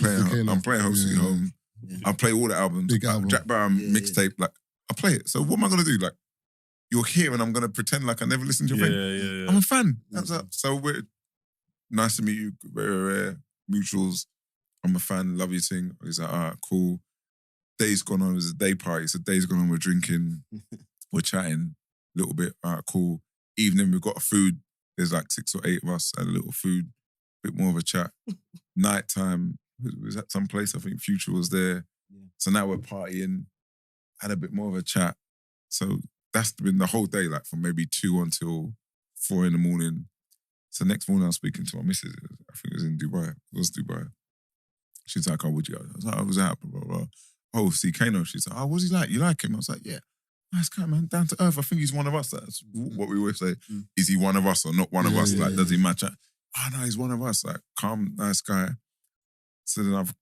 I'm playing Home Sweet Home. Yeah. I play all the albums. Big album. Jack Brown mixtape. Like, I play it. So what am I gonna do? Like, you're here and I'm gonna pretend like I never listened to your thing. I'm a fan. That's up. So we're nice to meet you. Very rare mutuals. I'm a fan. Love your thing. He's like, all right, cool. Day's gone on. It was a day party. So day's gone on. We're drinking. We're chatting a little bit. All right, cool. Evening, we've got a food. There's like 6 or 8 of us. Had a little food. Bit more of a chat. Nighttime. Was at some place. I think Future was there. Yeah. So now we're partying. Had a bit more of a chat. So that's been the whole day, like from maybe 2 until 4 in the morning. So next morning I was speaking to my missus. I think it was in Dubai. It was Dubai. She's like, oh, would you? I was like, I was out, blah, blah, blah. Oh, see Kano. She's like, oh, what's he like? You like him? I was like, yeah. Nice guy, man. Down to earth. I think he's one of us. That's what we always say. Is he one of us or not one of us? Like, does he match up? Oh, no, he's one of us. Like, calm, nice guy. So then I've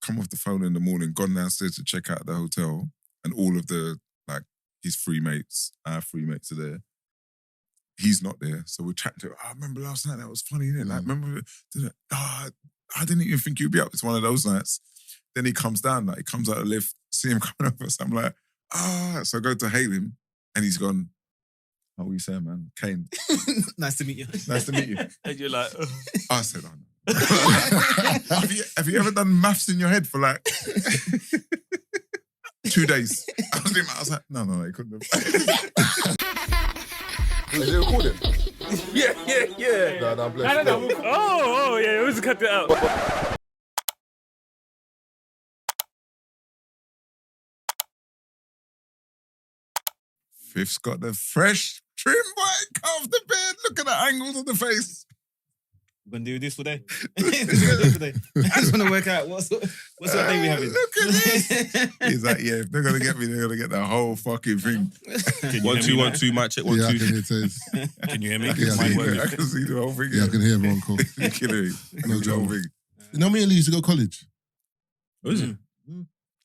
come off the phone in the morning, gone downstairs to check out the hotel, and all of the, like, his free mates, our free mates are there. He's not there. So we're chatting to him. Oh, I remember last night, that was funny, innit? Like, remember, I didn't even think you'd be up. It's one of those nights. Then he comes down, like, he comes out of the lift, see him coming over. So I'm like, so I go to hail him, and he's gone, oh, what are you saying, man? Kane. Nice to meet you. Nice to meet you. And you're like, I said, oh, no. have you ever done maths in your head for like 2 days? I was like, no, he couldn't have. Is it recording? yeah. No, I'm blessed. No. Oh, yeah, let's cut it out. Fifth's got the fresh trim white off the bed. Look at the angles of the face. We're going to do this today. I just want to work out what sort of day we having. Look at this. He's like, yeah, if they're going to get me, they're going to get the whole fucking thing. 1 2 1 2, mic check 1 2. Yeah, I can hear Taze. Can you hear me? I can see the whole thing. Yeah, I can hear everyone cool. You're kidding me. No The whole drama. thing. You know me and Lee used to go to college? What is it?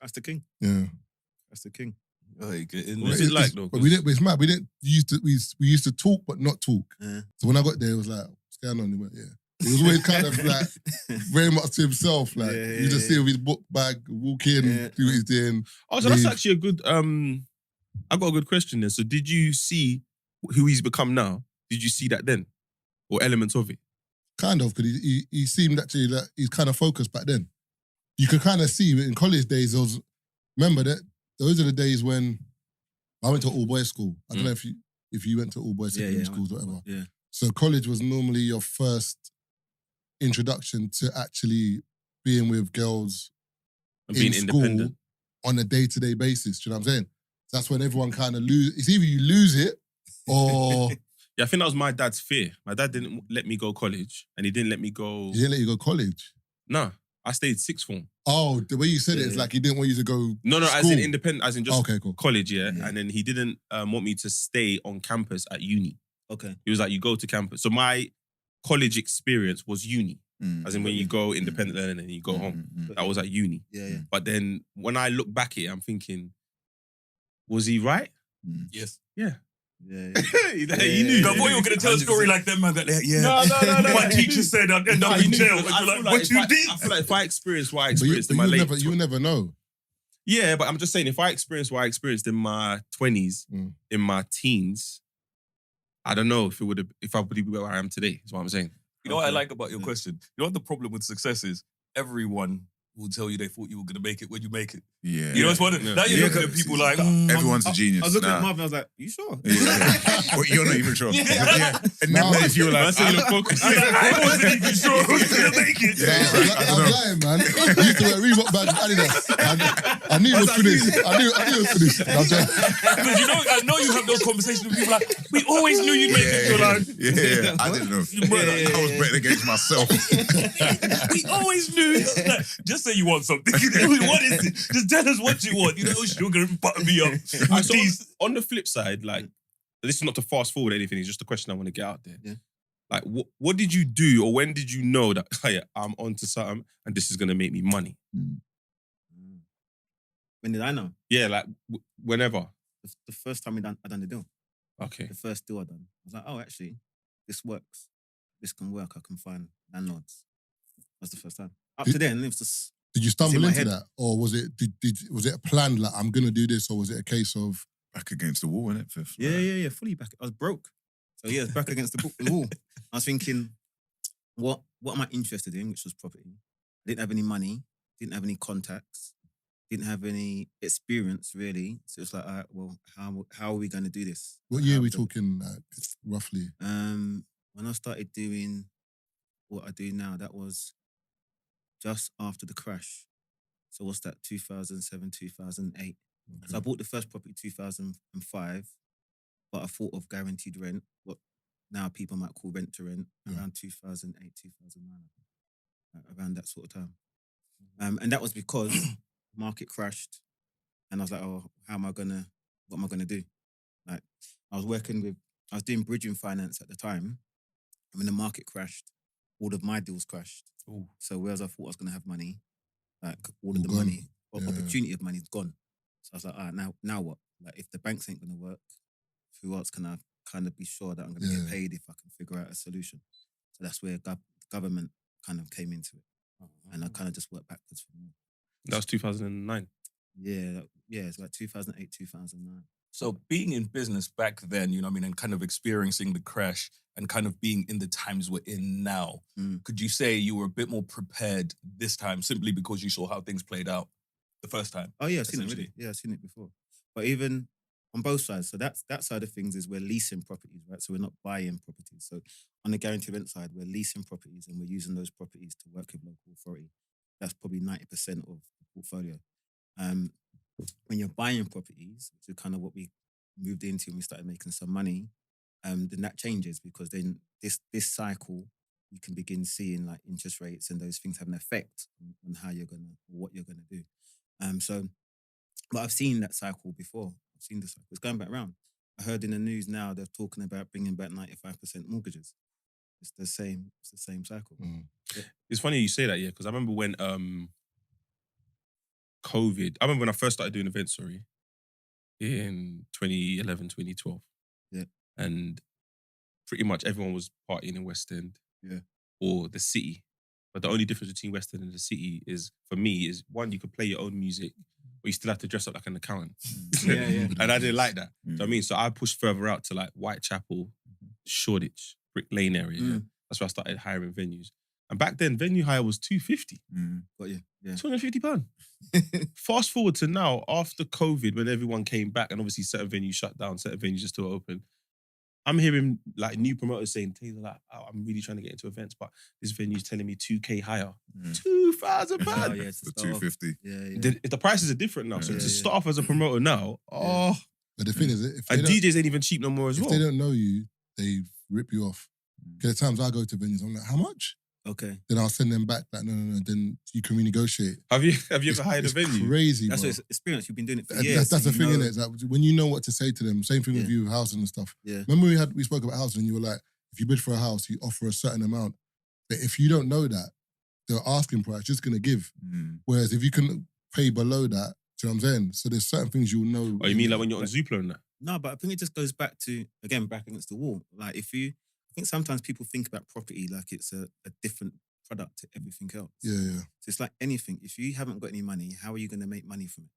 That's the king. Yeah. That's the king. What's it like though? But we didn't. It's mad. We used to talk, but not talk. Yeah. So when I got there, it was like, what's going on? He went, yeah. He was always kind of like very much to himself. Like you just see him with his book bag, walk in, do what he's doing. Oh, so that's actually a good. I got a good question there. So did you see who he's become now? Did you see that then, or elements of it? Kind of, because he seemed actually that he's kind of focused back then. You could kind of see in college days. Remember that those are the days when I went to all boys school. I don't know if you went to all boys secondary schools, whatever. Yeah. So college was normally your first introduction to actually being with girls And in being school independent. on a day-to-day basis. Do you know what I'm saying? That's when everyone kind of lose. It's either you lose it or Yeah, I think that was my dad's fear. My dad didn't let me go college, and he didn't let me go. he didn't let you go college. No, I stayed sixth form. Oh, the way you said it is like he didn't want you to go. No, as school. in independent, as in just Okay, cool. college, yeah. And then he didn't want me to stay on campus at uni. Okay. He was like, you go to campus. So my college experience was uni. As in when you go independent learning and you go home. That was at uni. Yeah. But then when I look back at it, I'm thinking, was he right? Yes. Yeah. Yeah. He knew. I thought you were going to tell a story like them, man. No. My teacher said I'd end up in jail. And you're like, what you did? I feel like if I experienced what I But experienced in my late... you never know. Yeah, but I'm just saying, if I experienced what I experienced in my 20s, in my teens, I don't know if I would be where I am today, is what I'm saying. You know what I like about your question? You know what the problem with success is? Everyone will tell you they thought you were going to make it when you make it. Yeah. You know what's funny? Now you're looking at people like... everyone's a genius. I was looking Nah. at Marvin, I was like, you sure? Well, you're not even sure. Yeah. And then if you were like, I wasn't even sure I was going to make it. I'm lying, man. I used to wear Reebok bags, Adidas. I knew it was finished. I knew it was finished. I'm saying, Because I know you have those conversations with people like, we always knew you'd make it. You're like, yeah. I didn't know. I was betting against myself. we always knew. Like, just say you want something. What is it? Just tell us what you want. You know, sugar and butter me up. With So these. on the flip side, like, this is not to fast forward anything, it's just a question I want to get out there. Yeah. Like, what did you do, or when did you know that, hey, I'm onto something and this is going to make me money? When did I know? Yeah, like, whenever. The first time I done the deal. Okay. The first deal I done. I was like, oh, actually, this works. This can work. I can find landlords. That's the first time. Up to then, it was just. Did you in stumble my into head. that, or was it was it a planned like I'm gonna do this, or was it a case of Back against the wall, innit, Fifth? Yeah, fully back. I was broke. So yeah, it's back against the wall. I was thinking, what am I interested in, which was property. I didn't have any money, didn't have any contacts, didn't have any experience really. So it's like, all right, well, how are we going to do this? what year are we talking roughly? When I started doing what I do now, that was just after the crash. So what's that, 2007, 2008? So I bought the first property 2005, but I thought of guaranteed rent, what now people might call rent to rent, around 2008, 2009, around that sort of time. And that was because the market crashed, and I was like, oh, what am I gonna do? Like, I was doing bridging finance at the time, and when the market crashed, all of my deals crashed. Ooh. So whereas I thought I was gonna have money, like all of the Gone. money, Yeah. opportunity of money is gone. So I was like, all right, now what? Like, if the banks ain't gonna work, who else can I kind of be sure that I'm gonna get paid if I can figure out a solution? So that's where government kind of came into it, and I kind of just worked backwards from there. That was 2009. Yeah, it's like 2008, 2009. So being in business back then, you know what I mean, and kind of experiencing the crash and kind of being in the times we're in now, could you say you were a bit more prepared this time simply because you saw how things played out the first time? Oh yeah, I've seen it already. Yeah, I've seen it before. But even on both sides, so that side of things is we're leasing properties, right? So we're not buying properties. So on the guaranteed rent side, we're leasing properties and we're using those properties to work with local authority. That's probably 90% of the portfolio. When you're buying properties, which is kind of what we moved into when we started making some money, then that changes, because then this cycle, you can begin seeing like interest rates and those things have an effect on how you're gonna, what you're gonna do. But I've seen that cycle before. I've seen the cycle. It's going back round. I heard in the news now they're talking about bringing back 95% mortgages. It's the same cycle. Yeah. It's funny you say that, yeah, because I remember when COVID, I remember when I first started doing events, in 2011, 2012. Yeah. And pretty much everyone was partying in West End. Yeah. Or the city. But the only difference between West End and the city is, for me, is one, you could play your own music, but you still have to dress up like an accountant. Yeah. And I didn't like that. Do you know what I mean? So I pushed further out to like Whitechapel, Shoreditch, Brick Lane area. Yeah? That's where I started hiring venues. And back then, venue hire was £250. Got you. Yeah. £250. Fast forward to now, after COVID, when everyone came back and obviously certain venues shut down, certain venues are still open, I'm hearing like new promoters saying, Tazer, like, oh, I'm really trying to get into events, but this venue's telling me 2K higher. £2,000. Oh, yeah, The 250. Yeah. The prices are different now. So to start off as a promoter now, But the thing is, if and DJs ain't even cheap no more as if well. they don't know you, they rip you off. Because the times I go to venues, I'm like, how much? Okay. Then I'll send them back. Like, no. Then you can renegotiate. Have you ever hired a It's venue? crazy, That's bro. what experience. You've been doing it for years. That's the so thing, you know- innit? It's like, when you know what to say to them, same thing with you with housing and stuff. Yeah. Remember we spoke about housing and you were like, if you bid for a house, you offer a certain amount. But if you don't know that, the asking price just going to give. Whereas if you can pay below that, do you know what I'm saying? So there's certain things you'll know. Oh, you mean like when you're on Zoopla and that? No, but I think it just goes back to, again, back against the wall. Like I think sometimes people think about property like it's a different product to everything else. Yeah. So it's like anything. If you haven't got any money, how are you going to make money from it?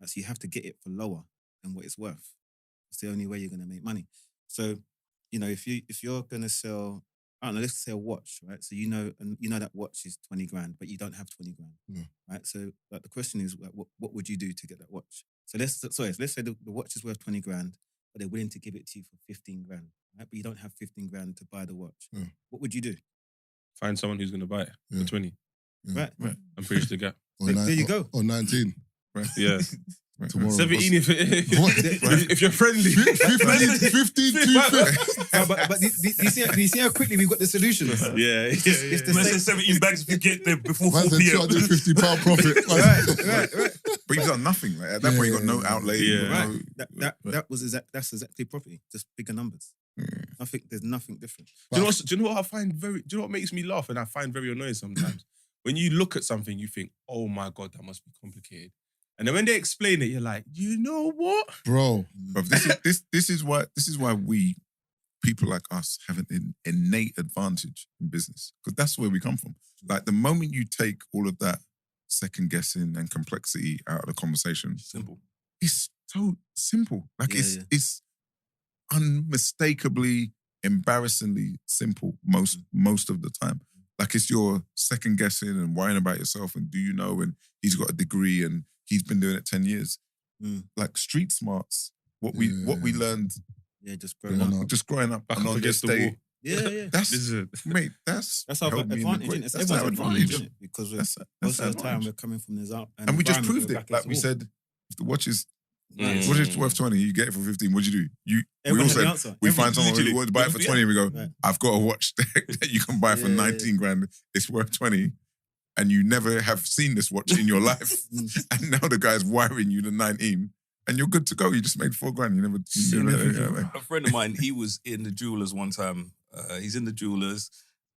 Like, so you have to get it for lower than what it's worth. It's the only way you're going to make money. So, you know, if you're going to sell, I don't know, let's say a watch, right? So you know that watch is 20 grand, but you don't have 20 grand, right? So like, the question is, like, what would you do to get that watch? So let's say the watch is worth 20 grand, but they're willing to give it to you for 15 grand, right? But you don't have 15 grand to buy the watch. What would you do? Find someone who's going to buy it for 20. Right. I'm pretty sure the gap. There you go. Or 19. Right. Yeah. Tomorrow. 17 if you're friendly. 15, 250. But do you see how quickly we've got the solution? Yeah. It's the Man same. said 17 bags if you get there before 4 Man said p.m. £250 profit. Right. But you've done nothing. Like, at that point, you've got no outlay. Yeah. Right. That's exactly property. Just bigger numbers. There's nothing different. Do you know what I find do you know what makes me laugh and I find very annoying sometimes? When you look at something, you think, oh my God, that must be complicated. And then when they explain it, you're like, you know what? Bro. This is why people like us have an innate advantage in business because that's where we come from. Like the moment you take all of that second guessing and complexity out of the conversation, Simple. it's so simple. Like it's unmistakably, embarrassingly simple most of the time. Like it's your second guessing and worrying about yourself and do you know, and he's got a degree and he's been doing it 10 years. Like street smarts, what we learned. Yeah, just growing up. And on this day. Yeah. That's mate, that's our advantage, isn't it? That's everyone's advantage, isn't it? Because most of the time we're coming from this up. And we just proved it. Like we said, if the watch is worth 20, you get it for 15, what'd you do? We all said, we find someone who wants to buy it for 20 and we go, I've got a watch that you can buy for 19 grand, it's worth 20. And you never have seen this watch in your life. And now the guy's wiring you the 19 and you're good to go. You just made 4 grand. You never A friend of mine, he was in the jewelers one time. He's in the jewelers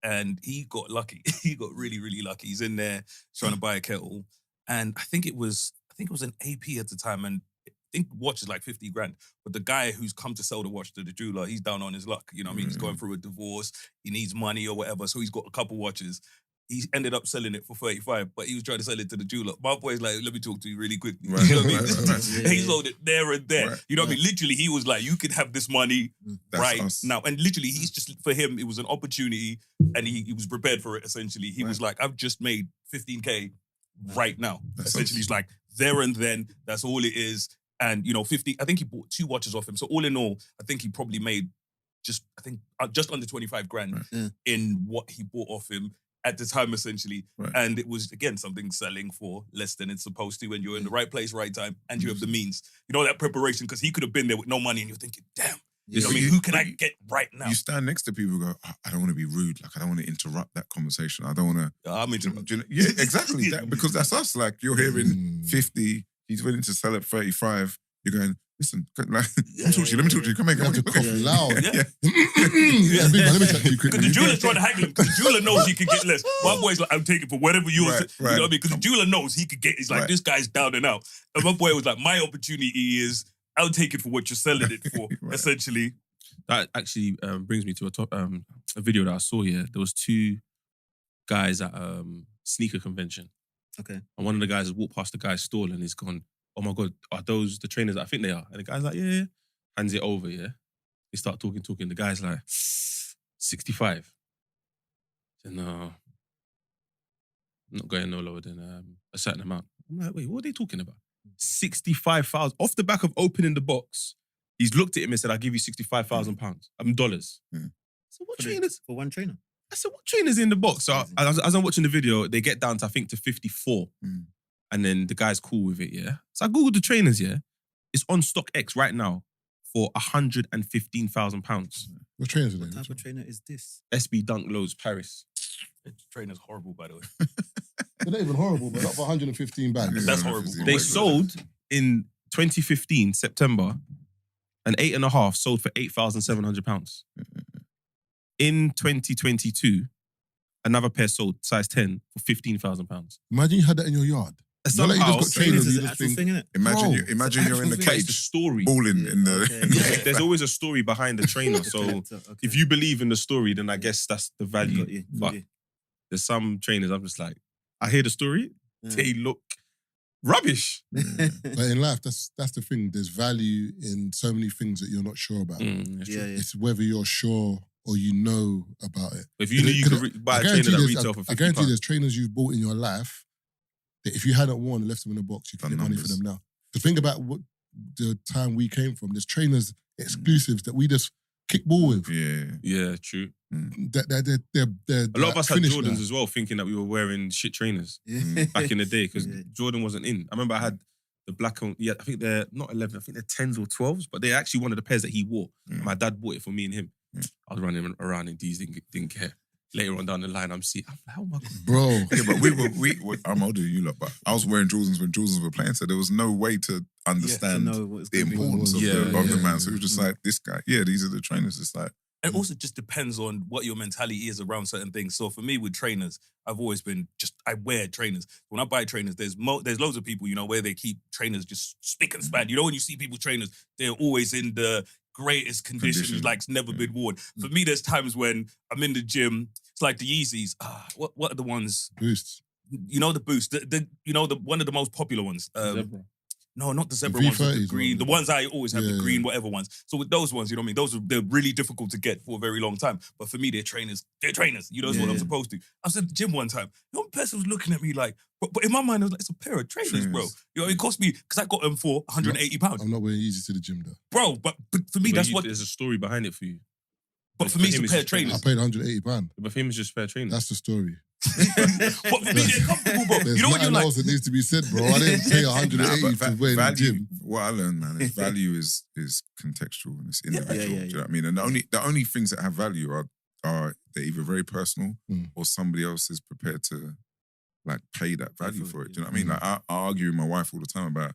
and he got lucky. He got really, really lucky. He's in there trying to buy a kettle. And I think it was an AP at the time. And I think the watch is like 50 grand. But the guy who's come to sell the watch to the jeweler, he's down on his luck. You know what I mean? He's going through a divorce. He needs money or whatever. So he's got a couple watches. He ended up selling it for 35, but he was trying to sell it to the jeweler. My boy's like, let me talk to you really quickly. Right, you know what I mean? right. He sold it there and there. Right, you know what I mean? Literally, he was like, you could have this money right now. And literally, he's just, for him, it was an opportunity and he was prepared for it, essentially. He was like, I've just made 15K right now. That's essentially, he's like, there and then, that's all it is. And, you know, 50, I think he bought 2 watches off him. So all in all, I think he probably made just under 25 grand in what he bought off him at the time, essentially. Right. And it was, again, something selling for less than it's supposed to when you're in the right place, right time, and you have the means. You know, that preparation, because he could have been there with no money and you're thinking, damn, you know what I mean? Who can I get right now? You stand next to people who go, I don't want to be rude. Like, I don't want to interrupt that conversation. I don't want to... I'm interrupting. Yeah, exactly. Because that's us. Like, you're hearing 50, he's willing to sell at 35. You're going, listen, like, let me talk to you. Come here, come You have to cough loud. Yeah. Let me check you quickly. Because the jeweler's trying to haggle him. Because the jeweler knows he can get less. My boy's like, I'll take it for whatever you want. You know what I mean? Because the jeweler knows he could get. He's like, this guy's down and out. And my boy was like, my opportunity is, I'll take it for what you're selling it for, essentially. That actually brings me to a video that I saw here. There was 2 guys at sneaker convention. Okay. And one of the guys has walked past the guy's stall and he's gone, oh my God, are those the trainers? I think they are. And the guy's like, yeah. Hands it over, yeah. They start talking. The guy's like, 65. I said, no, I'm not going no lower than a certain amount. I'm like, wait, what are they talking about? 65,000. Off the back of opening the box, he's looked at him and said, I'll give you 65,000 pounds. Dollars. So what trainers? For one trainer? I said, what trainers in the box? So as I'm watching the video, they get down to, I think, to 54. And then the guy's cool with it, yeah? So I Googled the trainers, yeah? It's on StockX right now for £115,000. What trainers are they? What type of trainer is this? SB Dunk Lows, Paris. The trainer's horrible, by the way. They're not even horrible, but not for 115 bags. That's horrible. They sold in 2015, September, an 8.5 sold for £8,700. In 2022, another pair sold, size 10, for £15,000. Imagine you had that in your yard. Somehow, you just got trainers. It's You an just actual think, thing, innit? Imagine you're in the It's the cage, story. balling in the... There's always a story behind the trainer. So if you believe in the story, then I guess that's the value. Got you. But there's some trainers, I'm just like, I hear the story, they look rubbish. But in life, that's the thing. There's value in so many things that you're not sure about. It's whether you're sure or you know about it. If you knew you could buy a trainer that retail for £50. I guarantee there's trainers you've bought in your life that if you hadn't worn and left them in a box, you could get money for them now. So think about what the time we came from. There's trainers exclusives that we just kick ball with. Yeah, true. They're A lot of us had finished Jordans now. as well, thinking that we were wearing shit trainers back in the day because Jordan wasn't in. I remember I had the black on, I think they're not 11, I think they're 10s or 12s, but they're actually one of the pairs that he wore. My dad bought it for me and him. I was running around in these, didn't care. Later on down the line, I'm like, oh my God. Bro. Yeah, but we I'm older than you lot, but I was wearing Jordans when Jordans were playing, so there was no way to understand the importance of the man. So it was just like, this guy, these are the trainers. It's like... It also just depends on what your mentality is around certain things. So for me with trainers, I've always been I wear trainers. When I buy trainers, there's loads of people, where they keep trainers just spick and span. When you see people trainers, they're always in the greatest conditions, like it's never been worn. For me, there's times when I'm in the gym. It's like the Yeezys. What are the ones? Boosts. You know the Boost. One of the most popular ones. Zebra. No, not the zebra The ones. With the V30s, green. The ones I always have, the Yeah. green, whatever ones. So with those ones, you know what I mean? They're really difficult to get for a very long time. But for me, they're trainers. They're trainers. You know, that's what I'm supposed to. I was at the gym one time. One person was looking at me like, but in my mind, I was like, it's a pair of trainers, bro. You know, it cost me, because I got them for £180. I'm not wearing Yeezys to the gym though. Bro, but for me, that's what. There's a story behind it for you. But for me, it's a pair of I trainers. paid £180. But for him, it's just fair training. That's the story. But for me, they're comfortable, bro. There's You know what you're nothing like? else that needs to be said, bro. I didn't pay 180 to wear in the value, gym. what I learned, man, is value is contextual and it's individual. Yeah. Do you know what I mean? And the only things that have value are they're either very personal or somebody else is prepared to like pay that value for it. Do you know what I mean? Like I argue with my wife all the time about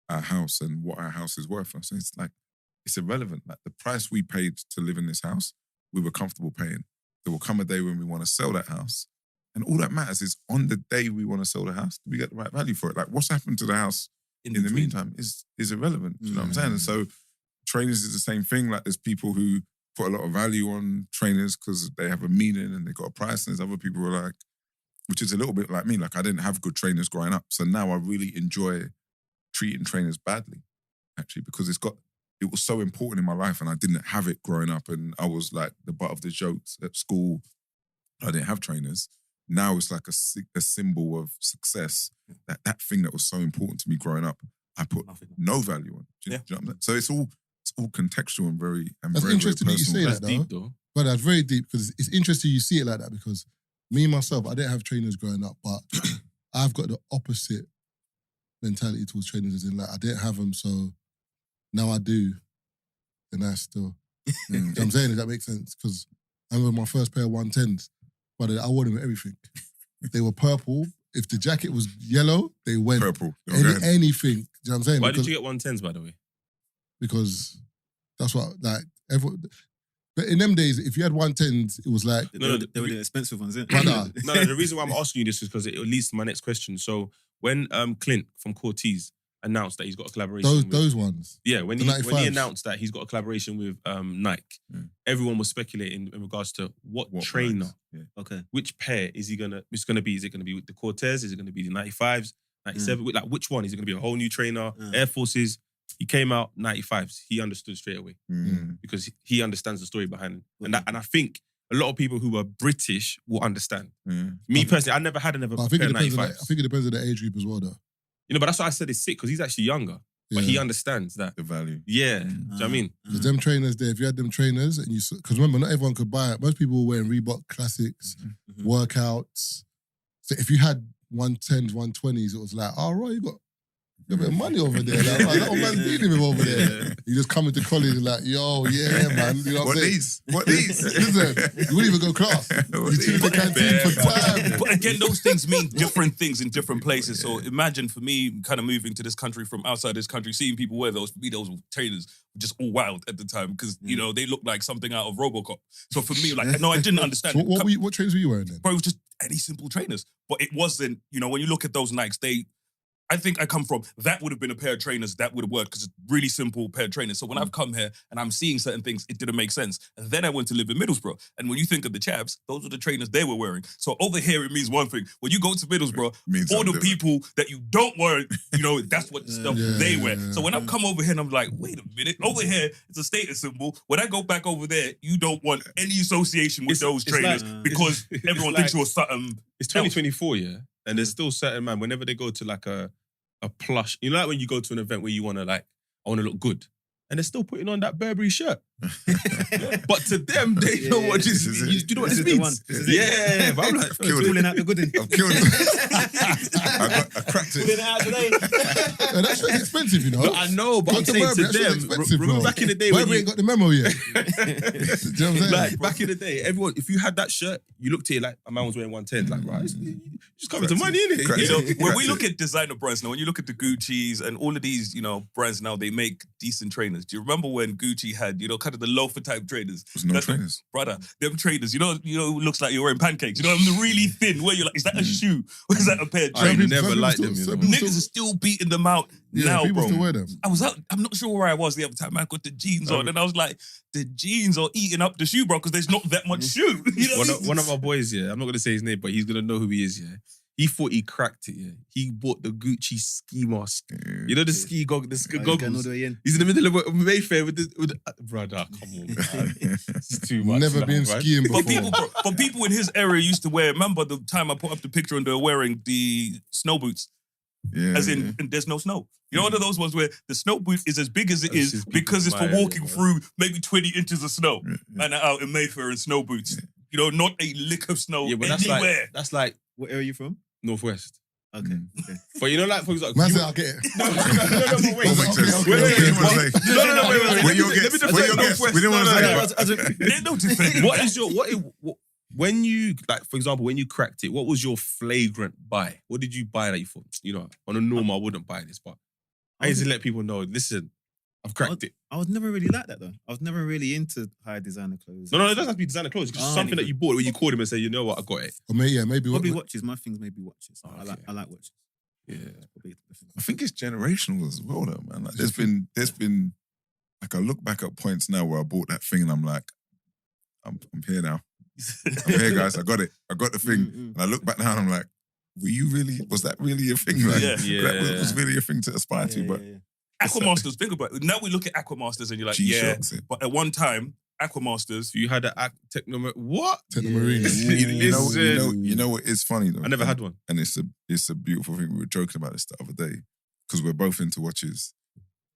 our house and what our house is worth. So it's like it's irrelevant. Like the price we paid to live in this house, we were comfortable paying. There will come a day when we want to sell that house. And all that matters is on the day we want to sell the house, do we get the right value for it? Like what's happened to the house in the meantime is irrelevant. Do you know what I'm saying? And so trainers is the same thing. Like there's people who put a lot of value on trainers because they have a meaning and they got a price. And there's other people who are like, which is a little bit like me. Like I didn't have good trainers growing up. So now I really enjoy treating trainers badly, actually, because it was so important in my life and I didn't have it growing up and I was like the butt of the jokes at school. I didn't have trainers. Now it's like a symbol of success. That thing that was so important to me growing up, I put no value on. Do you know what I'm saying? So it's all contextual and very That's very, interesting very that you say personal. that, That's deep, though. But that's very deep because it's interesting you see it like that because me, myself, I didn't have trainers growing up, but I've got the opposite mentality towards trainers as in like I didn't have them, so now I do. And I still. You know what I'm saying? Does that make sense? Because I remember my first pair of 110s, but I wore them with everything. They were purple. If the jacket was yellow, they went Purple. anything. Do you know what I'm saying? Why did you get 110s, by the way? Because that's what, like, everyone. But in them days, if you had 110s, it was like, They were the expensive ones, isn't brother. No, the reason why I'm asking you this is because it leads to my next question. So when Clint from Cortez announced that he's got a collaboration Those ones. Yeah, when The he 95s. announced that he's got a collaboration with Nike, everyone was speculating in regards to what trainer, Okay. which pair is he gonna? It's gonna be. Is it gonna be with the Cortez? Is it gonna be the 95s, 97? Like which one? Is it gonna be a whole new trainer? Air Forces. He came out 95s. He understood straight away because he understands the story behind it, and I think a lot of people who are British will understand. Me personally, I never had another pair of 95s. I think it depends on the age group as well, though. You know, but that's why I said it's sick because he's actually younger. But he understands that. The value. Yeah. Do you know what I mean? Because them trainers there, if you had them trainers and because remember, not everyone could buy it. Most people were wearing Reebok Classics, workouts. So if you had 110s, 120s, it was like, oh, right, you got a bit of money over there. Like, that old man's dealing with over there. You just come into college and like, yo, yeah, man. You know what I'm saying? What these? Listen, you wouldn't even go class. You chill in the canteen for time. But again, those things mean different things in different places. So imagine for me kind of moving to this country from outside this country, seeing people wear those, for me, those trainers were just all wild at the time because, you know, they looked like something out of RoboCop. So for me, like, no, I didn't understand. So what trainers were you wearing then? Bro, it was just any simple trainers. But it wasn't, you know, when you look at those Nikes, I think I come from, that would have been a pair of trainers that would have worked because it's really simple pair of trainers. So when I've come here and I'm seeing certain things, it didn't make sense. And then I went to live in Middlesbrough. And when you think of the chavs, those are the trainers they were wearing. So over here, it means one thing. When you go to Middlesbrough, all the people that you don't wear, you know, that's what the stuff they wear. So when I come over here and I'm like, wait a minute, over here, it's a status symbol. When I go back over there, you don't want any association with those trainers because everyone thinks you're something. It's 2024, yeah? And there's still certain man, whenever they go to like a plush, you know, like when you go to an event where you want to like, I want to look good. And they're still putting on that Burberry shirt. But to them, they know what this is. Do you know what this means? Yeah, but I'm like, pulling out the good I've killed it. I cracked it. Pulling it out today. That shit's expensive, you know. I know, but I'm Go to saying Burberry, to that them, shit's expensive, remember bro. back in the day when Burberry you... ain't got the memo yet. Do you know what I'm saying? Like, back in the day, everyone, if you had that shirt, you looked at it like, a man was wearing 110. Like, right, Just coming to money, innit? You know, when we look at designer brands now, when you look at the Gucci's and all of these, you know, brands now, they make decent trainers. Do you remember when Gucci had, you know, kind of the loafer type trainers? There's no trainers. Brother, them trainers, you know, it looks like you're wearing pancakes. You know, them really thin. Where you're like, is that a shoe or is that a pair of I trainers? never liked them, you know. Niggas are still beating them out now, people bro. still wear them. I was out, I'm not sure where I was the other time. I got the jeans on and I was like, the jeans are eating up the shoe, bro, because there's not that much shoe. You know what I mean? One of our boys, yeah, I'm not going to say his name, but he's going to know who he is, yeah. He thought he cracked it, yeah. He bought the Gucci ski mask. You know the ski goggles? He's in the middle of Mayfair with the brother, come on, man. This is too much. Never been skiing before. But people in his area used to wear, remember the time I put up the picture and they were wearing the snow boots? Yeah, as in, and there's no snow. You know, one of those ones where the snow boot is as big as it is because it's for walking through maybe 20 inches of snow and out in Mayfair in snow boots. You know, not a lick of snow anywhere. That's like, what area are you from? Northwest. Okay. But you know, like, for example, Man said, I'll get it. No, wait. What makes sense? Wait. Wait, your guess. We didn't want to say that. What is your, when you, like, for example, when you cracked it, what was your flagrant buy? What did you buy that you thought, you know, on a normal, I wouldn't buy this, but I used to let people know, listen, I've cracked it. I was never really like that, though. I was never really into high designer clothes. No, it doesn't have to be designer clothes. It's just something that you bought where you called him and say, you know what, I got it. Or maybe probably watches. My things may be watches. Oh, okay. I like watches. Yeah. I think it's generational as well, though, man. Like, there's been, like, I look back at points now where I bought that thing and I'm like, I'm here now. I'm here, guys. I got it. I got the thing. And I look back now and I'm like, was that really a thing? Like, that was really a thing to aspire to. But Aquamasters, think about it. Now we look at Aquamasters and you're like, but at one time, Aquamasters, you had an what? Technomarine. You know what is funny though? I never had one. And it's a beautiful thing. We were joking about this the other day because we're both into watches.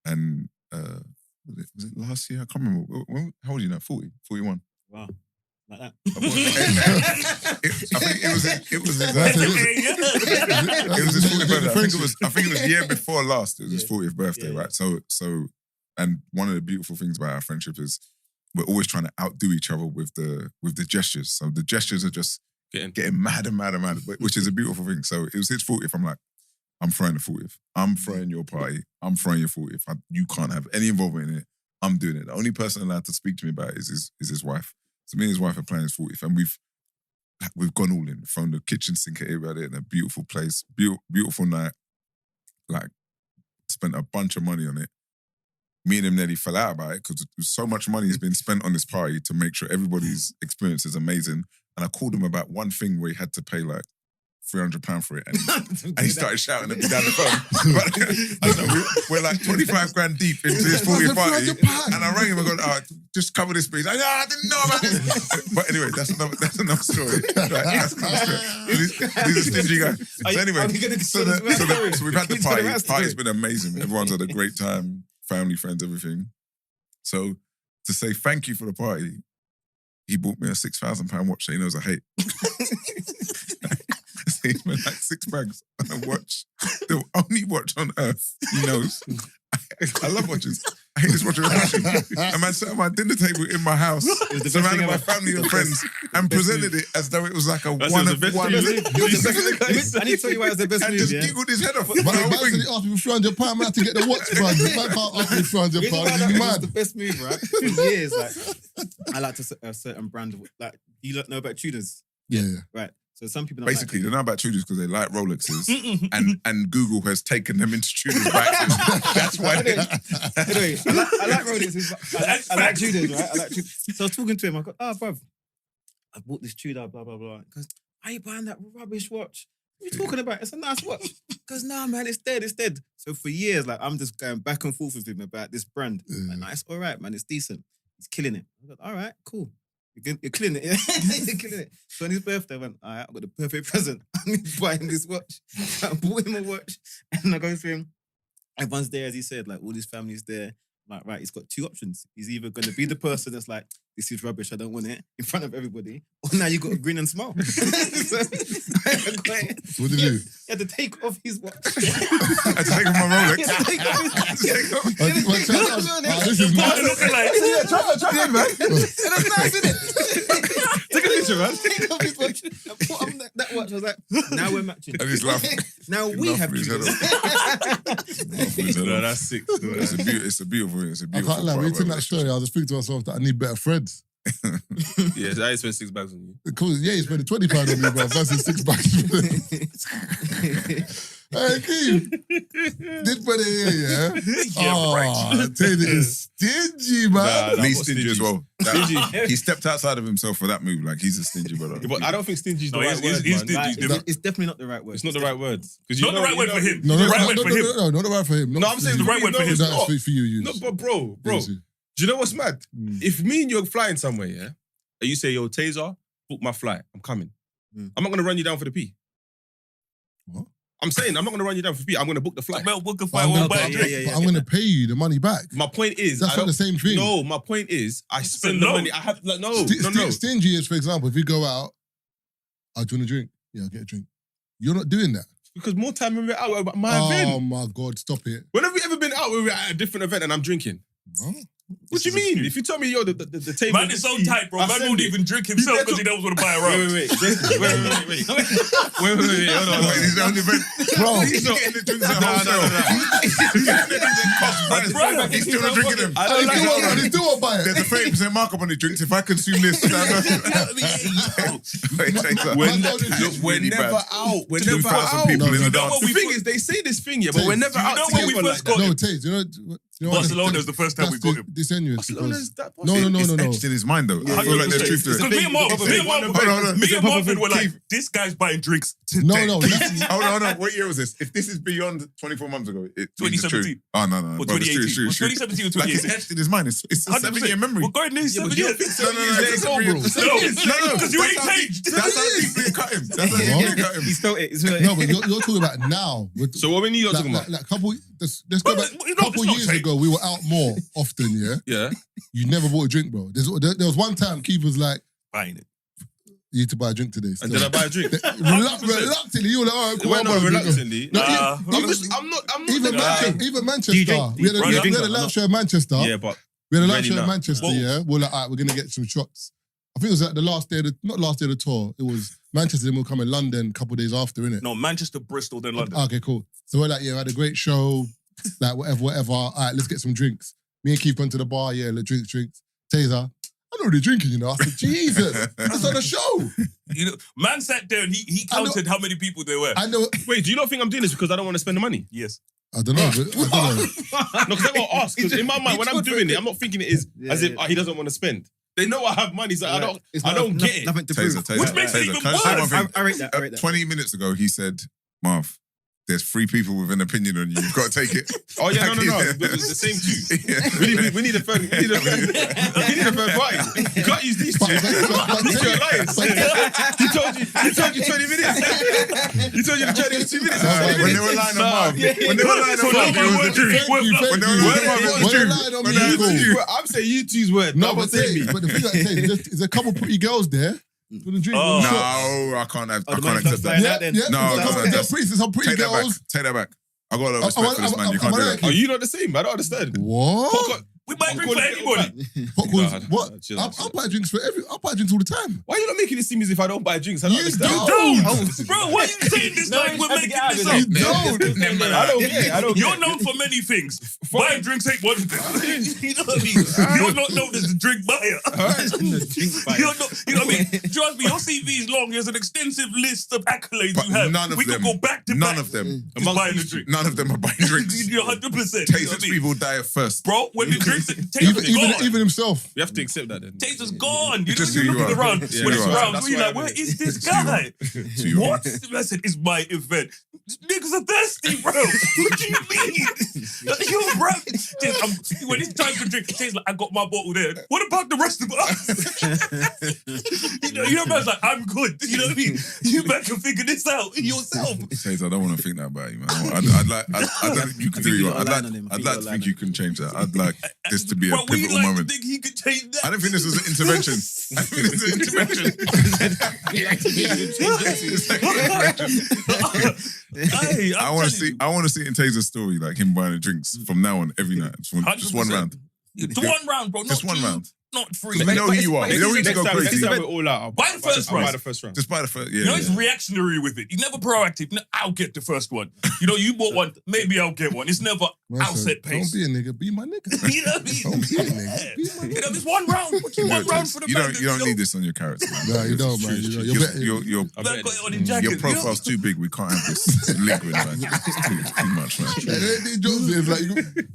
And was it last year? I can't remember. How old are you now? 40? 41? Wow. Like that. I think it was his 40th birthday. I think it was the year before last. It was his 40th birthday, right? So, and one of the beautiful things about our friendship is we're always trying to outdo each other with the gestures. So the gestures are just getting mad and mad and mad, which is a beautiful thing. So it was his 40th. I'm like, I'm throwing the 40th. I'm throwing your party. I'm throwing your 40th. You can't have any involvement in it. I'm doing it. The only person allowed to speak to me about it is his wife. So me and his wife are planning his 40th, and we've gone all in. Thrown the kitchen sink at everybody in a beautiful place, beautiful night. Like, spent a bunch of money on it. Me and him nearly fell out about it because so much money has been spent on this party to make sure everybody's experience is amazing. And I called him about one thing where he had to pay like £300 for it, and he started shouting at me down the phone. But, I don't know, we're like 25 grand deep into this 40th party, and I rang him and go, just cover this, please. I didn't know about this. But anyway, that's another story. Right, that's another story. He's a stingy guy. So anyway, so we've had the party. The party's been amazing. Everyone's had a great time, family, friends, everything. So to say thank you for the party, he bought me a £6,000 watch that he knows I hate. He spent like 6 bags on a watch. The only watch on earth he knows. I love watches. I hate this watch with a passion. And man sat at my dinner table in my house, surrounded by family and friends, and presented it as though it was like a one of one. I need to tell you why it was the best move. And just giggled his head off. But I actually asked me for £300 man to get the watch, bro. The man can't ask me £300. It was the best move, right? For years, like, I like to a certain brand. Like, do you know about Tudors? Yeah. Right. So some people basically they know about Tudors because they like Rolexes, and Google has taken them into Tudors back. That's why. Anyway, I like Rolexes. I like Tudors, right? I like Tudors. So I was talking to him. I go, bruv, I bought this Tudor, blah blah blah. Because are you buying that rubbish watch? What are you talking about? It's a nice watch. Because nah, man, it's dead. So for years, like, I'm just going back and forth with him about this brand. Like, nah, it's all right, man. It's decent. He's killing it. I go, all right, cool. You're killing it, yeah? You're killing it. So on his birthday, I went, all right, I've got the perfect present. I'm buying this watch. I bought him a watch. And I go to him. Everyone's there, as he said, like, all his family's there. I'm like, right, he's got 2 options. He's either going to be the person that's like, this is rubbish, I don't want it, in front of everybody. Or now you got to grin and smile. So, what did you do? He had to take off his watch. I had to take off my Rolex. He had to take off his watch. This is nice. Try it, man. That's nice, isn't it? picture, man. Put on that watch. I was like, now we're matching. And he's laughing. Now we have his head jingles. No, that's sick. It's a beautiful thing. It's a I beautiful can't lie. When you part tell of that story, I was speaking to myself that I need better friends. Yeah, I spent 6 bags on you. Because, yeah, you spent £20 on me, bro. Versus 6 bags. Hey, Keith. This brother here, yeah? Tazer is stingy, man. He's stingy as well. He stepped outside of himself for that move. Like, he's a stingy brother. Yeah, but I don't think stingy is the No, right word, he's man. stingy. It's definitely not the right word. It's not the right word. Not the right word for him. No, The right word for him. No, not the right for him. No, I'm saying the right word for him. it's That's not. for you. No, but bro, do you know what's mad? If me and you're flying somewhere, yeah, and you say, yo, Tazer, book my flight, I'm coming. I'm not going to run you down for the pee. What? I'm saying I'm not going to run you down for the pee. I'm going to book the flight. Mel, book a But flight, I'm we'll gonna- buy a drink. but I'm going to pay you the money back. My point is, That's I not don't- the same thing. No, my point is, I spend a the loan. money. I have like no. Stingy is, for example, if you go out, do you want a drink? Yeah, I'll get a drink. You're not doing that. Because more time when we're out at my event. Oh my God, stop it. When have we ever been out when we're at a different event and I'm drinking? Huh? What do you mean? If you tell me, yo, the table... Man is so tight, bro. Man won't even drink himself because he knows what to buy around. Wait. Hold on. He's the only event. Bro, He's not getting the drinks at wholesale. He's getting the drinks at cost price. He's still not drinking them. I don't like that. they still won't buy There's it. a 30% markup on the drinks. If I consume this, We're really never bad. out. We're 2,000 never out. people in the No, dance. The thing is, they say this thing, yeah, but Taze, we're never do you out know when we together first like got that. No, Taze, you know what? Barcelona is the first time we got him. Disingenuous. Barcelona's Because, that no. It's etched in his mind, though. I feel like there's truth to Because it. me and Marvin were like, this guy's buying drinks today. No. Hold on. What year was this? If this is beyond 24 months ago, it means it's true. 2017. Oh, no. Or Bro, it's 2018. true. Was 2017 or Like, it's 2018? etched in his mind. It's a 7-year memory. We're going near 7 years. No, Because you ain't changed. That's how deeply it cut him. That's how deeply it cut him. He's still it. No, but you're talking about now. So what we need, you're talking about? Like let's go back. But, Couple it's not years changed. ago, we were out more often. Yeah, Yeah. you never bought a drink, bro. There was one time Keith was like, Buying it. "You need to buy a drink today." And did I buy a drink? Reluctantly, you were like, "All right, cool." Well, I'll no, buy a drink." reluctantly. No, I'm not Even Manchester. Do you drink? We had Do you a drink? live show in Manchester. Yeah, but We had a live Ready show in now. Manchester. Yeah, we're like, all right, we're gonna get some shots. I think it was like the last day of not last day of the tour. It was Manchester. Then we'll come in London a couple of days after, innit? No, Manchester, Bristol, then London. Okay, cool. So we're like, yeah, we had a great show. Like, whatever. All right, let's get some drinks. Me and Keith went to the bar. Yeah, let's drinks. Tazer, I'm not really drinking, you know. I said, Jesus, that's on a show. You know, man sat there and he counted how many people there were. I know. wait, do you not think I'm doing this because I don't want to spend the money? Yes. I don't know. But, I don't know. No, because I got to ask. Because in my mind, when I'm doing it, I'm not thinking it is as if he doesn't want to spend. They know I have money, so I don't get it. Nothing to prove. Tazer. Which makes it even Can I say one worse. thing? I rate that. 20 minutes ago, he said, Marv, there's 3 people with an opinion on you. You've got to take it. Oh yeah, no. But it's the same two. We need a third. We need a third party. You can't use these two. These two are liars. He told you 20 minutes. He told you the journey was 2 minutes. When they were lying on Marv, when they were lying on Marv, it was the truth. Thank you. When they were lying on Marv, it was the When they truth. lied on When me, they it's lied on cool. you. I'm saying you two's word. No, I'm but saying me. the thing I say, there's a couple pretty girls there. For the drink. Oh. No, I can't accept that. Yeah. No, There's some pretty Take that back. girls. Take that back. I got a lot of respect for this man. You can't do that. Are you not the same? I don't understand. What? We might drink for anybody. Popcorn's, Nah, what? chill. I'll buy drinks for I'll buy drinks all the time. Why are you not making it seem as if I don't buy drinks? I don't You understand. Bro, why are you saying this like we're making this up? You don't. I don't get it. I don't You're get it. known for many things. Buying drinks ain't one of them. You know what I mean? You're not known as a drink buyer. You're not, you know what I mean? Trust me, your CV is long. There's an extensive list of accolades But you have. none of we them. could go back to None back. of them. Just buying a drink. None of them are buying drinks. You're 100%. Taser's people die first. Bro, when the drinks, Taser's gone. Even himself. We have to accept that then. Taser's gone. You Just know, who you're you looking are. around. Yeah, When it's you are. around, That's you're why like, I where mean. is this It's who you guy? So you are. What? I said, it's my event. Niggas are thirsty, bro. What do you mean? You're right. When it's time to drink, Taser's like, I got my bottle there. What about the rest of us? Your man's like, I'm good. You know what I mean? You man can figure this out yourself. Taser, I don't want to think that about you, man. I'd like you can do you it. got a line on him. I'd like to think you can change that. I'd like this to be a Bro, we pivotal like to moment. think he could change that. I don't think this was an intervention. I think this is an intervention. It's like an intervention. I want to see it in Taser's story, like him buying the drinks from now on every night. Just one round. To one round, bro. Just not one two. round. not free. We know who you are. We don't need to go Next crazy. time we're all out. Buy the first I'll buy round. the first round. Just buy the first. Yeah. You know, he's reactionary with it. He's never proactive. No, I'll get the first one. You know, you bought one, maybe I'll get one. It's never I'll set pace. Don't be a nigga, be my nigga. You know what I mean? Don't be a nigga, be my You know, there's one round. One round for the man. You don't need this on your character, man. No, you don't, man. Your Man got it on his jacket. profile's too big. We can't have this lingering, man. It's too much, man. It's like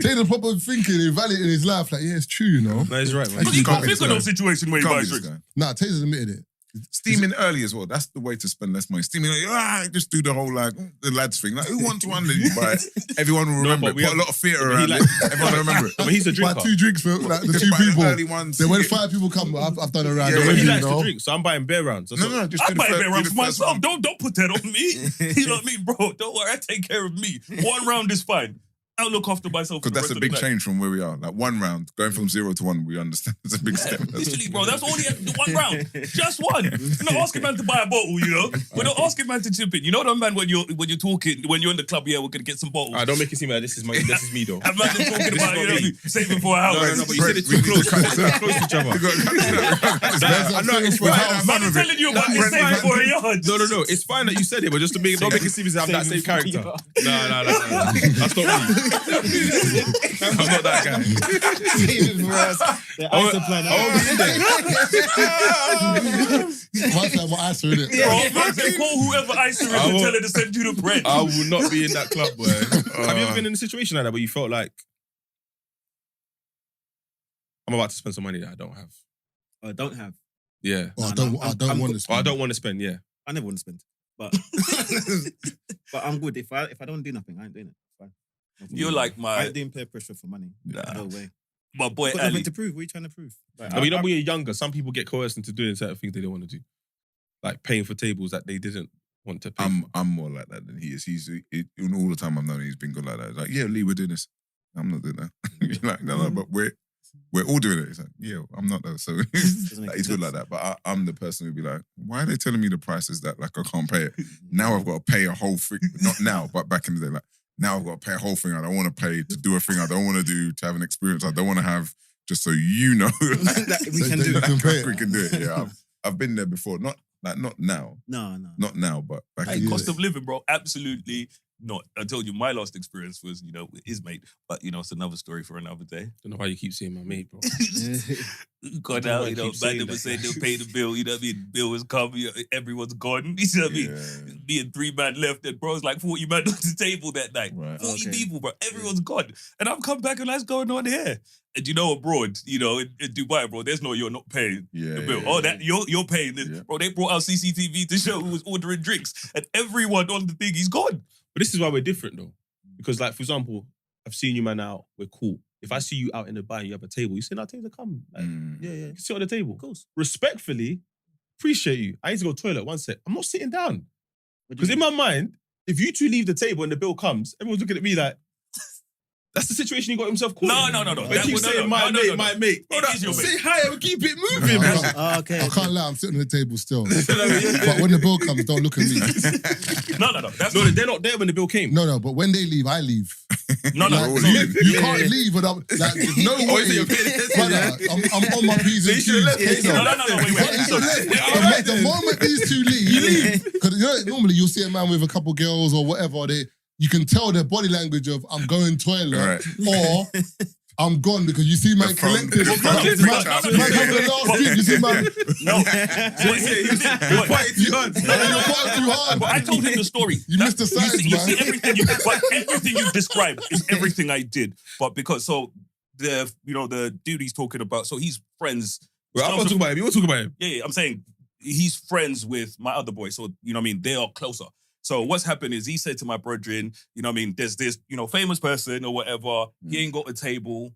take the proper thinking, evaluate in his life. Like, yeah, it's true, you know. No, he's right, man. But you can't be think of no situation where he Can't be buys this drinks. guy. Nah, Taser's admitted it. Steaming early as well. That's the way to spend less money. Steaming early, just do the whole like the lads thing. Like, who wants one? Then you buy it. Everyone will remember it. Put a lot of theatre around it. Everyone will remember it. But he's a drinker. Buy 2 drinks for like the Just 2 buy the people. early ones. Then when 5 people come, I've done a round. Yeah, But already, he you likes know? to drink, so I'm buying beer rounds. That's No, all. just I do the buy first- beer do rounds the for first myself. one. Don't put that on me. You know what I mean, bro? Don't worry, I take care of me. One round is fine. I'll look after myself. Because that's a big change from where we are. Like 1 round, going from 0 to 1, we understand. It's a big step. Literally, bro, that's all he had to do. 1 round. Just one. We're not asking man to buy a bottle, you know? We're not asking man to chip in. You know that man when you're talking, when you're in the club, yeah, we're gonna get some bottles. Don't make it seem like this is me though. And man is talking about, you know, saving for a house. No, but you said it's too close. Close to each other. I know it's fine. Man is telling you about this saving for a yard. No. It's fine that you said it, but just to make don't make it seem as if I'm that same character. No. That's not me. I'm not that guy. Saving for us. The ISA plan. One time what I saw in it. Bro, man said call whoever ISA is and tell her to send you the bread. I will not be in that club, boy. Have you ever been in a situation like that where you felt like I'm about to spend some money that I don't have? I don't have. Yeah. Oh, I don't want to Or I don't want to spend, yeah. I never want to spend. But but I'm good. If I don't do nothing, I ain't doing it. Fine. You're like I my ain't doing peer pressure for money. No way. boy Got Ali. nothing to prove. What are you trying to prove? Like, When you're younger, some people get coerced into doing certain things they don't want to do. Like paying for tables that they didn't want to pay for. I'm more like that than he is. All the time I've known him, he's been good like that. He's like, yeah, Lee, we're doing this. I'm not doing that. You're like, no, but we're all doing it. It's like, yeah, I'm not though. So like, he's good like that. But I'm the person who'd be like, why are they telling me the prices that like I can't pay it? Now I've got to pay a whole thing. Not now, but back in the day, like now I've got to pay a whole thing. I don't want to pay to do a thing I don't want to do, to have an experience I don't want to have, just so you know we can do it. we can do it. Yeah, I've been there before. Not now. No. Not now, but back Hey, in the cost day. of living, bro. Absolutely not. I told you my last experience was, you know, with his mate. But, you know, it's another story for another day. Don't know why you keep saying my mate, bro. Gone out, you know, man never said they'll pay the bill, you know what I mean? Bill was come, you know, everyone's gone, you know what I mean? Yeah. Me and 3 man left, and bro, it's like 40 man on the table that night. Right. 40 people, bro. Everyone's gone. And I've come back and what's going on here? And you know, abroad, you know, in Dubai, bro, there's no you're not paying the bill. Yeah. You're paying this. Yeah. Bro, they brought out CCTV to show who was ordering drinks. And everyone on the thing, he's gone. But this is why we're different though. Because like, for example, I've seen you man out, we're cool. If I see you out in the bar and you have a table, you say, no, Taser, come. Like, Yeah. you can sit on the table. Of course. Respectfully, appreciate you. I need to go to the toilet, one sec. I'm not sitting down. Because in my mind, if you two leave the table and the bill comes, everyone's looking at me like, that's the situation he got himself caught in. No. But he keeps saying, my mate. Bro, It is your say mate. hi and keep it moving, No, man. Okay. I can't lie, I'm sitting on the table still. But when the bill comes, don't look at me. No. That's No, they're not there when the bill came. No, but when they leave, I leave. no. Like, you can't leave without, like, no way. so you're paying Brother, I'm on my P's and So you should've Q's. left. No, wait. The moment these two leave, because you know, normally you'll see a man with a couple girls or whatever, you can tell their body language of I'm going toilet Right. or I'm gone, because you see man The front- collected. the front Man freaked out. come to the last week, you see man, No. You're fighting too hard. you're fighting too hard. But I told him the story. You missed the signs, you man. see everything you described is everything I did. But because the dude he's talking about, so he's friends. Well, I'm not talking about him. You want to talk about him? Yeah, I'm saying he's friends with my other boy. So, you know what I mean? They are closer. So what's happened is he said to my brethren, you know what I mean? There's this, you know, famous person or whatever. He ain't got a table,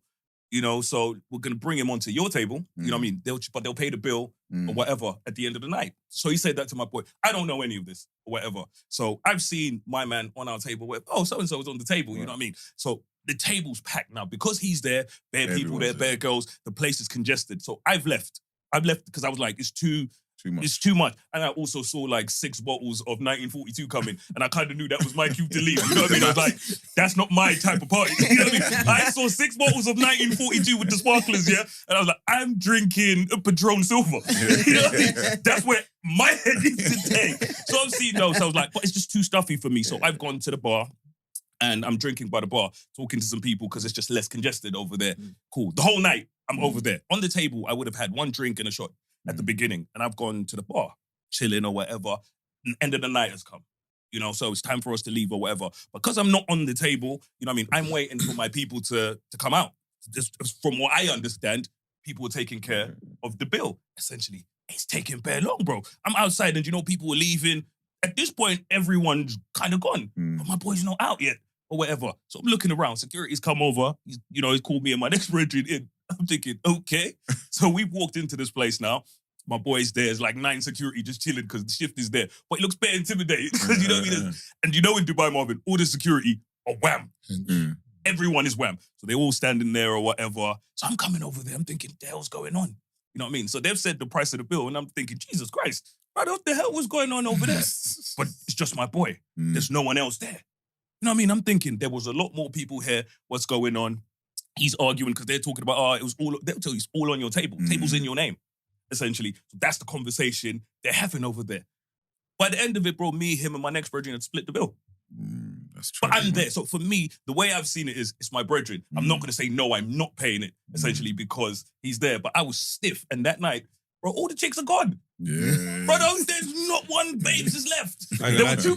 you know, so we're going to bring him onto your table. You know what I mean? They'll pay the bill or whatever at the end of the night. So he said that to my boy. I don't know any of this or whatever. So I've seen my man on our table where, so-and-so is on the table. You know what I mean? So the table's packed now because he's there, bare people there, bare girls. The place is congested. So I've left because I was like, it's too Too much. It's too much. And I also saw like 6 bottles of 1942 coming, and I kind of knew that was my cue to leave. You know what I mean? I was like, that's not my type of party. You know what I mean? I saw 6 bottles of 1942 with the sparklers, yeah? And I was like, I'm drinking a Patron Silver. You know what I mean? That's where my head is today. So I'm seeing those. So I was like, but it's just too stuffy for me. So I've gone to the bar. And I'm drinking by the bar, talking to some people because it's just less congested over there. Cool. The whole night, I'm over there. On the table, I would have had 1 drink and a shot at the beginning. And I've gone to the bar, chilling or whatever. And end of the night has come. You know, so it's time for us to leave or whatever. Because I'm not on the table, you know what I mean? I'm waiting for my people to come out. Just from what I understand, people are taking care of the bill, essentially. It's taking bare long, bro. I'm outside and, you know, people are leaving. At this point, everyone's kind of gone. But my boy's not out yet. Or whatever. So I'm looking around. Security's come over. He's called me and my next brethren in. I'm thinking, okay. So we've walked into this place now. My boy's there. There's like 9 security just chilling because the shift is there. But it looks better intimidating because you know what I mean? And you know in Dubai, Marvin, all the security are wham. Everyone is wham. So they're all standing there or whatever. So I'm coming over there. I'm thinking, what the hell's going on? You know what I mean? So they've said the price of the bill and I'm thinking, Jesus Christ, what the hell was going on over there? But it's just my boy. There's no one else there. You know what I mean? I'm thinking there was a lot more people here. What's going on? He's arguing because they're talking about, they'll tell you it's all on your table. Table's in your name, essentially. So that's the conversation they're having over there. By the end of it, bro, me, him, and my next brethren had split the bill. That's true. But I'm there. So for me, the way I've seen it is, it's my brethren. I'm not going to say, no, I'm not paying it, essentially, because he's there. But I was stiff. And that night, bro, all the chicks are gone. Yeah. Bro, there's not one babes is left. There were 2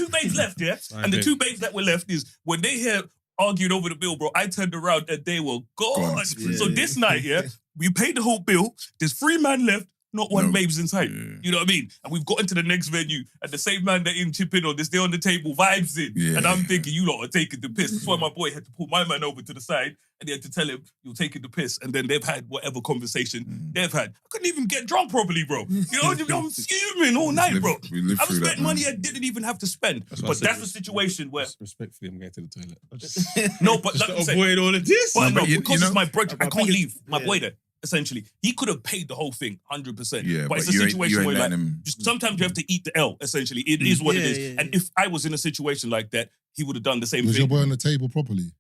babes left, yeah? And the 2 babes that were left is, when they here argued over the bill, bro, I turned around and they were gone. So this night, yeah, we paid the whole bill. There's 3 men left. Not one babes inside. You know what I mean? And we've got into the next venue and the same man that in chipping on this, they on the table, vibes in. And I'm thinking, you lot are taking the piss. That's why my boy had to pull my man over to the side and they had to tell him, you're taking the piss. And then they've had whatever conversation they've had. I couldn't even get drunk properly, bro. You know, I'm fuming all night, bro. I've spent money I didn't even have to spend. But that's a situation where... Respectfully, I'm going to the toilet. No, but just like to avoid all of this. But no, because it's my brother, I can't leave my boy there. Essentially, he could have paid the whole thing 100%. Yeah, but it's a situation where like, sometimes you have to eat the L. Essentially, it is what it is. And if I was in a situation like that, he would have done the same thing. Was your boy on the table properly?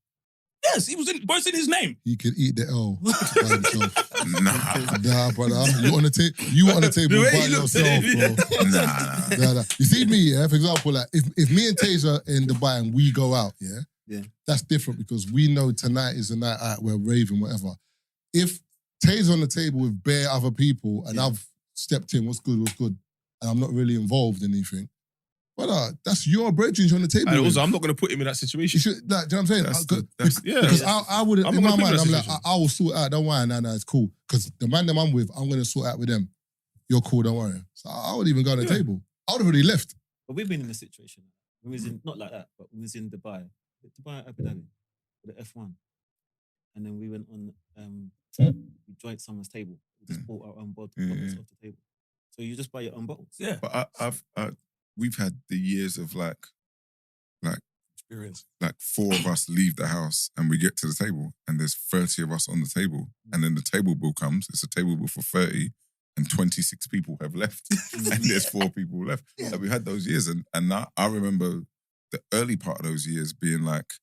Yes, he was in. Both in his name. He could eat the L by himself. Nah, brother. You on the table by yourself, bro. Nah. You see me, yeah. For example, like if me and Tazer in Dubai and we go out, yeah, that's different because we know tonight is the night out. We're raving, whatever. If Taser on the table with bare other people and I've stepped in, what's good, and I'm not really involved in anything. But that's your brethren on the table. And also, I'm not going to put him in that situation. You should, like, do you know what I'm saying? Because I would, in my mind, I'm like, I will sort it out, don't worry, nah, it's cool. Because the man that I'm with, I'm going to sort out with them. You're cool, don't worry. So I would even go on the table. I would have already left. But we've been in a situation, we was in, not like that, but we was in Dubai, Abu Dhabi, for the F1. And then we went on, we joined someone's table. We just bought our own bottles off the table. So you just buy your own bottles. Yeah. But we've had the years of like experience. Like 4 of us leave the house and we get to the table and there's 30 of us on the table. And then the table bill comes, it's a table bill for 30 and 26 people have left. And there's 4 people left. Like, we had those years and I remember the early part of those years being like,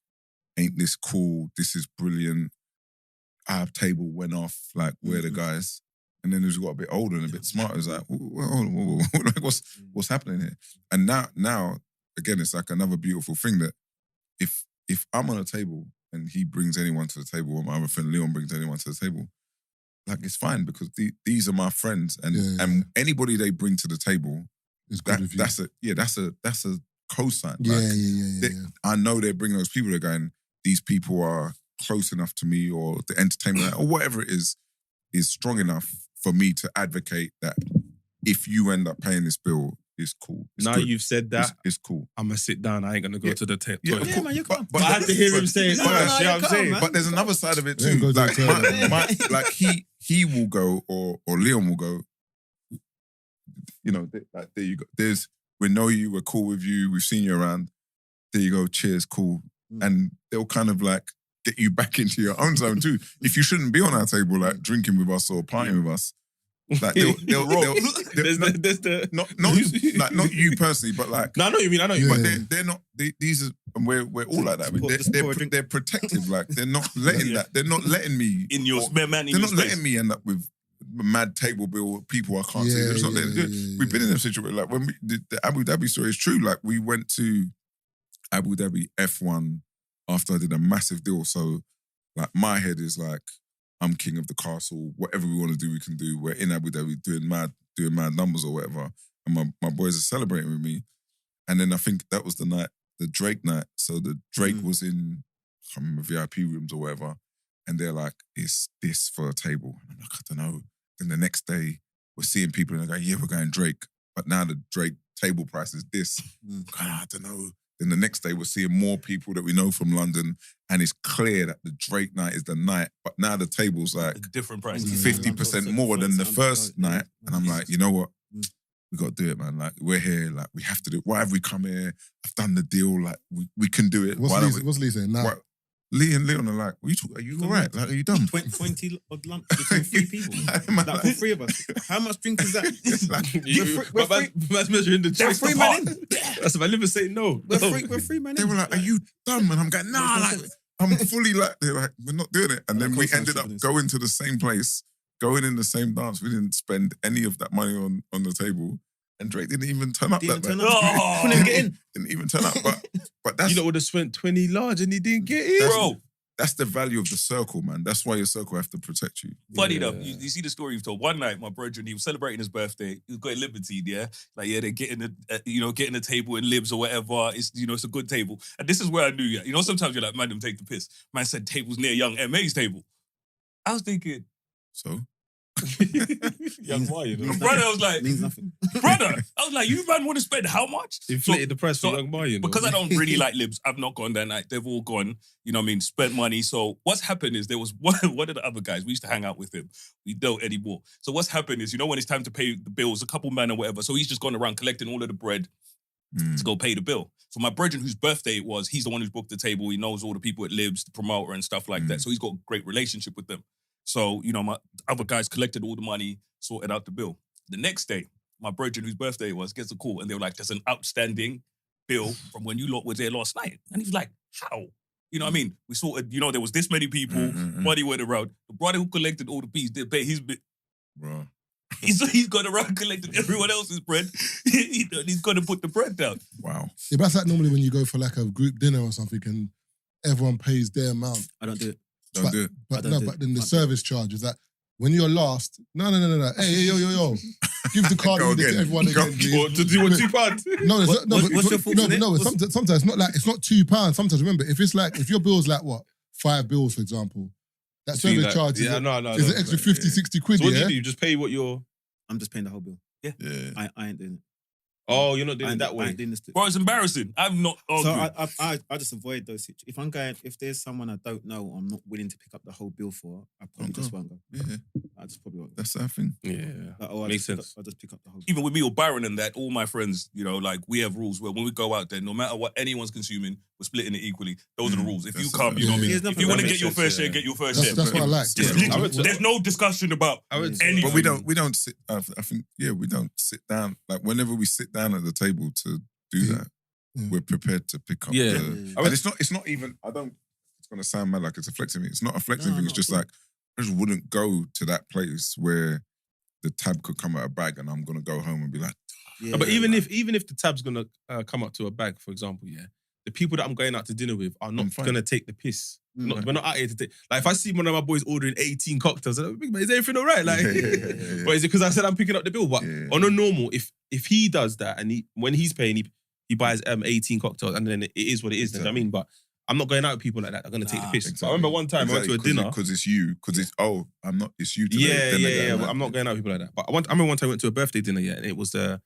ain't this cool? This is brilliant. Our table went off, like, we're the guys. And then as we got a bit older and a bit smarter, it was like, whoa. Like, what's happening here? And now, again, it's like another beautiful thing that if I'm on a table and he brings anyone to the table, or my other friend Leon brings anyone to the table, like, it's fine because these are my friends. And anybody they bring to the table, that's a cosign. Yeah. I know they're bringing those people, they're going, these people are close enough to me, or the entertainment, or whatever it is strong enough for me to advocate that if you end up paying this bill, it's cool. It's now good. You've said that, it's cool. I'm going to sit down. I ain't going to go to the toilet. Yeah, man, you can't. But I had to hear him say it first. You know what I'm saying? Man. But there's another side of it too. Like, he will go, or Leon will go, you know, like, there you go. We know you, we're cool with you, we've seen you around. There you go, cheers, cool. And they'll kind of like get you back into your own zone too. If you shouldn't be on our table, like drinking with us or partying with us, Like they'll There's the not you personally, but like no, I know what you mean. I know what you but mean. they're not. These are, and we're all like that. They're protective. Like they're not letting that. They're not letting me in your man. They're not letting me end up with mad table bill people I can't see. They're just not letting do it. We've been in them situations. Like when the Abu Dhabi story is true. Like we went to Abu Dhabi F1 after I did a massive deal. So like my head is like, I'm king of the castle. Whatever we want to do, we can do. We're in Abu Dhabi doing mad numbers or whatever. And my boys are celebrating with me. And then I think that was the night, the Drake night. So the Drake was in, I can't remember, VIP rooms or whatever. And they're like, is this for a table? And I'm like, I don't know. Then the next day, we're seeing people and they're going, yeah, we're going Drake. But now the Drake table price is this. I don't know. Then the next day, we're seeing more people that we know from London, and it's clear that the Drake night is the night. But now the table's like different price, 50% more than the first night. And I'm like, you know what? We got to do it, man. Like, we're here. Like, we have to do it. Why have we come here? I've done the deal. Like, we can do it. What's Lee saying now? Lee and Leon are like, are you all right? Like, are you done? 20 odd lumps between 3 people. Like, all 3 of us. How much drink is that? Man's measuring the choice. We're 3 men in. That's if I never say no. We're 3 men in. They were like, are you done? And I'm going, nah, like, I'm fully like, they're like, we're not doing it. And then we ended up going to the same place, going in the same dance. We didn't spend any of that money on the table. And Drake didn't even turn up that night. Couldn't even get in. Didn't even turn up. But that's... You lot would have spent 20 large and he didn't get in. Bro. That's the value of the circle, man. That's why your circle have to protect you. Funny enough, you see the story you've told. One night, my brother, he was celebrating his birthday. He was going Libertine, yeah? Like, yeah, they're getting a table in Libs or whatever. It's, it's a good table. And this is where I knew, yeah. Sometimes you're like, man, them take the piss. Man said tables near Young M.A.'s table. I was thinking... So? Young Mario. Brother, I was like... Means nothing. Brother, I was like, you man want to spend how much? Inflated the price for Young Mario. Because I don't really like Libs, I've not gone that night. They've all gone, spent money. So what's happened is there was one of the other guys, we used to hang out with him. We don't anymore. So what's happened is, when it's time to pay the bills, a couple men or whatever, so he's just gone around collecting all of the bread to go pay the bill. So my brother, whose birthday it was, he's the one who's booked the table. He knows all the people at Libs, the promoter and stuff like that. So he's got a great relationship with them. So, my other guys collected all the money, sorted out the bill. The next day, my brother, whose birthday it was, gets a call and they were like, there's an outstanding bill from when you lot were there last night. And he was like, how? You know what I mean? We sorted, there was this many people, money went around. The brother who collected all the fees didn't pay his bit. Bro. He's gone around collecting everyone else's bread. He's going to put the bread down. Wow. Yeah, that's like normally when you go for like a group dinner or something and everyone pays their amount. I don't do it. Don't do it. But then the service charge is that when you're last, no. Hey, yo. Give the card reader to everyone again, please. To do what £2? No, what's your thoughts on it? No, sometimes it's not £2. Sometimes remember, if your bill's like what, 5 bills, for example, that service charge is an extra 50, 60 quid. So what do you do? You just pay what you're... I'm just paying the whole bill. Yeah. I ain't doing it. Oh, you're not doing it that way. I ain't doing this. Bro, it's embarrassing. I'm not. So I just avoid those situations. If there's someone I don't know, I'm not willing to pick up the whole bill for. I probably just won't go. Yeah, I just probably won't go. that's that thing. Yeah, makes sense. I'll just pick up the whole bill. Even with me or Byron and that, all my friends, we have rules where when we go out there, no matter what anyone's consuming, we're splitting it equally. Those are the rules. If you come, you know what I mean? If you want to get your fair share, get your fair share. That's what I like. There's no discussion about anything. But we don't sit, I think, we don't sit down. Like whenever we sit down at the table to do that, we're prepared to pick up. And it's not even, it's going to sound mad like it's a flexing thing. It's not a flexing thing. It's just like, I just wouldn't go to that place where the tab could come out a bag and I'm going to go home and be like, but even if the tab's going to come up to a bag, for example, the people that I'm going out to dinner with are not going to take the piss. We're not out here to take... Like, if I see one of my boys ordering 18 cocktails, I'm like, big man, is everything all right? Like, but is it because I said I'm picking up the bill? But on a normal, if he does that and when he's paying, he buys 18 cocktails and then it is what it is. You know what I mean? But I'm not going out with people like that. They're going to take the piss. Exactly. I remember one time I went to a dinner. Because it's you. Because it's, I'm not, it's you today. Yeah. But I'm not going out with people like that. But I remember one time I went to a birthday dinner, and it was a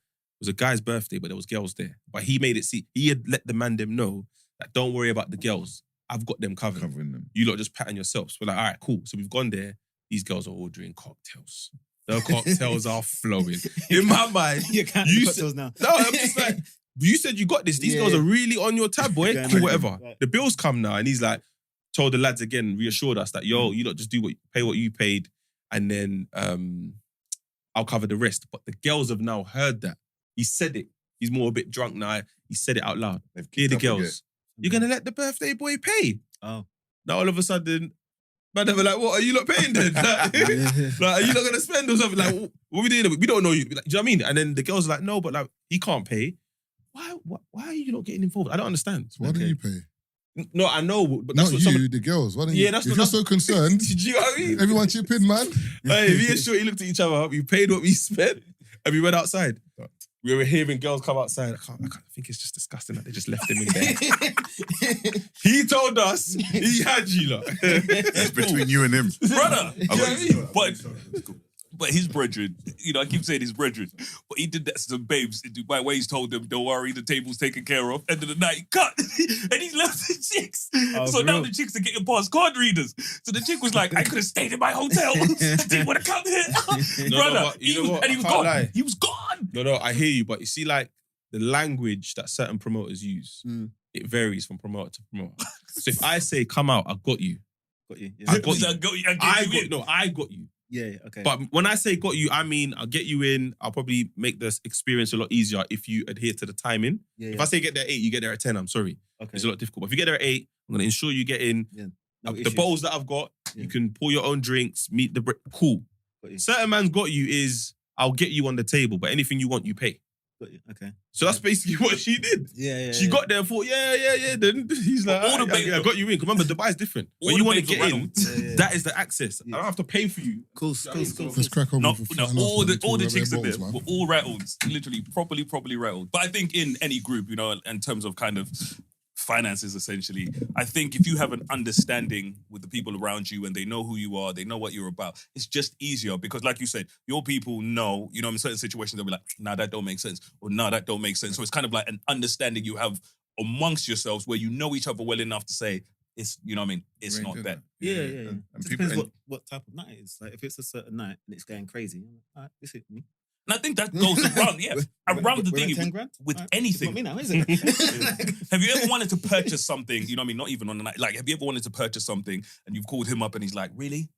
guy's birthday, but there was girls there. But he made it he had let the man them know that don't worry about the girls. I've got them covered. Covering them. You lot just pattern yourselves. We're like, all right, cool. So we've gone there. These girls are ordering cocktails. The cocktails are flowing. In my mind, you can't do cocktails now. No, I'm just like, you said you got this. These girls are really on your tab, boy. Cool, whatever. Right. The bills come now, and he's like, told the lads again, reassured us that, you lot just pay what you paid, and then I'll cover the rest. But the girls have now heard that. He said it. He's more a bit drunk now. He said it out loud. Hear the girls. You're going to let the birthday boy pay? Oh. Now all of a sudden, man, they were like, what, are you not paying then? Like, are you not going to spend or something? Like, what are we doing? We don't know you. Like, do you know what I mean? And then the girls are like, no, but like, he can't pay. Why are you not getting involved? I don't understand. So why don't you pay? No, I know, but not that's what you, the girls. Why don't you? Yeah, that's if what you're so concerned, do you know what I mean? everyone chip in, man. Hey, me and Shorty looked at each other, we paid what we spent, and we went outside. We were hearing girls come outside. I think it's just disgusting that they just left him in there. He told us he had you lot. It's between you and him. Brother. But his brethren, I keep saying his brethren, but he did that to some babes in Dubai where he's told them, don't worry, the table's taken care of. End of the night, he cut. And he's left the chicks. So now the chicks are getting past card readers. So the chick was like, I could have stayed in my hotel. I didn't want to come here. Brother, he was gone. Lie. He was gone. No, I hear you, but you see, like, the language that certain promoters use, it varies from promoter to promoter. So if I say, come out, I got you. Got you. Yeah. I got you. Yeah, okay. But when I say got you, I mean I'll get you in. I'll probably make this experience a lot easier if you adhere to the timing. Yeah, if I say get there at 8, you get there at 10. I'm sorry. Okay. It's a lot difficult. But if you get there at 8, I'm going to ensure you get in. Yeah. The bowls that I've got, you can pour your own drinks, meet the cool. Got Certain man's got you is I'll get you on the table, but anything you want, you pay. Got you. Okay. So that's basically what she did. Yeah. She got there and thought, yeah. Then he's like, I got you in. Remember, Dubai is different. When you want to get in, that is the access. I don't have to pay for you. Cool. Let's crack on. All the chicks in there were all rattled, literally properly rattled. But I think in any group, in terms of kind of finances, essentially, I think if you have an understanding with the people around you and they know who you are, they know what you're about, it's just easier because, like you said, your people know, in certain situations, they'll be like, nah, that don't make sense, or nah, that don't make sense. So it's kind of like an understanding you have amongst yourselves where you know each other well enough to say, it's, it's not that. Yeah. And It people, depends what type of night it is. Like if it's a certain night and it's going crazy, all right, this is me. And I think that goes around, around the thing 10 grand? with Right. anything. It's not me now, is it? Have you ever wanted to purchase something, not even on the night, like, have you ever wanted to purchase something and you've called him up and he's like, really?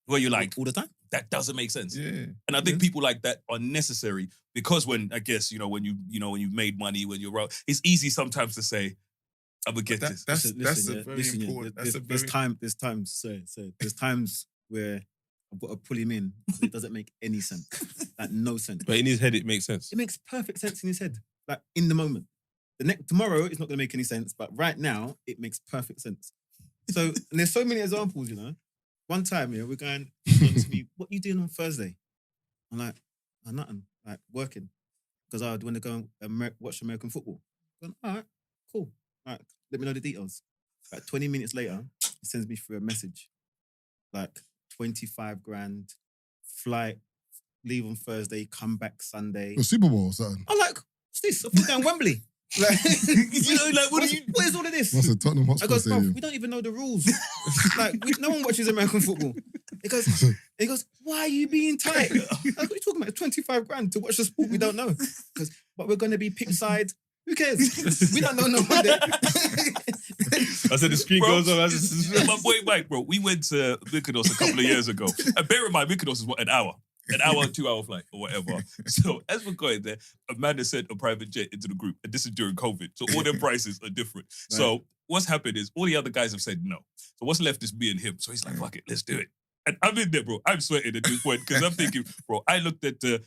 Where you're like, all the time? that doesn't make sense. yeah. And I think people like that are necessary because when you've made money, when you're out, it's easy sometimes to say, I'm gonna get this. That's a very important. There's times where I've got to pull him in. So it doesn't make any sense. Like no sense. But in his head, it makes sense. It makes perfect sense in his head. Like in the moment. Tomorrow it's not going to make any sense, but right now it makes perfect sense. So and there's so many examples, One time, we're going to be, what you doing on Thursday? I'm like, nothing. Like working because I want to go and watch American football. I'm going, all right, cool. All right, let me know the details. Like 20 minutes later, he sends me through a message. Like 25 grand, flight, leave on Thursday, come back Sunday. The Super Bowl or something. I'm like, what's this? I flew down Wembley. Like, what is all of this? What's a Tottenham I Hotspur goes, bro, Stadium? we don't even know the rules. No one watches American football. He goes, why are you being tight? What are you talking about? 25 grand to watch the sport we don't know. But we're going to be pick side. Who cares? We don't know no one there. I said the screen goes on. My boy Mike, bro, we went to Mykonos a couple of years ago. And bear in mind, Mykonos is an hour. An hour, 2 hour flight or whatever. So as we're going there, Amanda sent a private jet into the group. And this is during COVID. So all their prices are different. Right. So what's happened is all the other guys have said no. So what's left is me and him. So he's like, fuck it, let's do it. And I'm in there, bro. I'm sweating at this point because I'm thinking, bro, I looked at the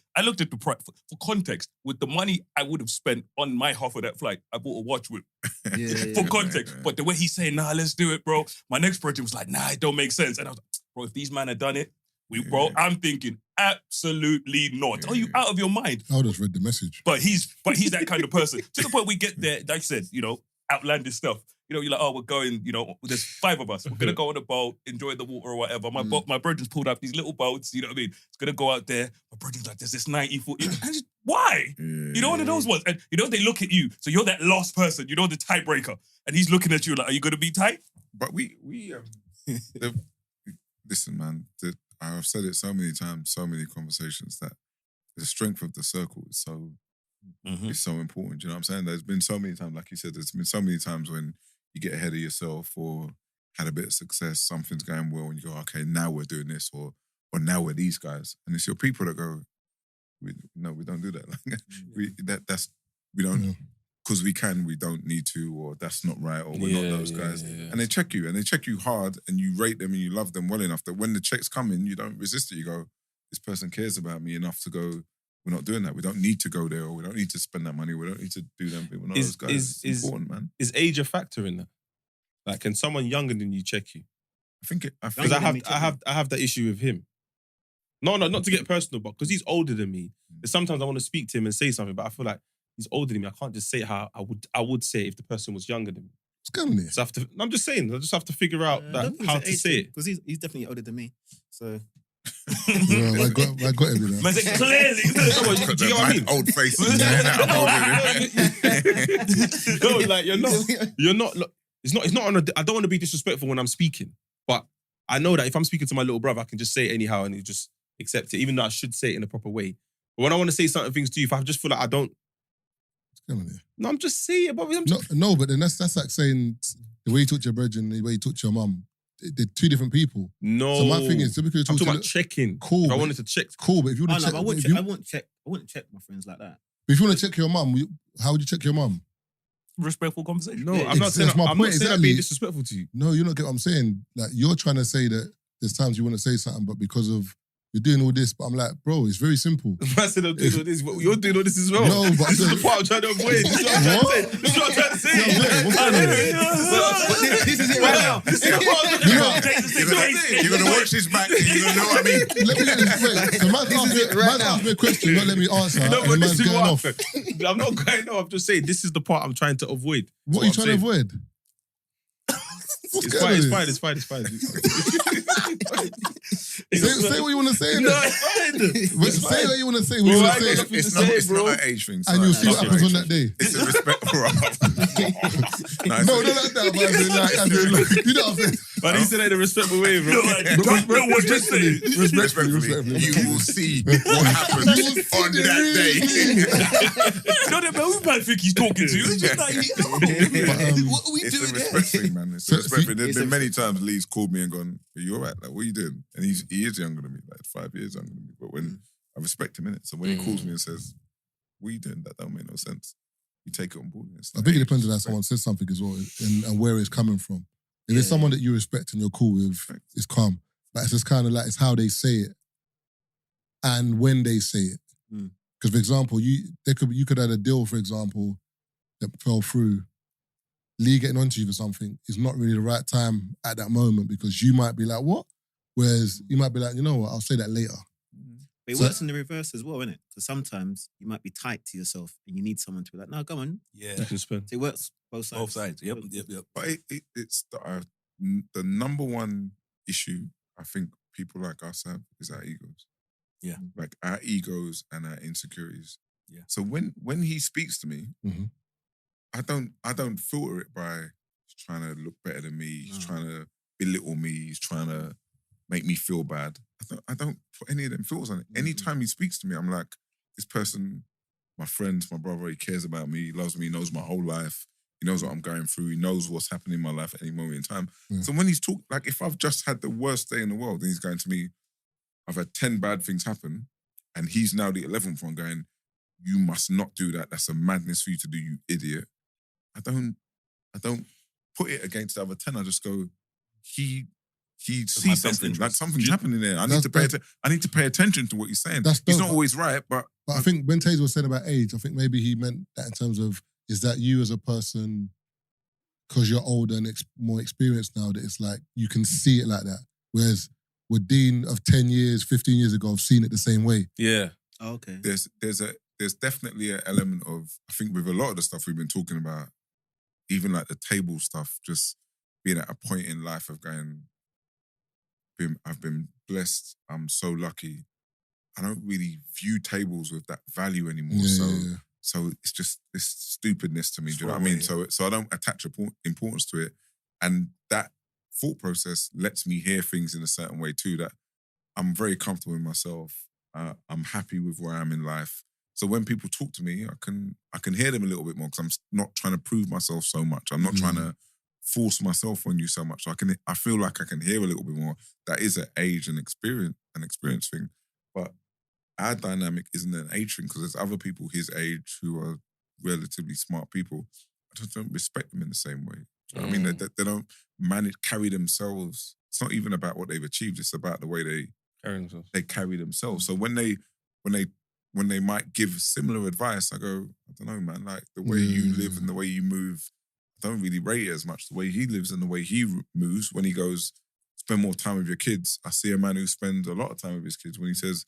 price. For context, with the money I would have spent on my half of that flight, I bought a watch whip. For context. But the way he's saying, nah, let's do it, bro. My next project was like, nah, it don't make sense. And I was like, bro, if these men had done it, bro, I'm thinking, absolutely not. Are you out of your mind? I would have read the message. But he's that kind of person. To the point we get there, like I said, outlandish stuff. You're like, oh, we're going, there's 5 of us. We're going to go on a boat, enjoy the water or whatever. My brother's pulled up these little boats, you know what I mean? It's going to go out there. My brother's like, there's this 90-40. Why? One of those ones. And they look at you. So you're that last person, the tiebreaker. And he's looking at you like, are you going to be tight? But listen, man, I've said it so many times, so many conversations that the strength of the circle is so is so important. Do you know what I'm saying? There's been so many times, like you said, there's been so many times when you get ahead of yourself or had a bit of success, something's going well, and you go, okay, now we're doing this, or or now we're these guys. And it's your people that go, no, we don't do that. we don't, because we don't need to, or that's not right, or we're not those guys. And they check you hard, and you rate them and you love them well enough that when the checks come in, you don't resist it. You go, this person cares about me enough to go, we're not doing that. We don't need to go there, or we don't need to spend that money. We don't need to do them. We're not those guys. It's important, man. Is age a factor in that? Like, can someone younger than you check you? Because I have that issue with him. No, not to get personal, but because he's older than me. Sometimes I want to speak to him and say something, but I feel like he's older than me. I can't just say it how I would say it if the person was younger than me. What's going on there? So I'm just saying, I just have to figure out how to say it. Because he's definitely older than me. So... Well, I got it. Man said clearly. Do you get what I mean? Old face. No, like you're not. It's not on I don't want to be disrespectful when I'm speaking, but I know that if I'm speaking to my little brother, I can just say it anyhow and he just accept it, even though I should say it in a proper way. But when I want to say certain things to you, if I just feel like I don't, no, I'm just saying. But no, but then that's like saying the way you talk to your brethren, the way you talk to your mum. They're two different people. No. So my thing is, typically I'm talking about checking. Cool. If I wanted to check. Cool, but if you want to check... I wouldn't check my friends like that. But if you want to check your mum, how would you check your mum? Respectful conversation. No, I'm not saying I'm being disrespectful to you. No, you don't get what I'm saying. Like, you're trying to say that there's times you want to say something, but because of you're doing all this, but I'm like, bro, it's very simple. I said I'm doing all this, but you're doing all this as well. No, but this is the part I'm trying to avoid. This is what I'm trying to say. This is it right now. You're going to watch this back and you're going to know what I mean. Let me get this straight. So man's asked me a question, not let me answer. No, but this is going what off. I'm not going off. I'm just saying this is the part I'm trying to avoid. What are you trying to avoid? It's fine. Say what you want to say. No, it's fine. Say what you want to say. It's not an age thing. And you'll see what happens on that day. It's a respect for us. No, not like that, but you know what I'm saying? But he said that in a respectful way, bro. Respectfully. You will see what happens on that day. No, the man think he's talking to you. It's just like, what are we doing? It's a respect thing, man. It's a respect thing. There's been many times Lee's called me and gone, "Are you all right? Like, what are you doing?" And he is younger than me, like 5 years younger than me. But when I respect him in it, so when he calls me and says, "What are you doing?" That don't make no sense. You take it on board. I think it depends on how someone says something as well and where it's coming from. If it's someone that you respect and you're cool with, it's calm. But it's just kind of like, it's how they say it and when they say it. Because, for example, you could have a deal, for example, that fell through. Lee getting onto you for something is not really the right time at that moment because you might be like, what? Whereas you might be like, you know what, I'll say that later. But it works in the reverse as well, innit? Because sometimes you might be tight to yourself and you need someone to be like, no, come on. Yeah. So it works both sides. Both sides. Yep. But it's the number one issue I think people like us have is our egos. Yeah. Like our egos and our insecurities. Yeah. So when he speaks to me, I don't filter it by he's trying to look better than me, he's trying to belittle me, he's trying to make me feel bad. I don't put any of them filters on it. Anytime he speaks to me, I'm like, this person, my friend, my brother, he cares about me, he loves me, he knows my whole life, he knows what I'm going through, he knows what's happening in my life at any moment in time. So when he's talking, like if I've just had the worst day in the world and he's going to me, I've had 10 bad things happen and he's now the 11th one going, you must not do that, that's a madness for you to do, you idiot. I don't put it against the other 10, I just go, he sees something, like something's happening there. I need to pay attention to what he's saying. He's not always right, but I think when Tazer was saying about age, I think maybe he meant that in terms of, is that you as a person, because you're older and more experienced now, that it's like, you can see it like that. Whereas with Dean of 10 years, 15 years ago, I've seen it the same way. Yeah. Oh, okay. There's definitely an element of, I think with a lot of the stuff we've been talking about, even like the table stuff, just being at a point in life of going, I've been blessed, I'm so lucky. I don't really view tables with that value anymore. So it's just this stupidness to me, do you know what I mean? So I don't attach importance to it. And that thought process lets me hear things in a certain way too, that I'm very comfortable in myself. I'm happy with where I am in life. So when people talk to me, I can hear them a little bit more because I'm not trying to prove myself so much. I'm not trying to force myself on you so much. So I feel like I can hear a little bit more. That is an age and experience thing. But our dynamic isn't an age thing because there's other people his age who are relatively smart people. I just don't respect them in the same way. Do you know what I mean? They don't carry themselves. It's not even about what they've achieved. It's about the way they carry themselves. So when they might give similar advice, I go, I don't know, man. Like the way you live and the way you move, I don't really rate it as much. The way he lives and the way he moves. When he goes, spend more time with your kids. I see a man who spends a lot of time with his kids. When he says,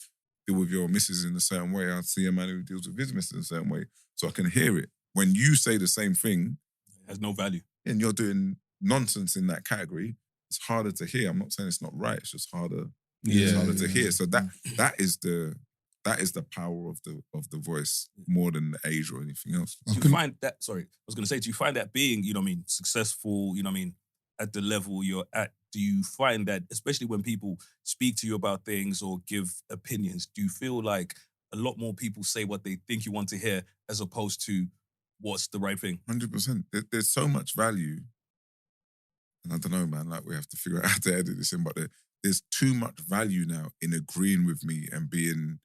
deal with your missus in a certain way, I see a man who deals with his missus in a certain way. So I can hear it. When you say the same thing, it has no value. And you're doing nonsense in that category, it's harder to hear. I'm not saying it's not right. It's just harder. It's harder to hear. So that is the power of the voice more than the age or anything else. Do you find that? Sorry, I was going to say, do you find that being, successful, at the level you're at? Do you find that, especially when people speak to you about things or give opinions, do you feel like a lot more people say what they think you want to hear as opposed to what's the right thing? 100%. There's so much value. And I don't know, man, like we have to figure out how to edit this in, but there's too much value now in agreeing with me and being,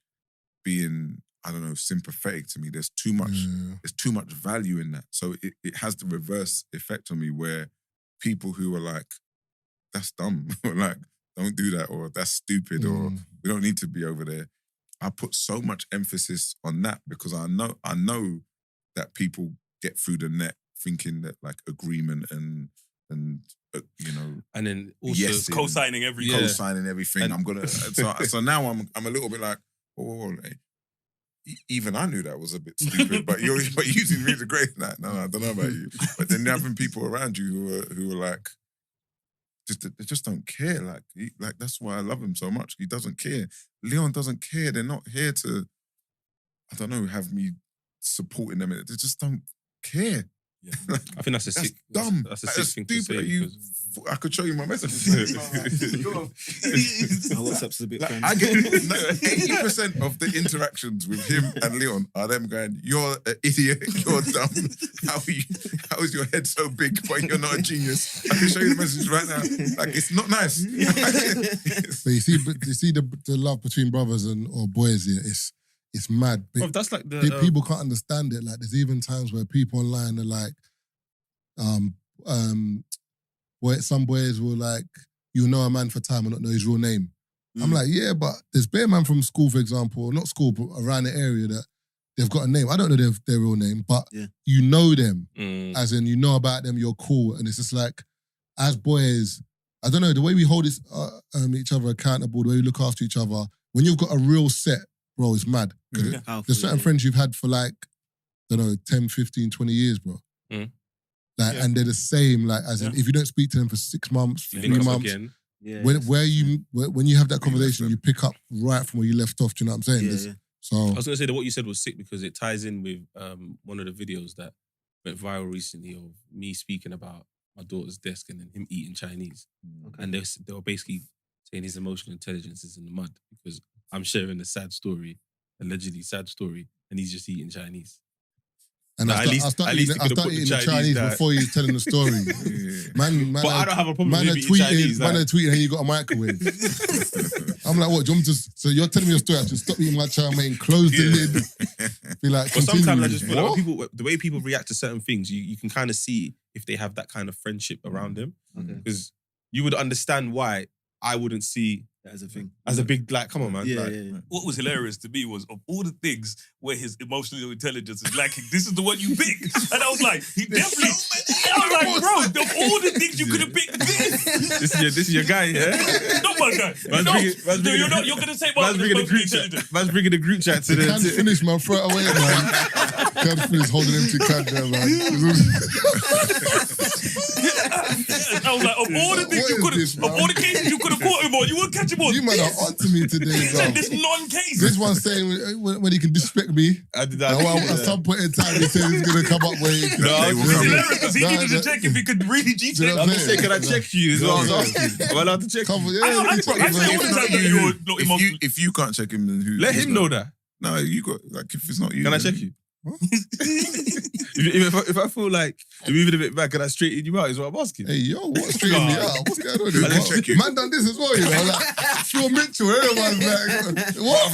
I don't know, sympathetic to me. There's too much value in that. So it has the reverse effect on me where people who are like, that's dumb, or like, don't do that, or that's stupid, or we don't need to be over there. I put so much emphasis on that because I know that people get through the net thinking that like agreement and and then also co-signing everything. And I'm gonna so now I'm a little bit like, even I knew that was a bit stupid, but you're using me as a great night. No, I don't know about you. But then having people around you who are like, they just don't care. Like that's why I love him so much. He doesn't care. Leon doesn't care. They're not here to, I don't know, have me supporting them. They just don't care. Yeah. I think that's dumb. That's a sick thing to say. I could show you my messages. WhatsApp's a bit funny. I get 80% of the interactions with him and Leon are them going, "You're an idiot. You're dumb. How is your head so big, but you're not a genius?" I can show you the messages right now. Like it's not nice. But you see the love between brothers or boys here. It's mad. Bro, that's like the people can't understand it. Like there's even times where people online are like, where some boys will like, you know a man for time and not know his real name. I'm like, yeah, but there's bare man from school, for example, not school, but around the area that they've got a name. I don't know their real name, but you know them. As in, you know about them, you're cool. And it's just like, as boys, I don't know, the way we hold each other accountable, the way we look after each other, when you've got a real set, bro, it's mad. There's certain friends you've had for like, I don't know, 10, 15, 20 years, bro. And they're the same, like, as in, if you don't speak to them for 6 months, 3 months, when you have that conversation, you pick up right from where you left off, do you know what I'm saying? So I was going to say that what you said was sick because it ties in with one of the videos that went viral recently of me speaking about my daughter's desk and then him eating Chinese. And they were basically saying his emotional intelligence is in the mud because I'm sharing a sad story, allegedly sad story, and he's just eating Chinese. And I start eating the Chinese before you're telling the story. Man, but I don't have a problem with eating Chinese. Man, tweeting, hey, you got a microwave. I'm like, what? Do you want me to, so you're telling me your story, I have to stop eating my chow mein, close the lid, be like, but sometimes I just feel like people, the way people react to certain things, you can kind of see if they have that kind of friendship around them. Because you would understand why I wouldn't see as a thing. As a big, like, come on, man. What was hilarious to me was, of all the things where his emotional intelligence is lacking, this is the one you picked. And I was like, he definitely... I was like, bro, of all the things you could have picked, this is your guy, yeah? Not my guy. You're going to say, man's bringing the group chat to the... Can't finish, man. Throw it away, man. Can't finish holding empty can there, man. I was like, of all the things you could have... Of all the cases you could have caught him on, you wouldn't catch him on. You man are on to me today, bro. This non-case. This one's saying when he can disrespect me. I did that. At some point in time, he said he's going to come up with... It's hilarious because he needed to check if he could really G-check. I'm just saying, can I check you? Is what I was asking. Am I allowed to check you? If you can't check him, then who? Let him know that. No, you got, like, if it's not you. Can I check you? If I feel like you're moving a bit back and I straighten you out, is what I'm asking. Hey, yo, what's straightening me out? What's going on here? Let's check you. Man done this as well, you know. Like, Phil Mitchell, everyone's like, what?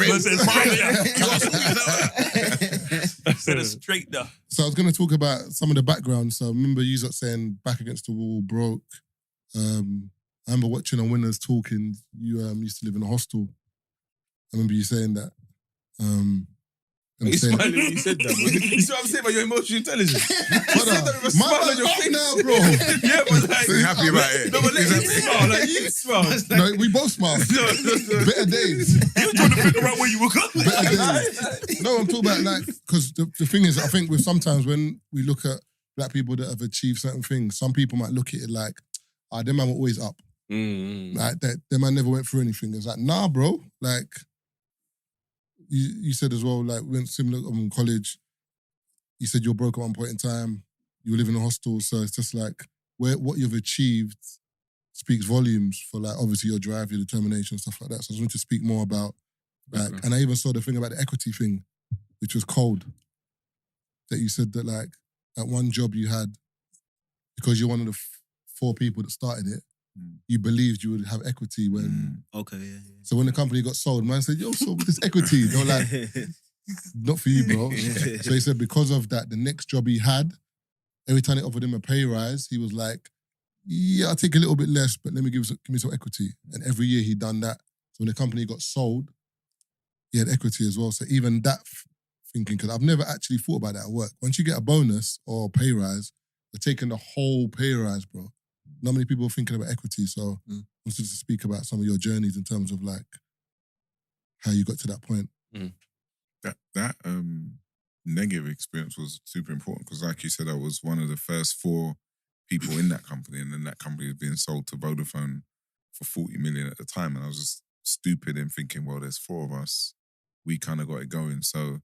Set us straight there. So I was going to talk about some of the background. So I remember you saying back against the wall, broke. I remember watching on Winners Talking. You used to live in a hostel. I remember you saying that. He's smiling when you said that. You see what I'm saying about your emotional intelligence? You said that with a smile on your face. Now, bro. Yeah, but like... So you're happy about it? No, but let him smile. Like, you smile. No, we both smile. No. Better days. You were trying to figure out where you were going. Better days. No, I'm talking about like, because the thing is, I think with sometimes when we look at black people that have achieved certain things, some people might look at it like, them man were always up. Like, them man never went through anything. It's like, nah, bro. Like, you said as well, like, when similar college, you said you were broke at one point in time, you were living in a hostel, so it's just like, what you've achieved speaks volumes for, like, obviously your drive, your determination, stuff like that. So I just want to speak more about, like, and I even saw the thing about the equity thing, which was cold. That you said that, like, that one job you had, because you're one of the 4 people that started it, you believed you would have equity when... Okay, yeah. So when the company got sold, man said, yo, so with this equity, they're like, not for you, bro. So he said because of that, the next job he had, every time they offered him a pay rise, he was like, yeah, I'll take a little bit less, but let me give me some equity. And every year he'd done that. So when the company got sold, he had equity as well. So even that thinking, because I've never actually thought about that at work. Once you get a bonus or a pay rise, they're taking the whole pay rise, bro. Not many people are thinking about equity, so I wanted to speak about some of your journeys in terms of like how you got to that point. That negative experience was super important because, like you said, I was one of the first 4 people in that company, and then that company was being sold to Vodafone for 40 million at the time, and I was just stupid in thinking, well, there's 4 of us, we kind of got it going, so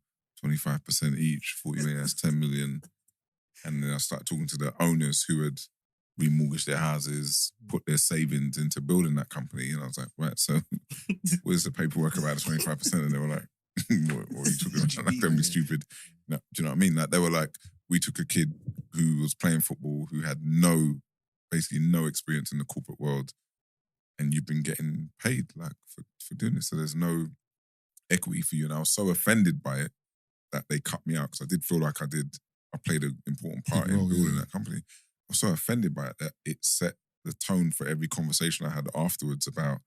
25% each, 40 million, that's 10 million, and then I started talking to the owners who had remortgaged their houses, put their savings into building that company. And I was like, right, so where's the paperwork about the 25%? And they were like, what are you talking about? Like, don't be stupid. No, do you know what I mean? Like, they were like, we took a kid who was playing football, who had basically no experience in the corporate world, and you've been getting paid like for doing this. So there's no equity for you. And I was so offended by it that they cut me out because I did feel like I played an important part in building that company. I was so offended by it that it set the tone for every conversation I had afterwards about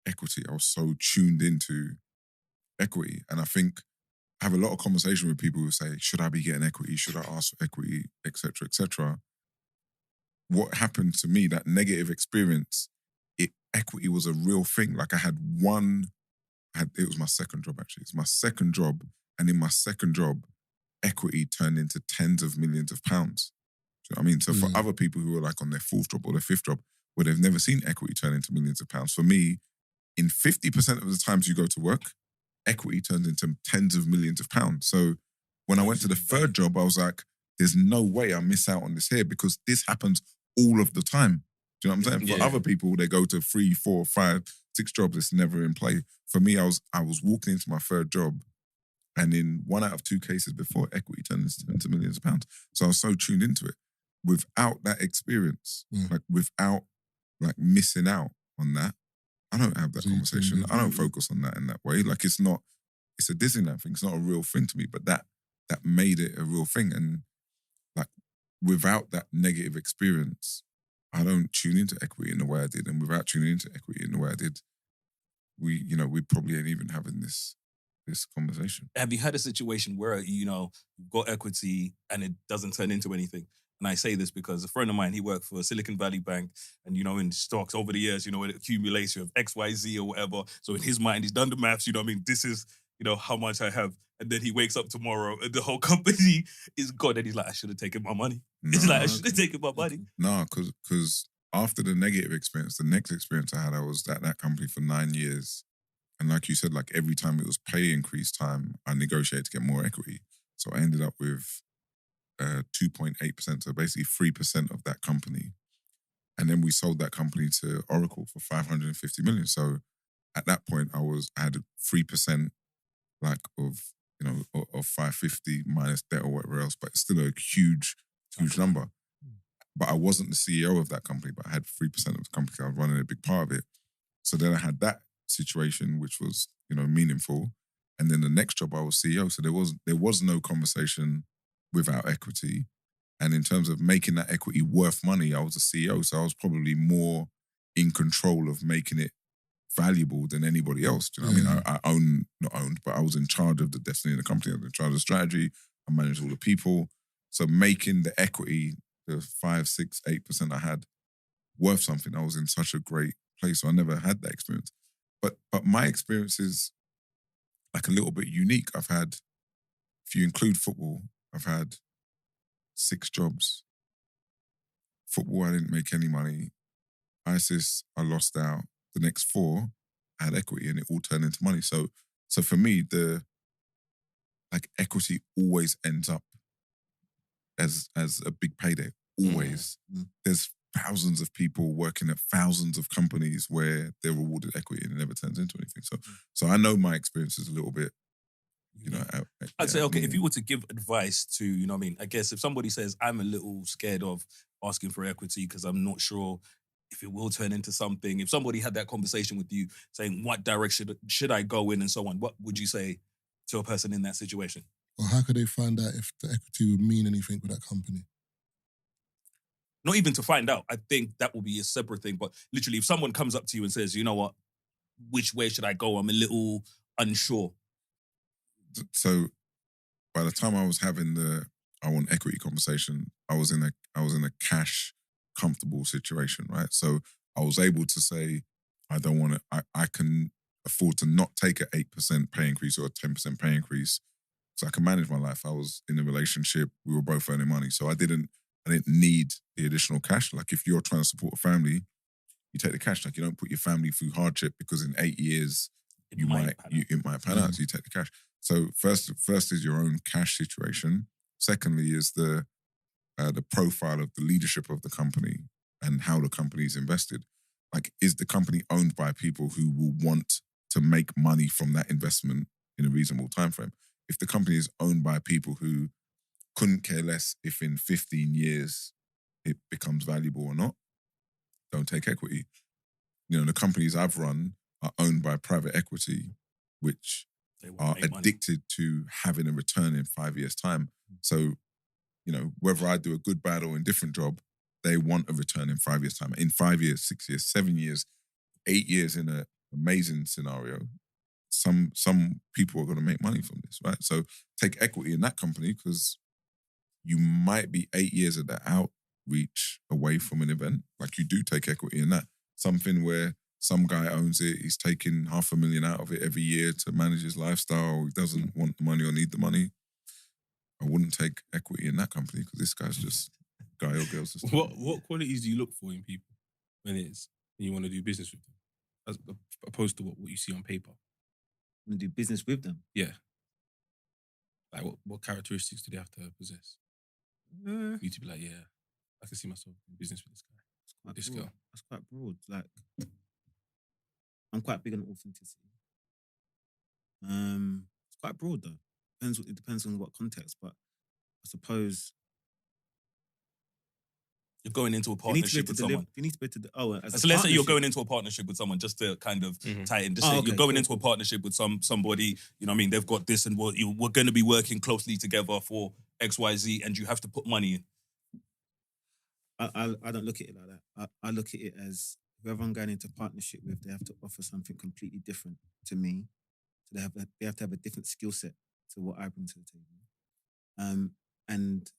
equity. I was so tuned into equity. And I think I have a lot of conversation with people who say, should I be getting equity? Should I ask for equity? Etc. etc. What happened to me, that negative experience, equity was a real thing. Like it was my second job actually. It's my second job. And in my second job, equity turned into tens of millions of pounds. Do you know what I mean? So for other people who are like on their 4th job or their 5th job, where they've never seen equity turn into millions of pounds, for me, in 50% of the times you go to work, equity turns into tens of millions of pounds. So when I went to the 3rd job, I was like, there's no way I miss out on this here because this happens all of the time. Do you know what I'm saying? For other people, they go to 3, 4, 5, 6 jobs, it's never in play. For me, I was walking into my 3rd job, and in 1 out of 2 cases before, equity turns into millions of pounds. So I was so tuned into it. Without that experience, like without like missing out on that, I don't have that conversation. I don't focus on that in that way. Like it's a Disneyland thing. It's not a real thing to me, but that made it a real thing. And like without that negative experience, I don't tune into equity in the way I did. And without tuning into equity in the way I did, we probably ain't even having this conversation. Have you had a situation where, you've got equity and it doesn't turn into anything? And I say this because a friend of mine, he worked for Silicon Valley Bank, and, in stocks over the years, it accumulates, you have X, Y, Z or whatever. So in his mind, he's done the maths, this is, how much I have. And then he wakes up tomorrow and the whole company is gone. And he's like, I should have taken my money. I should have taken my money. No, because after the negative experience, the next experience I had, I was at that company for 9 years. And like you said, like every time it was pay increase time, I negotiated to get more equity. So I ended up with 2.8%, so basically 3% of that company. And then we sold that company to Oracle for 550 million. So at that point, I had 3% like of of 550 minus debt or whatever else, but it's still a huge number. But I wasn't the CEO of that company, but I had 3% of the company. I was running a big part of it. So then I had that situation, which was, meaningful. And then the next job I was CEO. So there was no conversation without equity. And in terms of making that equity worth money, I was a CEO. So I was probably more in control of making it valuable than anybody else. Do you know what I mean? I was in charge of the destiny of the company. I was in charge of the strategy. I managed all the people. So making the equity, the 5, 6, 8% I had worth something, I was in such a great place. So I never had that experience. But my experience is like a little bit unique. I've had, if you include football, I've had 6 jobs. Football, I didn't make any money. ISIS, I lost out. The next 4, I had equity and it all turned into money. So for me, the equity always ends up as a big payday. Always. There's thousands of people working at thousands of companies where they're rewarded equity and it never turns into anything. So I know my experience is a little bit, I'd say, okay, if you were to give advice to, I guess if somebody says, I'm a little scared of asking for equity because I'm not sure if it will turn into something. If somebody had that conversation with you saying, what direction should I go in and so on, what would you say to a person in that situation? Or how could they find out if the equity would mean anything with that company? Not even to find out. I think that will be a separate thing. But literally, if someone comes up to you and says, you know what, which way should I go? I'm a little unsure. So by the time I was having I want equity conversation, I was in a cash comfortable situation, right? So I was able to say, I don't want to, I can afford to not take an 8% pay increase or a 10% pay increase. So I can manage my life. I was in a relationship, we were both earning money. So I didn't need the additional cash. Like if you're trying to support a family, you take the cash. Like you don't put your family through hardship because in 8 years it might pan out. So you take the cash. So first is your own cash situation. Secondly is the profile of the leadership of the company and how the company is invested. Like, is the company owned by people who will want to make money from that investment in a reasonable time frame? If the company is owned by people who couldn't care less if in 15 years it becomes valuable or not, don't take equity. The companies I've run are owned by private equity, which are addicted to having a return in 5 years' time. So, whether I do a good, bad, or indifferent job, they want a return in 5 years' time. In 5 years, 6 years, 7 years, 8 years in an amazing scenario, some people are going to make money from this, right? So take equity in that company because you might be 8 years at the outreach away from an event. Like you do take equity in that. Something where some guy owns it, he's taking $500,000 out of it every year to manage his lifestyle, he doesn't want the money or need the money. I wouldn't take equity in that company because this guy's just guy or girl's just... What qualities do you look for in people when you want to do business with them, as opposed to what you see on paper? And do business with them? Yeah. Like what characteristics do they have to possess? For you to be like, yeah, I can see myself in business with this guy, this girl. That's quite broad. Like, I'm quite big on authenticity. It's quite broad though. It depends on what context, but I suppose you're going into a partnership with someone. You need to be able to. So let's say you're going into a partnership with someone, just to kind of tie in. Just say you're going into a partnership with somebody. They've got this, and we're going to be working closely together for XYZ, and you have to put money in. I don't look at it like that. I look at it as whoever I'm going into partnership with, they have to offer something completely different to me. So they have to have a different skill set to what I bring to the table. And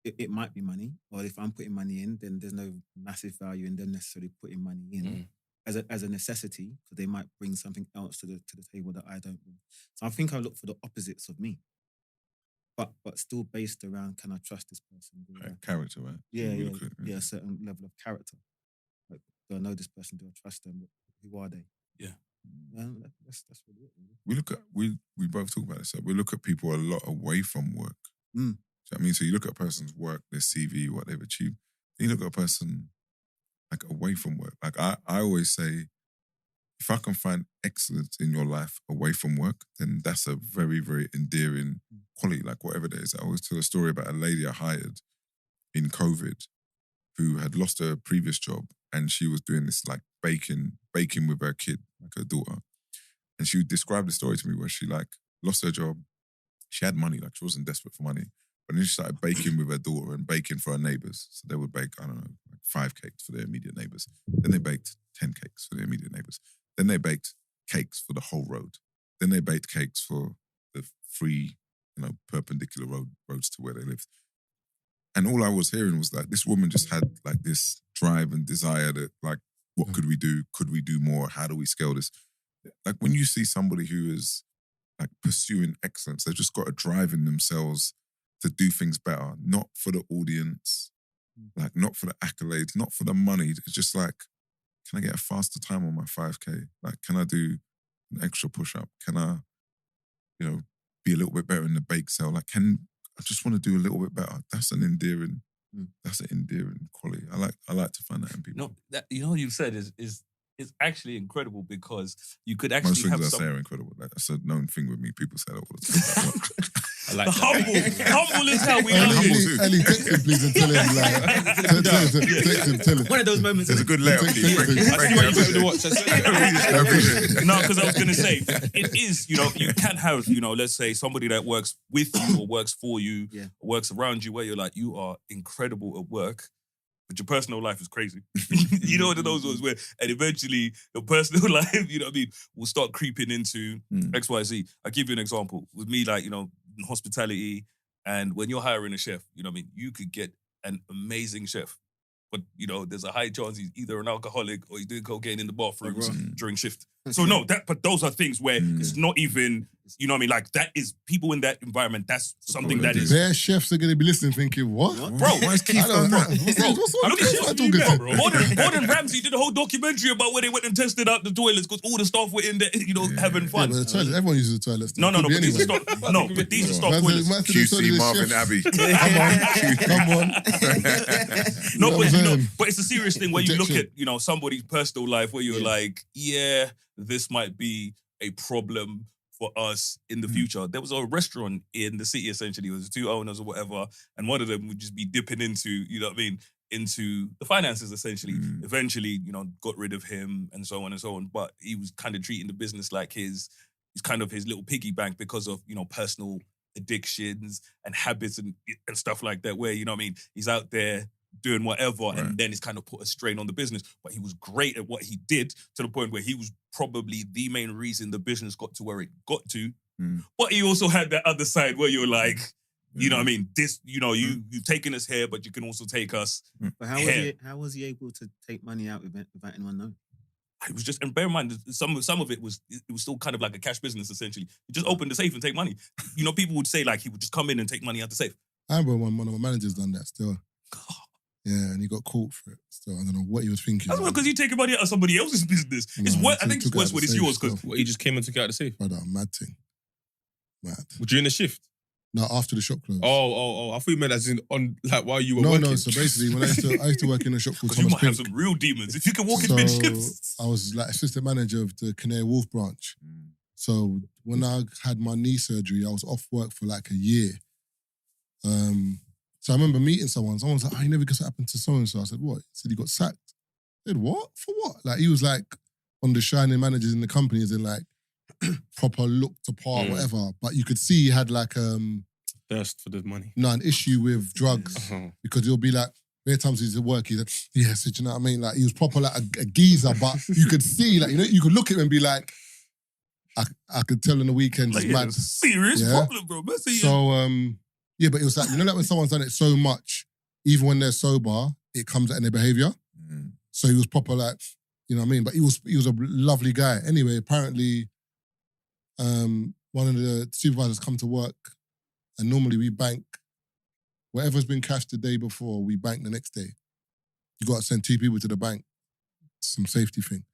it might be money, or if I'm putting money in, then there's no massive value in them necessarily putting money in as a necessity, because they might bring something else to the table that I don't bring. So I think I look for the opposites of me, but still based around, can I trust this person? Character, right? Yeah, a certain level of character. Like, do I know this person? Do I trust them? Who are they? Yeah. That's really it. Really. We both talk about this. So we look at people a lot away from work. Do you know what I mean? So you look at a person's work, their CV, what they've achieved. Then you look at a person like away from work. Like I always say, if I can find excellence in your life away from work, then that's a very, very endearing quality, like whatever it is. I always tell a story about a lady I hired in COVID who had lost her previous job and she was doing this like baking with her kid, like her daughter. And she would describe the story to me where she like lost her job. She had money, like she wasn't desperate for money. But then she started baking with her daughter and baking for her neighbours. So they would bake, I don't know, like 5 cakes for their immediate neighbours. Then they baked 10 cakes for their immediate neighbours. Then they baked cakes for the whole road. Then they baked cakes for the 3, perpendicular roads to where they lived. And all I was hearing was like, this woman just had like this drive and desire that like, what could we do? Could we do more? How do we scale this? Like when you see somebody who is like pursuing excellence, they've just got a drive in themselves to do things better, not for the audience, like not for the accolades, not for the money. It's just like, can I get a faster time on my 5K? Like, can I do an extra push-up? Can I, be a little bit better in the bake sale? Like, I just want to do a little bit better. That's an endearing quality. I like to find that in people. No, that what you said is actually incredible because you could actually Most have things I some... say are incredible. Like, that's a known thing with me. People say that all the time. I like that. Humble is how we love it. Ellie, text him please and tell him tell him. One of those moments. There's a good layout. No, because I was going to say, it is, you can have, let's say somebody that works with you or works for you, or works around you where you're like, you are incredible at work, but your personal life is crazy. You know what those ones where, and eventually your personal life, will start creeping into X, Y, Z. I'll give you an example. With me, like, in hospitality, and when you're hiring a chef, you could get an amazing chef. But, there's a high chance he's either an alcoholic or he's doing cocaine in the bathrooms during shift. So but those are things where it's not even, like that is, people in that environment, that's something that is... Their chefs are going to be listening thinking, what? Bro, why is Keith done that? Gordon Ramsay did a whole documentary about where they went and tested out the toilets because all the staff were in there, having fun. Yeah, but the toilet, everyone uses the toilet. No, but these are stock toilets. QC Marvin Abbey. Come on. No, but it's a serious thing where you look at, somebody's personal life where you're like, yeah, this might be a problem for us in the future. There was a restaurant in the city, essentially. It was 2 owners or whatever, and one of them would just be dipping into, into the finances, essentially. Eventually, got rid of him and so on and so on. But he was kind of treating the business like his little piggy bank because of, personal addictions and habits and stuff like that, where, he's out there doing whatever, and then it's kind of put a strain on the business. But he was great at what he did to the point where he was probably the main reason the business got to where it got to. But he also had that other side where you're like, this, you've taken us here, but you can also take us. But how was he able to take money out without anyone knowing? It was just, and bear in mind, some of it was still kind of like a cash business, essentially. He just opened the safe and take money. People would say like he would just come in and take money out the safe. I remember when one of my managers done that still. Yeah, and he got caught for it. So I don't know what he was thinking. That's because you're taking money out of somebody else's business. I think it's worse when it's yours. Because he just came and took it out of the safe. Brother, mad thing. Mad. Were you in the shift? No, after the shop closed. Oh! I thought you meant as in on like while you were working. No. So basically, when I used to work in a shop called Thomas you might Pink. have some real demons if you can walk in mid shifts. I was like assistant manager of the Canary Wharf branch. So when I had my knee surgery, I was off work for like a year. So I remember meeting someone. Someone was like, you never guess what happened to so-and-so. I said, what? He said he got sacked. I said, what? For what? Like, he was like one of the shining managers in the company, as in like proper look to par, whatever. But you could see he had like... thirst for the money. No, an issue with drugs. Because he'll be like, there times he's at work, he's like, yeah, so do you know what I mean? Like, he was proper like a geezer, but you could see, like, you could look at him and be like, I could tell on the weekends, like, it's mad. Serious problem, bro. So, yeah, but it was like, like when someone's done it so much, even when they're sober, it comes out in their behaviour. So he was proper like, you know what I mean? But he was a lovely guy. Anyway, apparently, one of the supervisors come to work, and normally we bank, whatever's been cashed the day before, we bank the next day. You got to send 2 people to the bank. Some safety thing.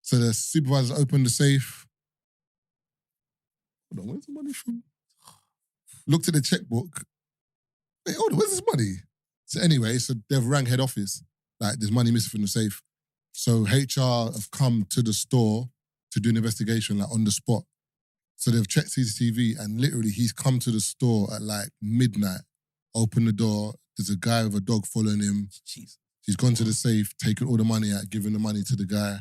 So the supervisors opened the safe. Hold on, where's the money from? Looked at the checkbook. Wait, hold on, where's this money? So anyway, they've rang head office. Like, there's money missing from the safe. So HR have come to the store to do an investigation like on the spot. So they've checked CCTV and literally he's come to the store at like midnight, opened the door, there's a guy with a dog following him. Jeez. He's gone to the safe, taken all the money out, given the money to the guy.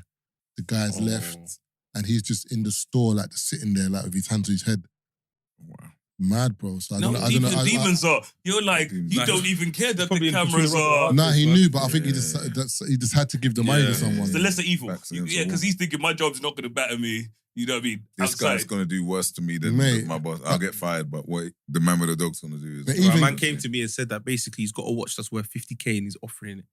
The guy's left and he's just in the store like sitting there like with his hand to his head. Wow. Mad, bro. So I don't know. Demons are. You're like, you don't even care that the cameras are. Nah, he knew, but I think he just had to give the money to someone. It's the lesser evil. Vaccines Yeah, because he's thinking my job's not going to batter me. You know what I mean? This guy's going to do worse to me than my boss. I'll get fired, but what the man with the dog's going to do is... A man came to me and said that basically he's got a watch that's worth 50k and he's offering it.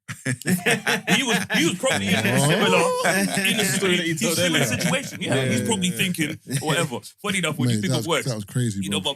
he was probably in a similar situation. Yeah, he's probably thinking, whatever. Funny enough, when you think of work... That was crazy, bro.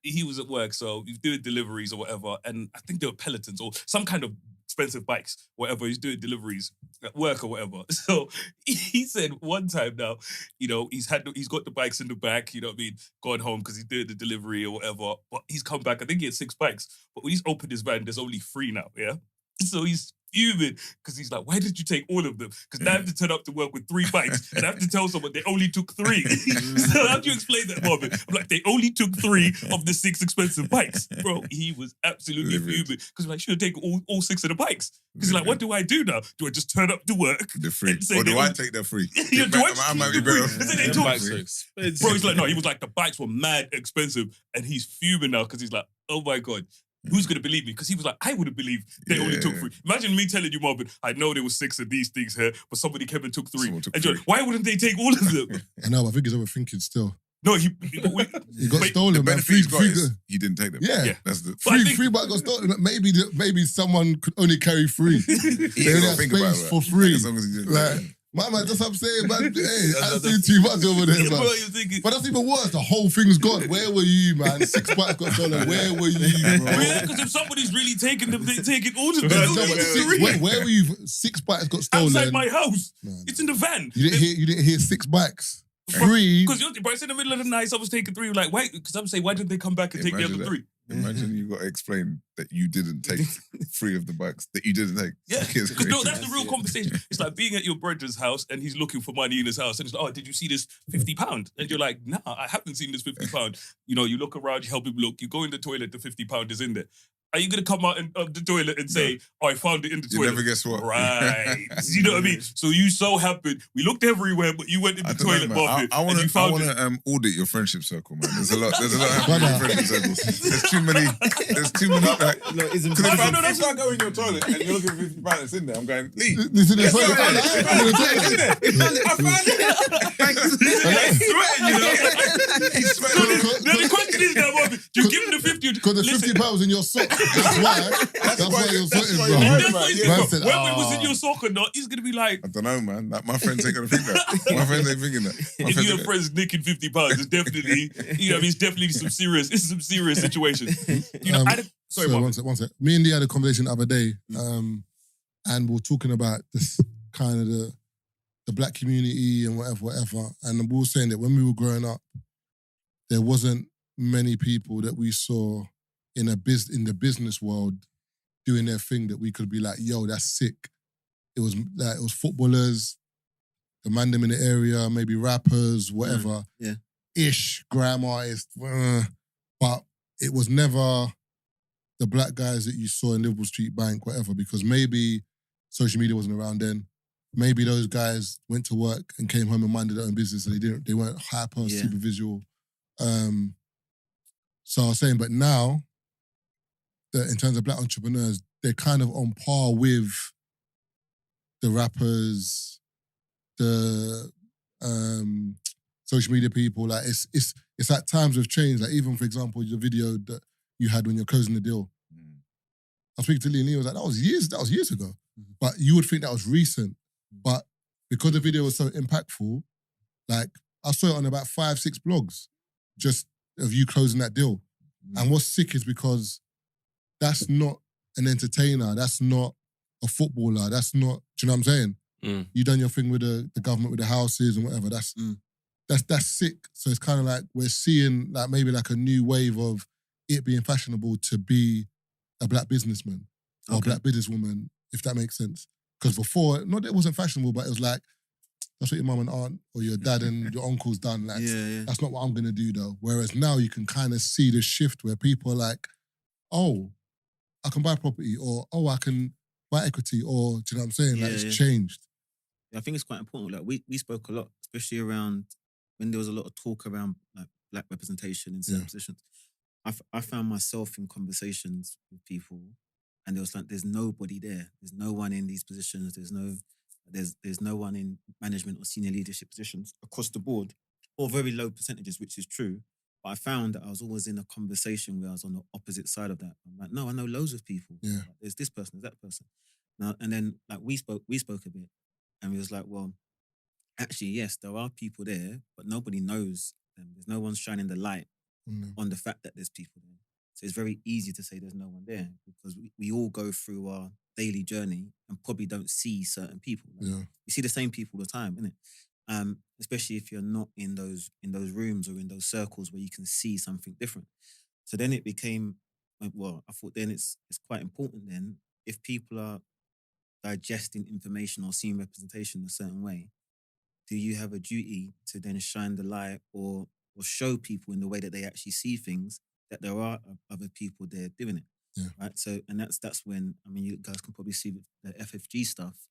He was at work, so he's doing deliveries or whatever, and I think they were Pelotons or some kind of expensive bikes, whatever. He's doing deliveries at work or whatever. So he said one time now, he's got the bikes in the back, you know what I mean, gone home because he's doing the delivery or whatever. But he's come back, I think he had 6 bikes. But when he's opened his van, there's only 3 now, yeah? So he's fuming because he's like, why did you take all of them? Because now I have to turn up to work with 3 bikes and I have to tell someone they only took 3. So how do you explain that, Marvin? I'm like, they only took 3 of the 6 expensive bikes. Bro, he was absolutely fuming because like, should have taken all 6 of the bikes. Because he's like, what do I do now? Do I just turn up to work? The 3. Or do I take the 3? Yeah, do I might be better. Bro, he's like, no, he was like, the bikes were mad expensive and he's fuming now because he's like, oh my God. Who's going to believe me? Because he was like, I wouldn't believe they only took 3. Imagine me telling you, Marvin, I know there was 6 of these things here, but somebody came and took 3. And you're like, why wouldn't they take all of them? I know, I think he's overthinking still. No, he got stolen, man. He didn't take them. Yeah. That's the... 3 bikes got stolen. Maybe someone could only carry 3. They only have space for 3. As long as he didn't. Man, that's what I'm saying, man. Hey, I'm doing too much over there, man. But that's even worse. The whole thing's gone. Where were you, man? 6 bikes got stolen. Where were you, bro? Yeah, because if somebody's really taking them, they're taking all of them. Where were you? 6 bikes got stolen. Outside my house. It's in the van. You didn't hear 6 bikes. 3. Because it's in the middle of the night, someone's taking 3. Like, why? Because I'm saying, why didn't they come back and take the other 3? Imagine you got to explain that you didn't take 3 of the bikes that you didn't take. Yeah, because no, that's the real conversation. It's like being at your brother's house and he's looking for money in his house and it's like, oh, did you see this £50? And you're like, nah, I haven't seen this £50. You look around, you help him look, you go in the toilet, the £50 is in there. Are you going to come out of the toilet and say, oh, I found it in the toilet? You never guess what. Right. You know what I mean? So you so happened. We looked everywhere, but you went in the toilet, Marvin. I want to audit your friendship circle, man. There's a lot happening in your friendship circle. There's too many. Like, that's not going in your toilet and you're looking for £50 that's in there. I'm going, Lee. This is the toilet. I found it. He's sweating. The question is now, Marvin, do you give him the 50? Because the £50 was in your sock. That's why you're sweating, bro. Whether it was in your sock or not, he's going to be like... I don't know, man. Like, my friends ain't going to think that. My friends ain't thinking that. If you have friends nicking £50, it's definitely, it's definitely some serious situation. Sorry, one sec. Me and Dee had a conversation the other day, and we were talking about this kind of the black community and whatever. And we were saying that when we were growing up, there wasn't many people that we saw in the business world doing their thing that we could be like, yo, that's sick. It was footballers, the man them in the area, maybe rappers, whatever. Yeah. Ish, grime artists. But it was never the black guys that you saw in Liverpool Street Bank, whatever, because maybe social media wasn't around then. Maybe those guys went to work and came home and minded their own business and they weren't hyper, super visual. So I was saying, but now, in terms of black entrepreneurs, they're kind of on par with the rappers, the social media people. Like it's like times have changed. Like even, for example, the video that you had when you're closing the deal. I was speaking to Lee and Lee was like, that was years ago. But you would think that was recent. But because the video was so impactful, like I saw it on about 5-6 blogs just of you closing that deal. And what's sick is because that's not an entertainer, that's not a footballer, that's not, do you know what I'm saying? You done your thing with the government, with the houses and whatever, that's sick. So it's kind of like we're seeing like maybe like a new wave of it being fashionable to be a black businessman or a black businesswoman, if that makes sense. Because before, not that it wasn't fashionable, but it was like, that's what your mum and aunt or your dad and your uncle's done. Like, that's not what I'm going to do though. Whereas now you can kind of see the shift where people are like, oh, I can buy property, or oh, I can buy equity, or do you know what I'm saying? Like, it's changed. Yeah, I think it's quite important. Like we spoke a lot, especially around when there was a lot of talk around like black representation in certain positions. I found myself in conversations with people, and there was like, there's nobody there. There's no one in these positions. There's no one in management or senior leadership positions across the board, or very low percentages, which is true. But I found that I was always in a conversation where I was on the opposite side of that. I'm like, no, I know loads of people. Yeah. Like, there's this person, there's that person. Now, and then like we spoke a bit, and we was like, well, actually, yes, there are people there, but nobody knows them. There's no one shining the light on the fact that there's people there. So it's very easy to say there's no one there, because we all go through our daily journey and probably don't see certain people. Like, you see the same people all the time, innit? Especially if you're not in those rooms or in those circles where you can see something different. So then it became, well, I thought then it's quite important then, if people are digesting information or seeing representation a certain way, do you have a duty to then shine the light or show people in the way that they actually see things that there are other people there doing it? Right. So, and that's when, I mean, you guys can probably see with the FFG stuff,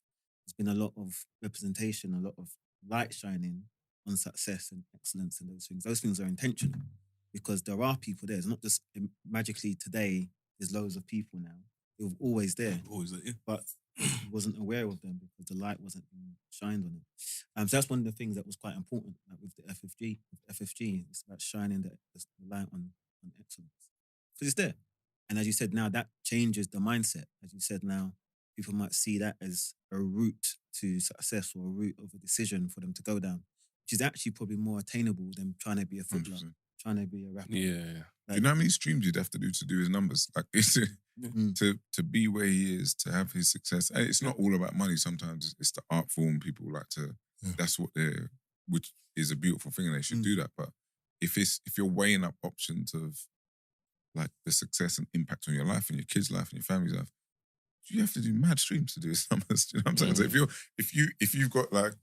there's been a lot of representation, a lot of light shining on success and excellence and those things. Those things are intentional because there are people there. It's not just magically today, there's loads of people now. They were always there. Always there, yeah. But wasn't aware of them because the light wasn't being shined on it. So that's one of the things that was quite important, like with the FFG. With FFG, it's about shining the light on excellence. Because it's there. And as you said, now that changes the mindset. As you said, now people might see that as a route to success or a route of a decision for them to go down, which is actually probably more attainable than trying to be a footballer, trying to be a rapper. Yeah. Like, you know how many streams you'd have to do his numbers? Like, to be where he is, to have his success. And it's not all about money. Sometimes it's the art form. People like to, that's what they're, which is a beautiful thing, and they should do that. But if you're weighing up options of like the success and impact on your life and your kids' life and your family's life, you have to do mad streams to do his numbers. You know what I'm saying? So if you've got like,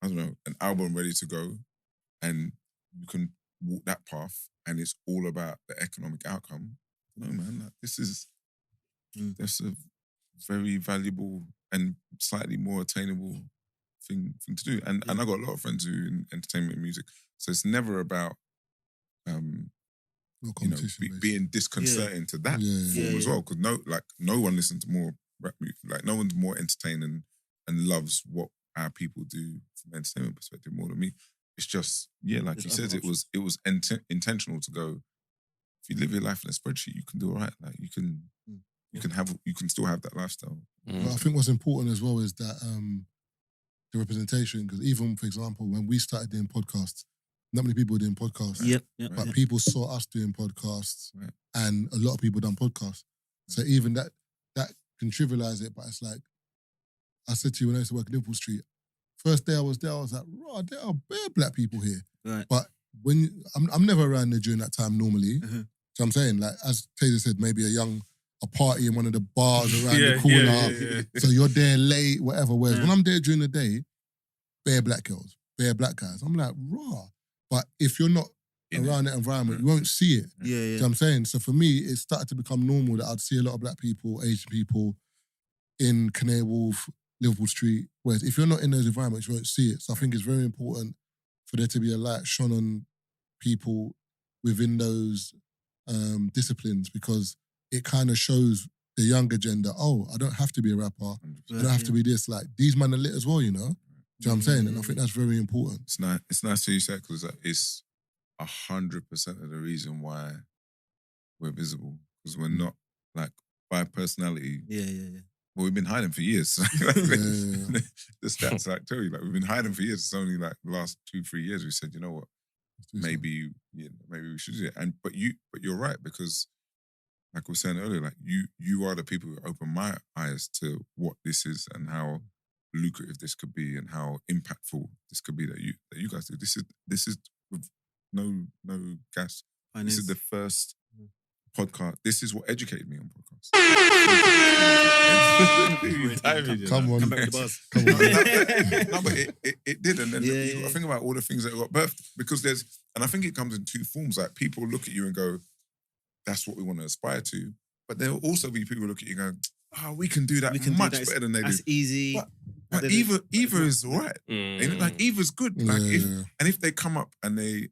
I don't know, an album ready to go, and you can walk that path, and it's all about the economic outcome. No, man, like, that's a very valuable and slightly more attainable thing to do. And I got a lot of friends who in entertainment and music, so it's never about being disconcerting to that form as well. Because no one listens to more rap music. Like, no one's more entertained and loves what our people do from an entertainment perspective more than me. It's just, like he says, it was intentional to go, if you live your life in a spreadsheet, you can do all right. Like, you can still have that lifestyle. But I think what's important as well is that the representation, because even, for example, when we started doing podcasts, not many people were doing podcasts. But people saw us doing podcasts, and a lot of people done podcasts. So even that can trivialize it, but it's like, I said to you when I used to work in Liverpool Street, first day I was there, I was like, right, there are bare black people here. Right. But I'm never around there during that time normally. So I'm saying, like, as Tazer said, maybe a party in one of the bars around the corner. So you're there late, whatever. Whereas when I'm there during the day, bare black girls, bare black guys. I'm like, raw. But if you're not around that environment, you won't see it. Yeah. You know what I'm saying? So for me, it started to become normal that I'd see a lot of black people, Asian people in Canary Wharf, Liverpool Street. Whereas if you're not in those environments, you won't see it. So I think it's very important for there to be a light shone on people within those disciplines, because it kind of shows the younger gender, oh, I don't have to be a rapper. I don't have to be this. Like, these men are lit as well, you know? Do you know what I'm saying? And I think that's very important. It's nice to you say, because it's 100% of the reason why we're visible. Because we're not, like, by personality. Well, we've been hiding for years. The stats like tell you, like, we've been hiding for years. It's only like the last 2-3 years we said, you know what, maybe we should do it. But you're right, because like we were saying earlier, like you are the people who open my eyes to what this is and how lucrative this could be and how impactful this could be that you guys do. This is with no gas. This is the first podcast. This is what educated me on podcasts. Come on. Come back to the buzz. Come on. No, but it did. And then you got to think about all the things that got birthed. Because and I think it comes in two forms. Like, people look at you and go, that's what we want to aspire to. But there will also be people who look at you and go, we can do that much better than they do. That's easy. But Eva is all right. Like, Eva's good. Like, if they come up and they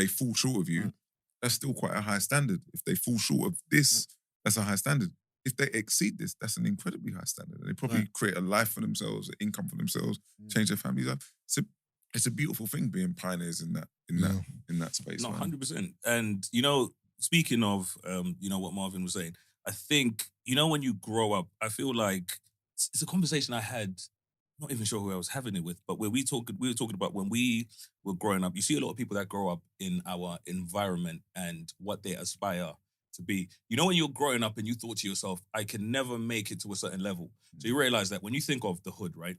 fall short of you, that's still quite a high standard. If they fall short of this, that's a high standard. If they exceed this, that's an incredibly high standard. And they probably create a life for themselves, an income for themselves, change their family's life. It's a beautiful thing being pioneers in that space. No, 100%. And speaking of what Marvin was saying, I think when you grow up, I feel like it's a conversation I had. I'm not even sure who I was having it with, but where we were talking about when we were growing up. You see a lot of people that grow up in our environment and what they aspire to be. When you're growing up and you thought to yourself, I can never make it to a certain level. So you realize that when you think of the hood, right?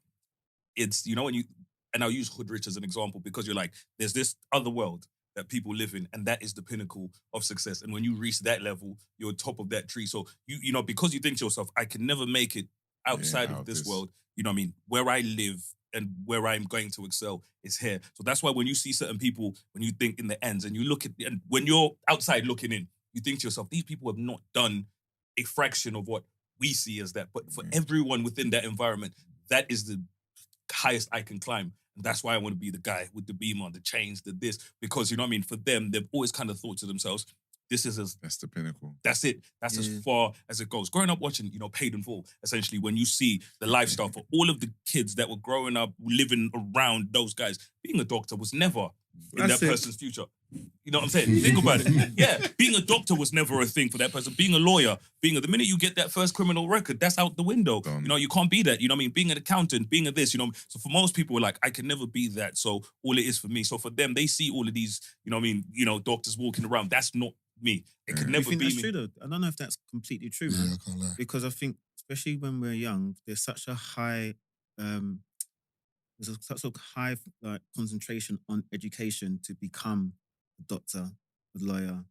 It's, and I'll use hood rich as an example because you're like, there's this other world that people live in, and that is the pinnacle of success. And when you reach that level, you're top of that tree. So, because you think to yourself, I can never make it outside of this world, where I live and where I'm going to excel is here. So that's why when you see certain people, when you think in the ends and you look at, and when you're outside looking in, you think to yourself, these people have not done a fraction of what we see as that. But for everyone within that environment, that is the highest I can climb. And that's why I want to be the guy with the beamer, the chains, the this. Because, for them, they've always kind of thought to themselves, that's the pinnacle. That's it. That's as far as it goes. Growing up watching, Paid in Full, essentially, when you see the lifestyle for all of the kids that were growing up, living around those guys, being a doctor was never in that person's future. You know what I'm saying? Think about it. Yeah, being a doctor was never a thing for that person. Being a lawyer, the minute you get that first criminal record, that's out the window. You can't be that. Being an accountant, being a this, So for most people, like, I can never be that. So all it is for me. So for them, they see all of these, doctors walking around. That's not me. It could never be that's me. true though? I don't know if that's completely true, man. Yeah, I can't lie. Because I think, especially when we're young, there's such a high concentration on education to become a doctor, a lawyer,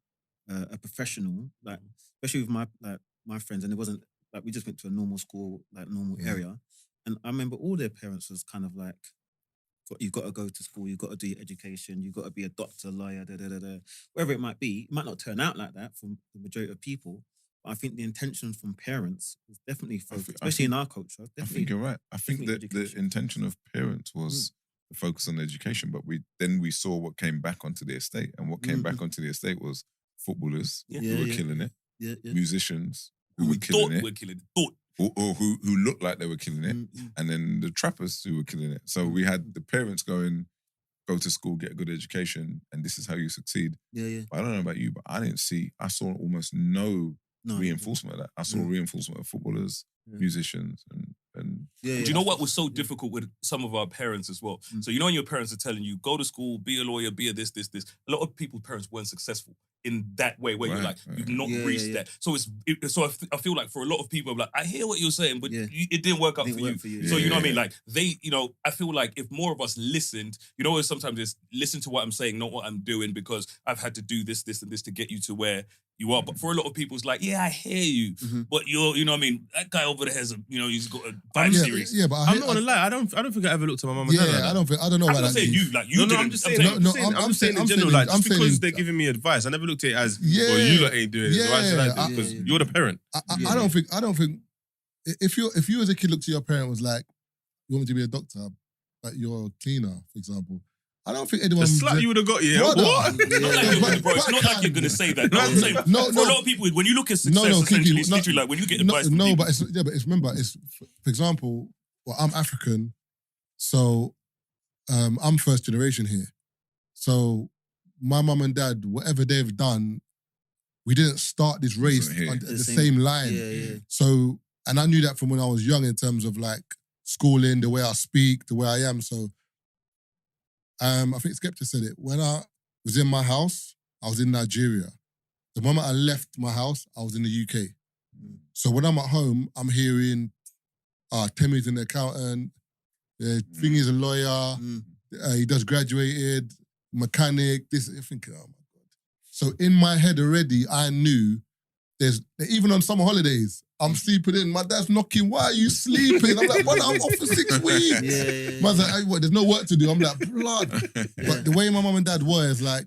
a professional. Like, especially with my friends, and it wasn't like we just went to a normal school, like normal area. And I remember all their parents was kind of like, you've got to go to school, you've got to do your education, you've got to be a doctor, lawyer, wherever it might be. It might not turn out like that for the majority of people, but I think the intention from parents was definitely focused, especially in our culture. I think you're right. I think that the intention of parents was to focus on education, but we saw what came back onto the estate, and what came back onto the estate was footballers who were killing it, musicians who were killing it, or who looked like they were killing it, and then the trappers who were killing it. So we had the parents going, go to school, get a good education, and this is how you succeed. But I don't know about you, but I saw almost no reinforcement of that. I saw reinforcement of footballers, musicians, and do you know what was so difficult with some of our parents as well? So when your parents are telling you, go to school, be a lawyer, be a this. A lot of people's parents weren't successful in that way where you're like, you've not reached that. So I feel like for a lot of people, I'm like, I hear what you're saying, but it didn't work out for you. So you know what I mean? Like I feel like if more of us listened, sometimes it's listen to what I'm saying, not what I'm doing, because I've had to do this, and this to get you to where you are. But for a lot of people, it's like, I hear you, but you're, you know what I mean? That guy over there has he's got a 5 series. Yeah, but I'm not gonna lie. I don't think I ever looked at my mum and dad. Yeah, I don't know. I'm not saying you, like you. No, I'm just saying. I'm saying in general, like just because they're giving me advice, I never looked at it as, well, you lot ain't doing it, so why should I do it? Because you're the parent. I don't think if you as a kid looked to your parent was like, you want me to be a doctor, but you're a cleaner, for example. I don't think anyone. The slap you would have got, what? It's not like you're going to say that. I'm saying, for a lot of people, when you look at success, essentially, it's literally like when you get advice from people. But for example, I'm African, so I'm first generation here. So my mum and dad, whatever they've done, we didn't start this race on the same line. So, and I knew that from when I was young in terms of like schooling, the way I speak, the way I am. So, I think Skepta said it. When I was in my house, I was in Nigeria. The moment I left my house, I was in the UK. So when I'm at home, I'm hearing, Temi's an accountant, Thing is a lawyer, he does graduated, mechanic, this. I think, oh my God. So in my head already, I knew even on summer holidays, I'm sleeping in. My dad's knocking. Why are you sleeping? I'm like, brother, I'm off for 6 weeks. Man's like, hey, what, there's no work to do. I'm like, blood. But the way my mum and dad were is like,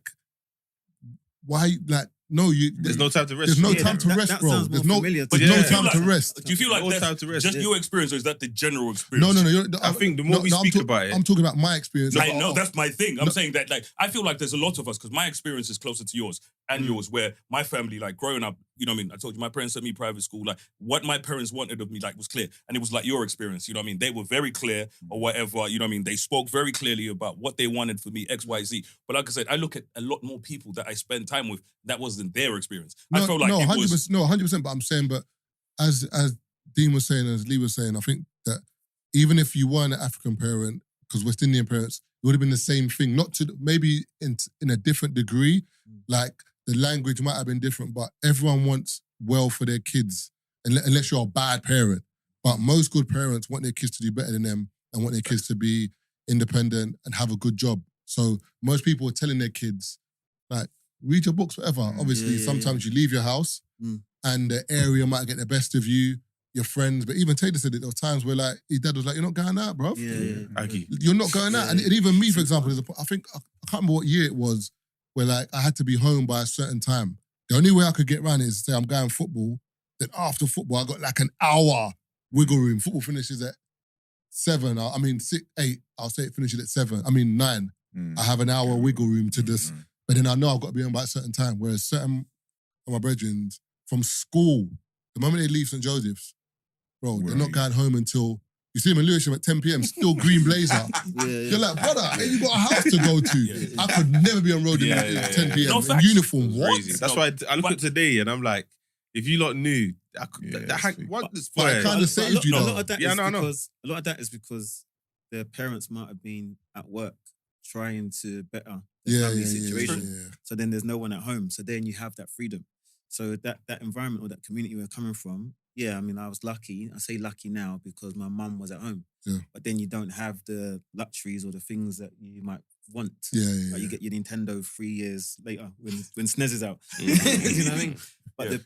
why, like, no, there's no time to rest. There's no time to rest, bro. There's no time to rest. Do you feel like that's just your experience, or is that the general experience? No. I think the more we speak about it, I'm talking about my experience. I know that's my thing. I'm saying that, like, I feel like there's a lot of us, because my experience is closer to yours and yours, where my family, like, growing up, you know what I mean? I told you my parents sent me private school. Like, what my parents wanted of me, like, was clear. And it was like your experience, you know what I mean? They were very clear or whatever, you know what I mean? They spoke very clearly about what they wanted for me, X, Y, Z. But like I said, I look at a lot more people that I spend time with, that wasn't their experience. I felt like 100%, 100%, but I'm saying, but as Dean was saying, as Lee was saying, I think that even if you weren't an African parent, because West Indian parents, it would have been the same thing, not to, maybe in a different degree, like, the language might have been different, but everyone wants well for their kids, unless you're a bad parent. But most good parents want their kids to do better than them and want their kids to be independent and have a good job. So most people are telling their kids, like, read your books, whatever. Obviously, sometimes you leave your house and the area might get the best of you, your friends. But even Taylor said it, there were times where, like, his dad was like, you're not going out, bro. You're not going out. And even me, for example, I think, I can't remember what year it was, where, like, I had to be home by a certain time. The only way I could get around it is to say I'm going football. Then after football, I got like an hour wiggle room. Football finishes at 7. 8. I'll say it finishes at 7. 9. I have an hour wiggle room to this. But then I know I've got to be home by a certain time. Whereas certain of my brethren from school, the moment they leave St. Joseph's, bro, they're not going home until... You see him in Lewisham at 10 p.m, still green blazer. You're like, brother, hey, you got a house to go to. I could never be on road at 10 p.m. No, in uniform. What? Crazy. That's why I look at today and I'm like, if you lot knew, what this But it kind of saved you, though. A lot of that is because their parents might have been at work trying to better their family situation. So then there's no one at home. So then you have that freedom. So that environment or that community we're coming from, I was lucky. I say lucky now because my mum was at home. Yeah. But then you don't have the luxuries or the things that you might want. You get your Nintendo 3 years later when SNES is out. You know what I mean?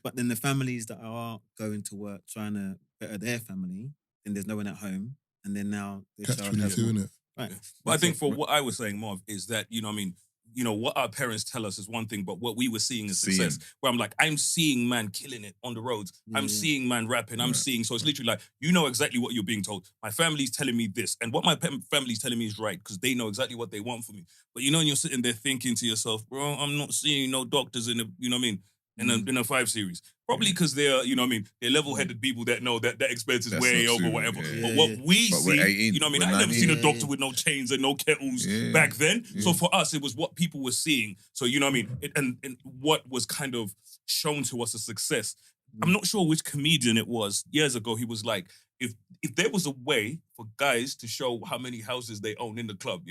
But then the families that are going to work trying to better their family, then there's no one at home. And then now they're Right. But I think for what I was saying, Marv, is that, you know what I mean, what our parents tell us is one thing, but what we were seeing is success. Where I'm like, I'm seeing man killing it on the roads. I'm seeing man rapping. I'm seeing, so it's literally like, you know exactly what you're being told. My family's telling me this. And what my family's telling me is right, because they know exactly what they want for me. But and you're sitting there thinking to yourself, bro, I'm not seeing no doctors in the, you know what I mean, in a 5 Series. Probably because they're, you know what I mean, they're level-headed people that know that expense is way over whatever. But what we see, 18, you know what I mean, I never seen a doctor with no chains and no kettles back then. So for us, it was what people were seeing. So, you know what I mean, and what was kind of shown to us as success. I'm not sure which comedian it was. Years ago, he was like, if there was a way for guys to show how many houses they own in the club,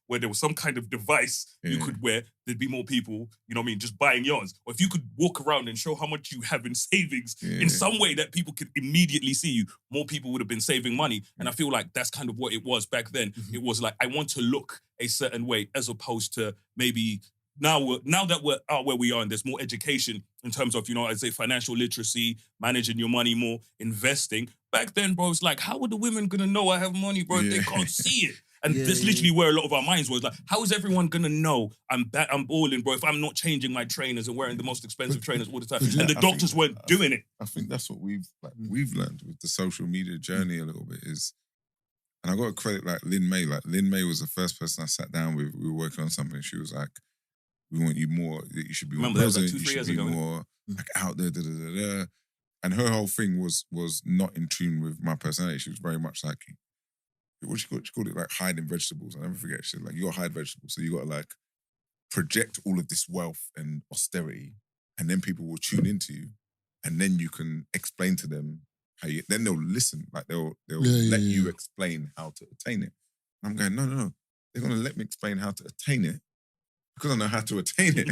where there was some kind of device you could wear, there'd be more people, you know what I mean, just buying yarns. Or if you could walk around and show how much you have in savings in some way that people could immediately see you, more people would have been saving money. And I feel like that's kind of what it was back then. It was like, I want to look a certain way as opposed to maybe... Now that we're out where we are and there's more education in terms of, I'd say financial literacy, managing your money more, investing. Back then, bro, it's like, how are the women going to know I have money, bro, if they can't see it? And that's literally where a lot of our minds was. Like, how is everyone going to know I'm balling, bro, if I'm not changing my trainers and wearing the most expensive trainers all the time? And the doctors weren't doing it. I think that's what we've learned with the social media journey a little bit is, and I got to credit like Lynn May. Like Lynn May was the first person I sat down with. We were working on something. She was like, we want you more, you should be more present, you should be more like out there, And her whole thing was not in tune with my personality. She was very much like, she called it like hiding vegetables. I never forget, she said like, you got to hide vegetables. So you got to like project all of this wealth and austerity and then people will tune into you and then you can explain to them how you, then they'll listen. Like they'll let you explain how to attain it. And I'm going, no. They're going to let me explain how to attain it because I know how to attain it.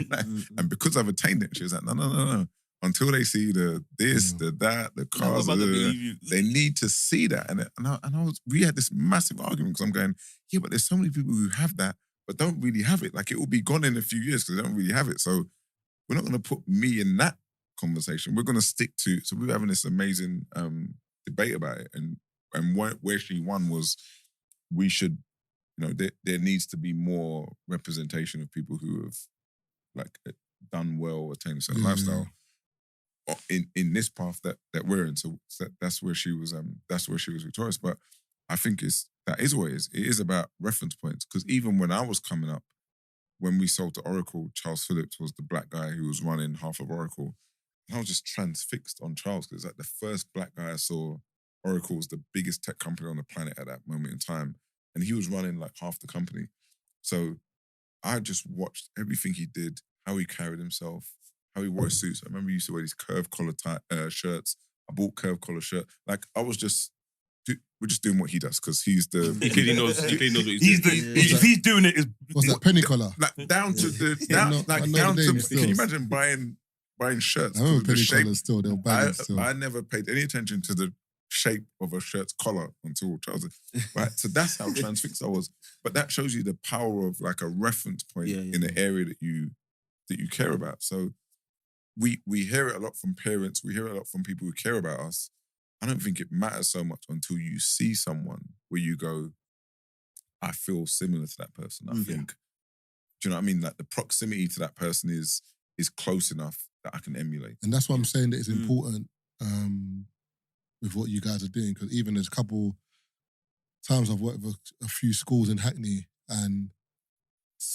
And because I've attained it, she was like, no. Until they see the this, the that, the cars, they need to see that. We had this massive argument because I'm going, yeah, but there's so many people who have that, but don't really have it. Like it will be gone in a few years because they don't really have it. So we're not going to put me in that conversation. We're going to stick to. So we were having this amazing debate about it, and where she won was we should, there needs to be more representation of people who have like done well, attained a certain lifestyle in this path that we're in. So that's where she was. That's where she was victorious. But I think that is what it is. It is about reference points, because even when I was coming up, when we sold to Oracle, Charles Phillips was the black guy who was running half of Oracle. And I was just transfixed on Charles, because it's like the first black guy I saw. Oracle was the biggest tech company on the planet at that moment in time. And he was running like half the company. So I just watched everything he did, how he carried himself, how he wore his suits. I remember he used to wear these curved collar shirts. I bought curved collar shirt. Like I was just, we're just doing what he does, because he's the... He clearly knows what he's doing. If he's doing it, what's that, penny collar? Like down to the... Can you imagine buying shirts? I remember penny shape, collars still, they'll buy still. I never paid any attention to the shape of a shirt's collar until Charles. Right? So that's how transfixed I was. But that shows you the power of like a reference point in the area that you care about. So we hear it a lot from parents. We hear it a lot from people who care about us. I don't think it matters so much until you see someone where you go, I feel similar to that person. I think, do you know what I mean? Like the proximity to that person is close enough that I can emulate. And that's why I'm saying that it's important with what you guys are doing, because even there's a couple times I've worked with a few schools in Hackney, and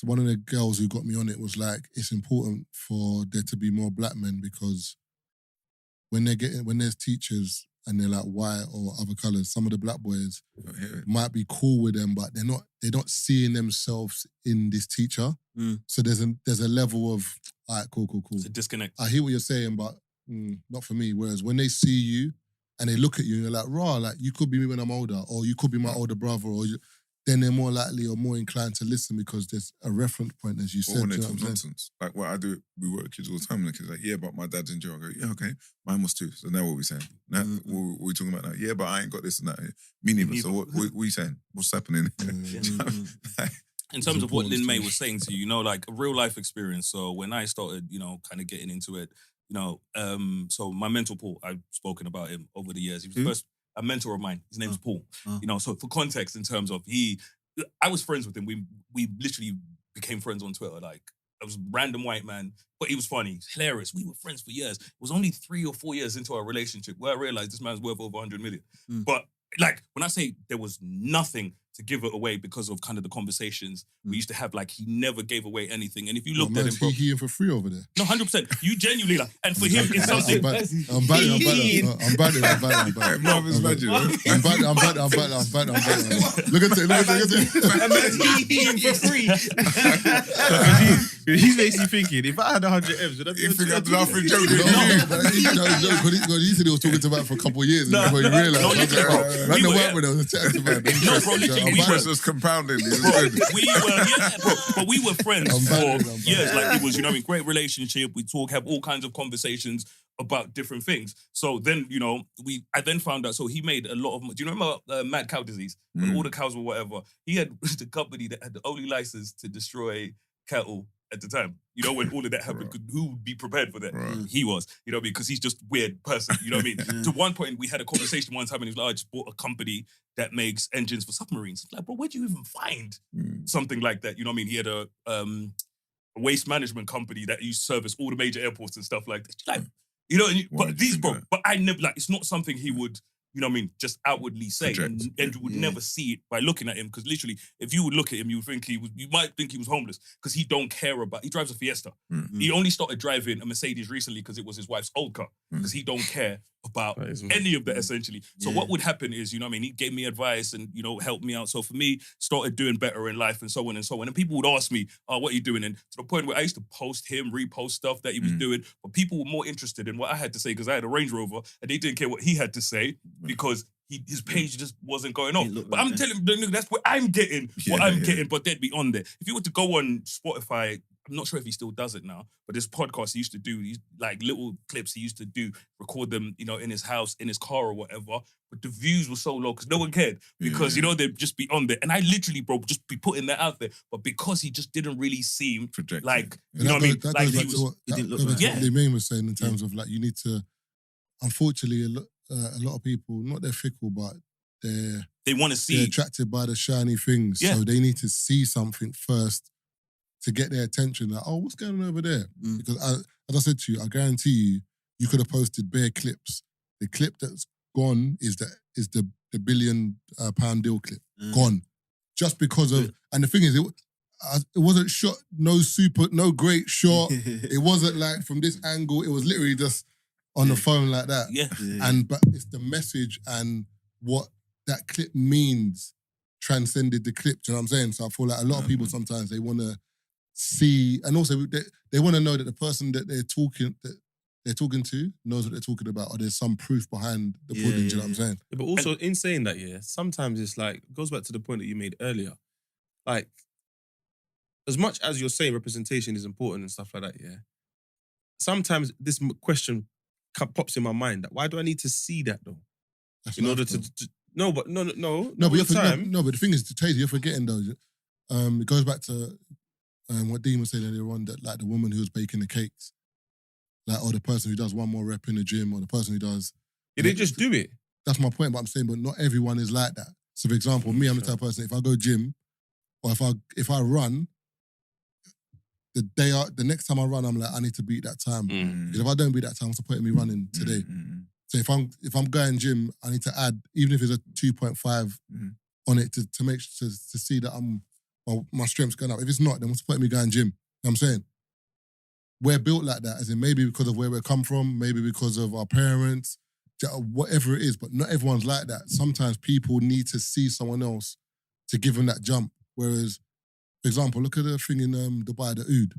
one of the girls who got me on it was like, it's important for there to be more black men, because when there's teachers and they're like white or other colours, some of the black boys might be cool with them, but they're not seeing themselves in this teacher. So there's a level of, all right, cool. It's a disconnect. I hear what you're saying, but not for me. Whereas when they see you and they look at you and you're like, raw, like you could be me when I'm older, or you could be my older brother, then they're more likely or more inclined to listen, because there's a reference point, as you said. Or when they talk nonsense. Like what I do, we work with kids all the time, and the kids are like, yeah, but my dad's in jail. I go, yeah, okay, mine was too. So now what are we saying? Now, what are we talking about now? Yeah, but I ain't got this and that. Me neither. So what are you saying? What's happening? In terms of what Lin May was saying to you, like a real life experience. So when I started, kind of getting into it, so my mentor Paul, I've spoken about him over the years. He was first a mentor of mine. His name's Paul. So for context, in terms of I was friends with him. We literally became friends on Twitter. Like I was a random white man, but he was funny, hilarious. We were friends for years. It was only 3 or 4 years into our relationship where I realized this man's worth over 100 million. But like when I say there was nothing to give it away because of kind of the conversations we used to have, like he never gave away anything. And if you looked at him, bro, he in for free over there. No, 100%. You genuinely like, and for him, it's something. I'm batting. Marvin's magic. I'm batting. Look at it. He in for free. He's basically thinking, if I had 100 M's, would I be You able think to I'm laughing joking? No, he said he was talking to man for a couple of years before he realised. I was like, oh, right now work with him, I was chatting to man. No, bro, literally, Interest was compounding. But we were friends for years. Like it was, great relationship. We talk, have all kinds of conversations about different things. So then, I then found out. So he made a lot of. Do you remember mad cow disease? When all the cows were whatever. He had the company that had the only license to destroy cattle at the time. When all of that happened, who would be prepared for that? Right. He was, because he's just a weird person. You know what I mean? To one point, we had a conversation one time, and he was like, I just bought a company that makes engines for submarines. Like, bro, where'd you even find something like that? You know what I mean? He had a waste management company that used to service all the major airports and stuff like that. Like, but these, bro, but I never, like, it's not something he would, just outwardly say. And you would never see it by looking at him, because literally, if you would look at him, you might think he was homeless, because he don't care about, he drives a Fiesta. He only started driving a Mercedes recently because it was his wife's old car, because he don't care about any of that, essentially. So what would happen is, he gave me advice and, helped me out. So for me, started doing better in life and so on and so on. And people would ask me, what are you doing? And to the point where I used to post him, repost stuff that he was doing, but people were more interested in what I had to say, because I had a Range Rover and they didn't care what he had to say, because his page just wasn't going off. But I'm telling you, that's where I'm getting what I'm getting, but they'd be on there. If you were to go on Spotify I'm not sure if he still does it now, but this podcast he used to do, like little clips he used to do, record them, you know, in his house, in his car or whatever. But the views were so low because no one cared. Because, you know, they'd just be on there. And I literally, bro, just be putting that out there. But because he just didn't really seem like, you know what I mean? Like he was, he didn't look right. What Lee was saying in terms of like, you need to, unfortunately, a lot of people, not they're fickle, but they want to see. They're attracted by the shiny things. So they need to see something first to get their attention. Like, oh, what's going on over there? Because as I said to you, I guarantee you could have posted bare clips. The clip that's gone is the £1 billion deal clip. Gone. Just because of, and the thing is, it wasn't shot, no great shot. It wasn't like from this angle. It was literally just on the phone like that. But it's the message and what that clip means transcended the clip. Do you know what I'm saying? So I feel like a lot of people sometimes they want to see, and also they want to know that the person that they're talking to knows what they're talking about, or there's some proof behind the pudding. Do you know what I'm saying? Yeah, but also in saying that, sometimes it's like, it goes back to the point that you made earlier. Like, as much as you're saying representation is important and stuff like that, sometimes this question pops in my mind, that why do I need to see that though? That's in order though. to no, but no, but the thing is, Tazer, you're forgetting though. It goes back to what Dean was saying earlier on, that like the woman who was baking the cakes, like, or the person who does one more rep in the gym, or the person who does. Yeah, they just do it. That's my point. But I'm saying, but not everyone is like that. So, for example, me, I'm the type of person. If I go gym, or if I run, the next time I run, I'm like, I need to beat that time. Because if I don't beat that time, what's the point of me running today? So if I'm going gym, I need to add, even if it's a 2.5 on it to make to see that my strength's going up. If it's not, then what's the point of me going gym? You know what I'm saying? We're built like that, as in maybe because of where we come from, maybe because of our parents, whatever it is, but not everyone's like that. Sometimes people need to see someone else to give them that jump. Whereas, for example, look at the thing in Dubai, the oud.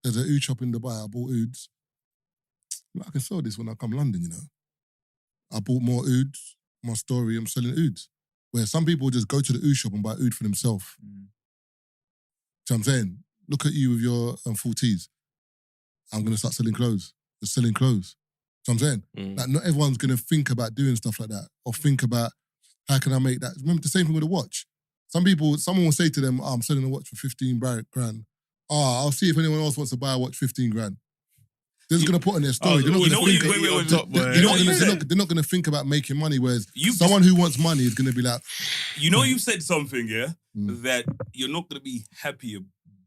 There's an oud shop in Dubai. I bought ouds. I can sell this when I come London, you know. I bought more ouds. My story, I'm selling ouds. Where some people just go to the oud shop and buy oud for themselves. So I'm saying, look at you with your full tees. I'm going to start selling clothes. Just selling clothes. So I'm saying, like, not everyone's going to think about doing stuff like that, or think about how can I make that. Remember the same thing with a watch. Someone will say to them, I'm selling a watch for 15 grand. I'll see if anyone else wants to buy a watch 15 grand. They're just going to put on their story. They're not going to think about making money, whereas someone who wants money is going to be like... You know you've said something, that you're not going to be happy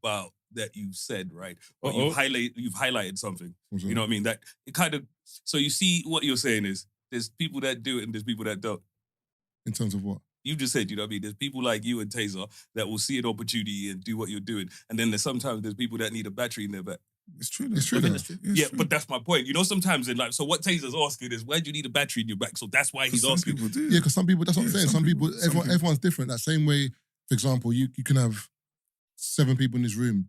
about that you said, right? But you've highlighted something. You know what I mean? That it kind of... So you see what you're saying is, there's people that do it and there's people that don't. In terms of what? You just said, you know what I mean? There's people like you and Tazer that will see an opportunity and do what you're doing. And then sometimes there's people that need a battery in their back. It's true. But that's my point. You know, sometimes in life, so what Tazer's asking is, why do you need a battery in your back? So that's why he's asking. People do. Yeah, because some people, that's what I'm saying. Some people, everyone's different. That same way, for example, you can have 7 people in this room.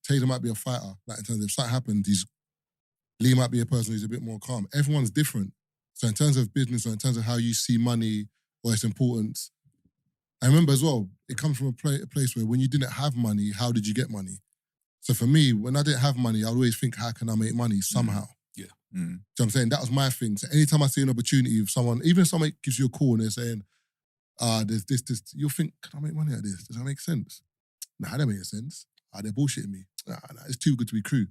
Tazer might be a fighter. Like, in terms of if something happens, Lee might be a person who's a bit more calm. Everyone's different. So in terms of business, or in terms of how you see money or its importance, I remember as well, it comes from a place where when you didn't have money, how did you get money? So for me, when I didn't have money, I would always think, how can I make money somehow? Yeah. So I'm saying that was my thing. So anytime I see an opportunity with someone, even if someone gives you a call and they're saying, there's this, you'll think, can I make money at this? Does that make sense? Nah, that don't make sense. They're bullshitting me. Nah, it's too good to be true. You know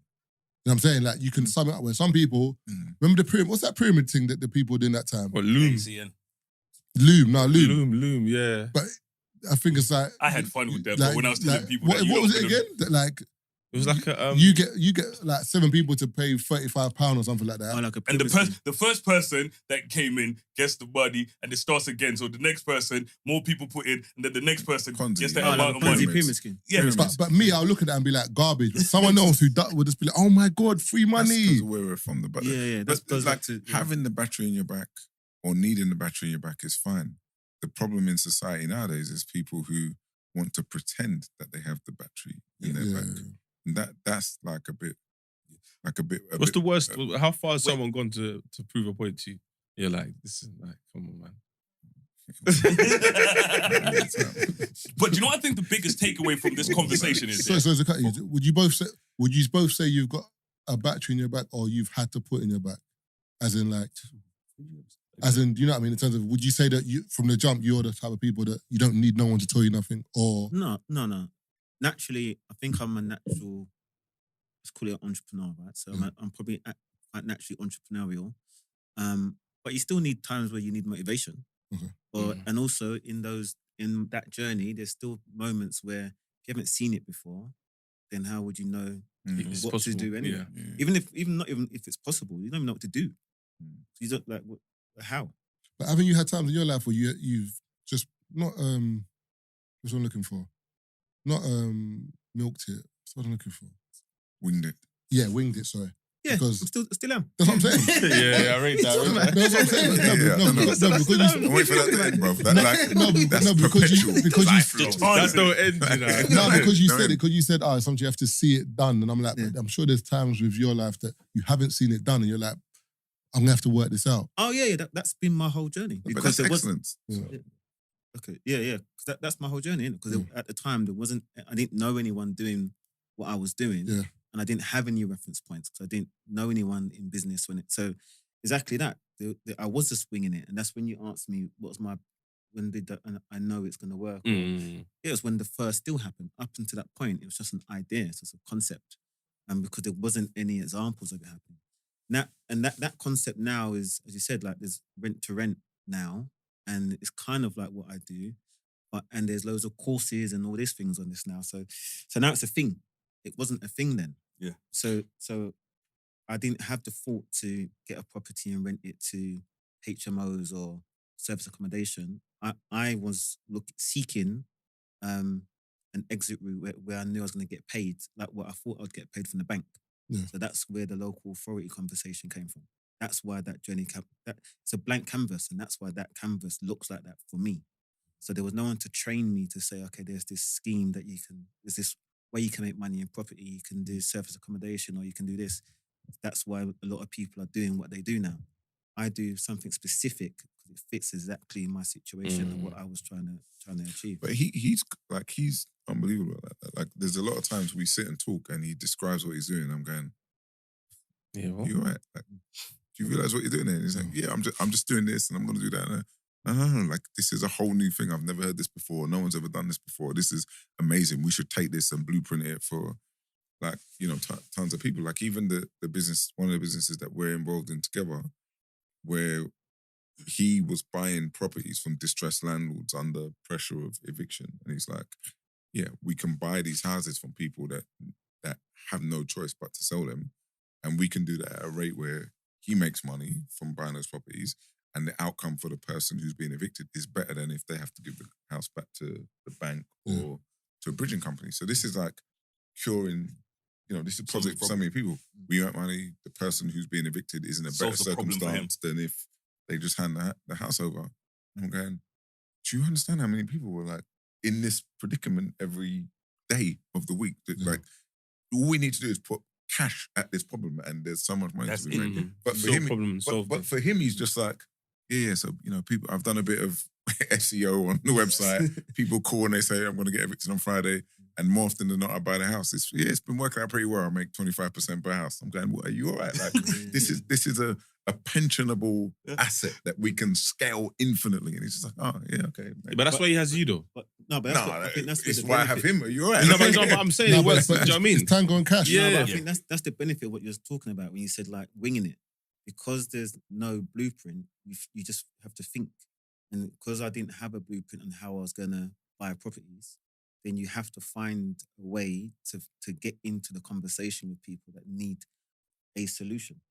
what I'm saying? Like, you can sum it up where some people, remember the pyramid, what's that pyramid thing that the people did in that time? What, Loom? Loom, yeah. But I think it's like... I had fun with that, but when I was telling people that... What was it again? Like... It was like a... You get like 7 people to pay £35 or something like that. And the first person that came in gets the money and it starts again. So the next person, more people put in, and then the next person gets that amount of money. Yeah, but me, I'll look at that and be like, garbage. But someone else who would just be like, oh my God, free money. That's where we're from. That's like having the battery in your back or needing the battery in your back is fine. The problem in society nowadays is people who want to pretend that they have the battery in their back. And that's like a bit. What's the worst? How far has someone gone to prove a point to you? You're like, this is like, come on, man. But you know what I think the biggest takeaway from this conversation is? So would you both say you've got a battery in your back, or you've had to put in your back? As in, do you know what I mean? In terms of, would you say that you, from the jump, you're the type of people that you don't need no one to tell you nothing? Or No. Naturally, I think I'm a natural, let's call it an entrepreneur, right? So I'm probably quite naturally entrepreneurial. But you still need times where you need motivation. Okay. And also in that journey, there's still moments where if you haven't seen it before, then how would you know what to do anyway? Yeah. Even if it's possible, you don't even know what to do. You don't how. But haven't you had times in your life where you've just not what's what I'm looking for? Not milked it. That's what I'm looking for. Winged it. Yeah, winged it, sorry. Yeah, because still am. That's what I'm saying. Yeah, I read that. That's what I'm saying. Because you Wait for that to end, bro. Because you That's no end, you know. No, because you said it. Because you said, sometimes you have to see it done, and I'm like, but I'm sure there's times with your life that you haven't seen it done, and you're like, I'm gonna have to work this out. Oh yeah, that's been my whole journey. Because that's excellence. Okay, yeah. Because that's my whole journey, innit? Because at the time I didn't know anyone doing what I was doing, and I didn't have any reference points because I didn't know anyone in business when it. So exactly that. I was just winging it, and that's when you asked me when did I know it's gonna work. It was when the first deal happened. Up until that point, it was just an idea, it's just a concept, and because there wasn't any examples of it happening. Now, and that concept now is, as you said, like there's rent to rent now, and it's kind of like what I do, and there's loads of courses and all these things on this now. So now it's a thing. It wasn't a thing then. Yeah. So I didn't have the thought to get a property and rent it to HMOs or service accommodation. I was seeking an exit route where I knew I was going to get paid, like what I thought I'd get paid from the bank. Yeah. So that's where the local authority conversation came from. That's why that journey, it's a blank canvas, and that's why that canvas looks like that for me. So there was no one to train me to say, okay, there's this scheme there's this way you can make money in property, you can do service accommodation, or you can do this. That's why a lot of people are doing what they do now. I do something specific because it fits exactly my situation and what I was trying to achieve. But he's unbelievable at that. Like there's a lot of times we sit and talk and he describes what he's doing. I'm going, you all right? Like, do you realize what you're doing there? And he's like, yeah, I'm just doing this and I'm going to do that. And no, like this is a whole new thing. I've never heard this before. No one's ever done this before. This is amazing. We should take this and blueprint it for like, tons of people. Like even the business, one of the businesses that we're involved in together, where he was buying properties from distressed landlords under pressure of eviction. And he's like, yeah, we can buy these houses from people that have no choice but to sell them. And we can do that at a rate where he makes money from buying those properties. And the outcome for the person who's being evicted is better than if they have to give the house back to the bank or to a bridging company. So this is like curing, this is positive for so many people. We earn money. The person who's being evicted is in a better circumstance than if they just hand the house over. I'm going, do you understand how many people were like in this predicament every day of the week? Like, all we need to do is put cash at this problem, and there's so much money to be made. But for him, he's just like, so people. I've done a bit of SEO on the website. People call and they say I'm going to get evicted on Friday, and more often than not, I buy the house. It's been working out pretty well. I make 25% per house. I'm going, what, are you all right? Like this is a pensionable asset that we can scale infinitely. And he's just like, oh yeah, okay. Maybe. But that's why he has you though. I think that's why I have him. Are you all right? No, but I'm saying it works. Do you know what I mean? It's tango and cash. Yeah, I think that's the benefit of what you're talking about when you said like winging it. Because there's no blueprint, you just have to think. And because I didn't have a blueprint on how I was going to buy properties, then you have to find a way to get into the conversation with people that need a solution.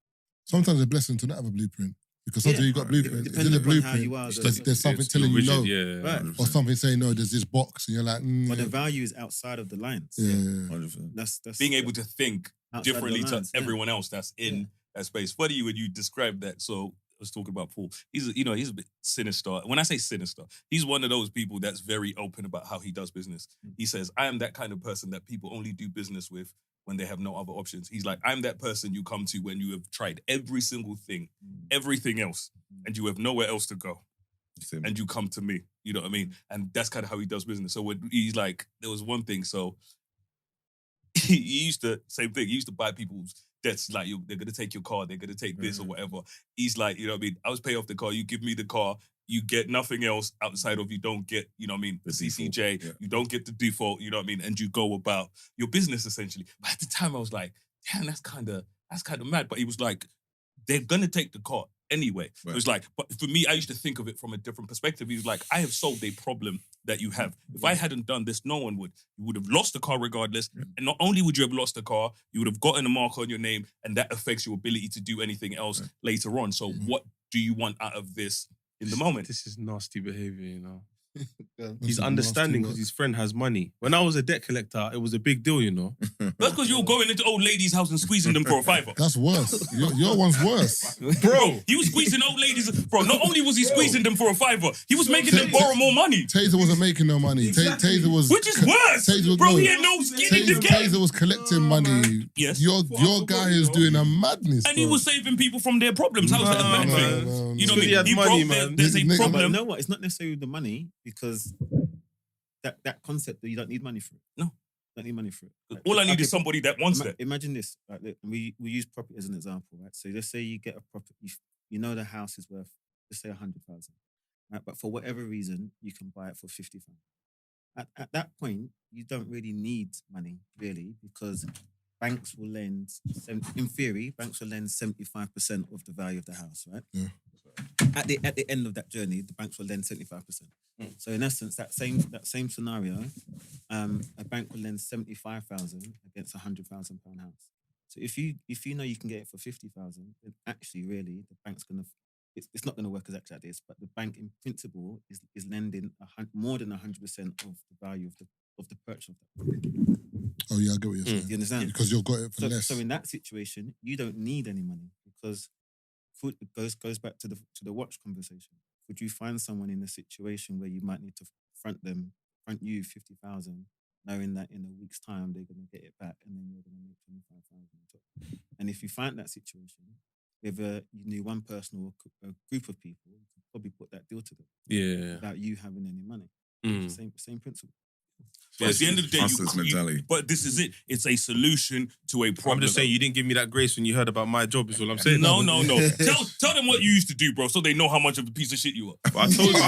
Sometimes it's a blessing to not have a blueprint. Because sometimes you've got blueprint. It's in the blueprint. There's something telling you no. Right. Or something saying no, there's this box. And you're like, But the value is outside of the lines. Yeah. That's being able to think differently to everyone else that's in that space. Funny when you describe that. So I was talking about Paul. He's a bit sinister. When I say sinister, he's one of those people that's very open about how he does business. He says, I am that kind of person that people only do business with when they have no other options. He's like, I'm that person you come to when you have tried every single thing, everything else, and you have nowhere else to go. and you come to me. You know what I mean? And that's kind of how he does business. So when he's like, there was one thing. So he used to, same thing. He used to buy people's debts. Like, they're going to take your car. They're going to take this or whatever. He's like, you know what I mean? I was paying off the car. You give me the car. You get nothing else outside of, you don't get, you know what I mean, the CCJ. Yeah. You don't get the default, you know what I mean? And you go about your business essentially. But at the time I was like, damn, that's kind of mad. But he was like, they're going to take the car anyway. Right. It was like, but for me, I used to think of it from a different perspective. He was like, I have solved a problem that you have. If I hadn't done this, no one would. You would have lost the car regardless. Yeah. And not only would you have lost the car, you would have gotten a mark on your name, and that affects your ability to do anything else later on. So what do you want out of this in the moment? This is nasty behavior, you know. He's understanding because his friend has money. When I was a debt collector, it was a big deal, you know. That's because you were going into old ladies' house and squeezing them for a $5. That's worse. Your one's worse. Bro, he was squeezing old ladies. Bro, not only was he squeezing them for a $5, he was making them borrow more money. Tazer wasn't making no money. Exactly. Tazer was... Which is worse. He had no skin in the game. Tazer was collecting money. Yes. Your guy is doing a madness, and he was saving people from their problems. How's that a bad thing? You know what I mean? He had money, man. There's a problem. But you know what? It's not necessarily the money, because that concept that you don't need money for it. No. Don't need money for it. Like, all I need is somebody that wants that. Imagine this. Like, look, we use property as an example, right? So let's say you get a property, you know the house is worth, let's say 100,000, right? But for whatever reason, you can buy it for 50,000. At that point, you don't really need money, really, because banks will lend, in theory, banks will lend 75% of the value of the house, right? Yeah. At the end of that journey, the banks will lend 75%. So in essence, that same scenario, a bank will lend 75,000 against £100,000 house. So if you know you can get it for 50,000, then actually, really, the bank's gonna. It's not going to work exactly like this, but the bank, in principle, is lending more than 100% of the value of the purchase of that. Oh yeah, I get what you're saying. Do you understand? Because you've got it for less. So in that situation, you don't need any money, because it goes back to the watch conversation. Would you find someone in a situation where you might need to front you 50,000, knowing that in a week's time they're going to get it back, and then you're going to make 25,000? And if you find that situation, whether you knew one person or a group of people, you could probably put that deal to them. Yeah. Without you having any money. Same principle. But at the end of the day, but this is it. It's a solution to a problem. I'm just saying, you didn't give me that grace when you heard about my job, is all I'm saying. No. Tell them what you used to do, bro, so they know how much of a piece of shit you are. I told you.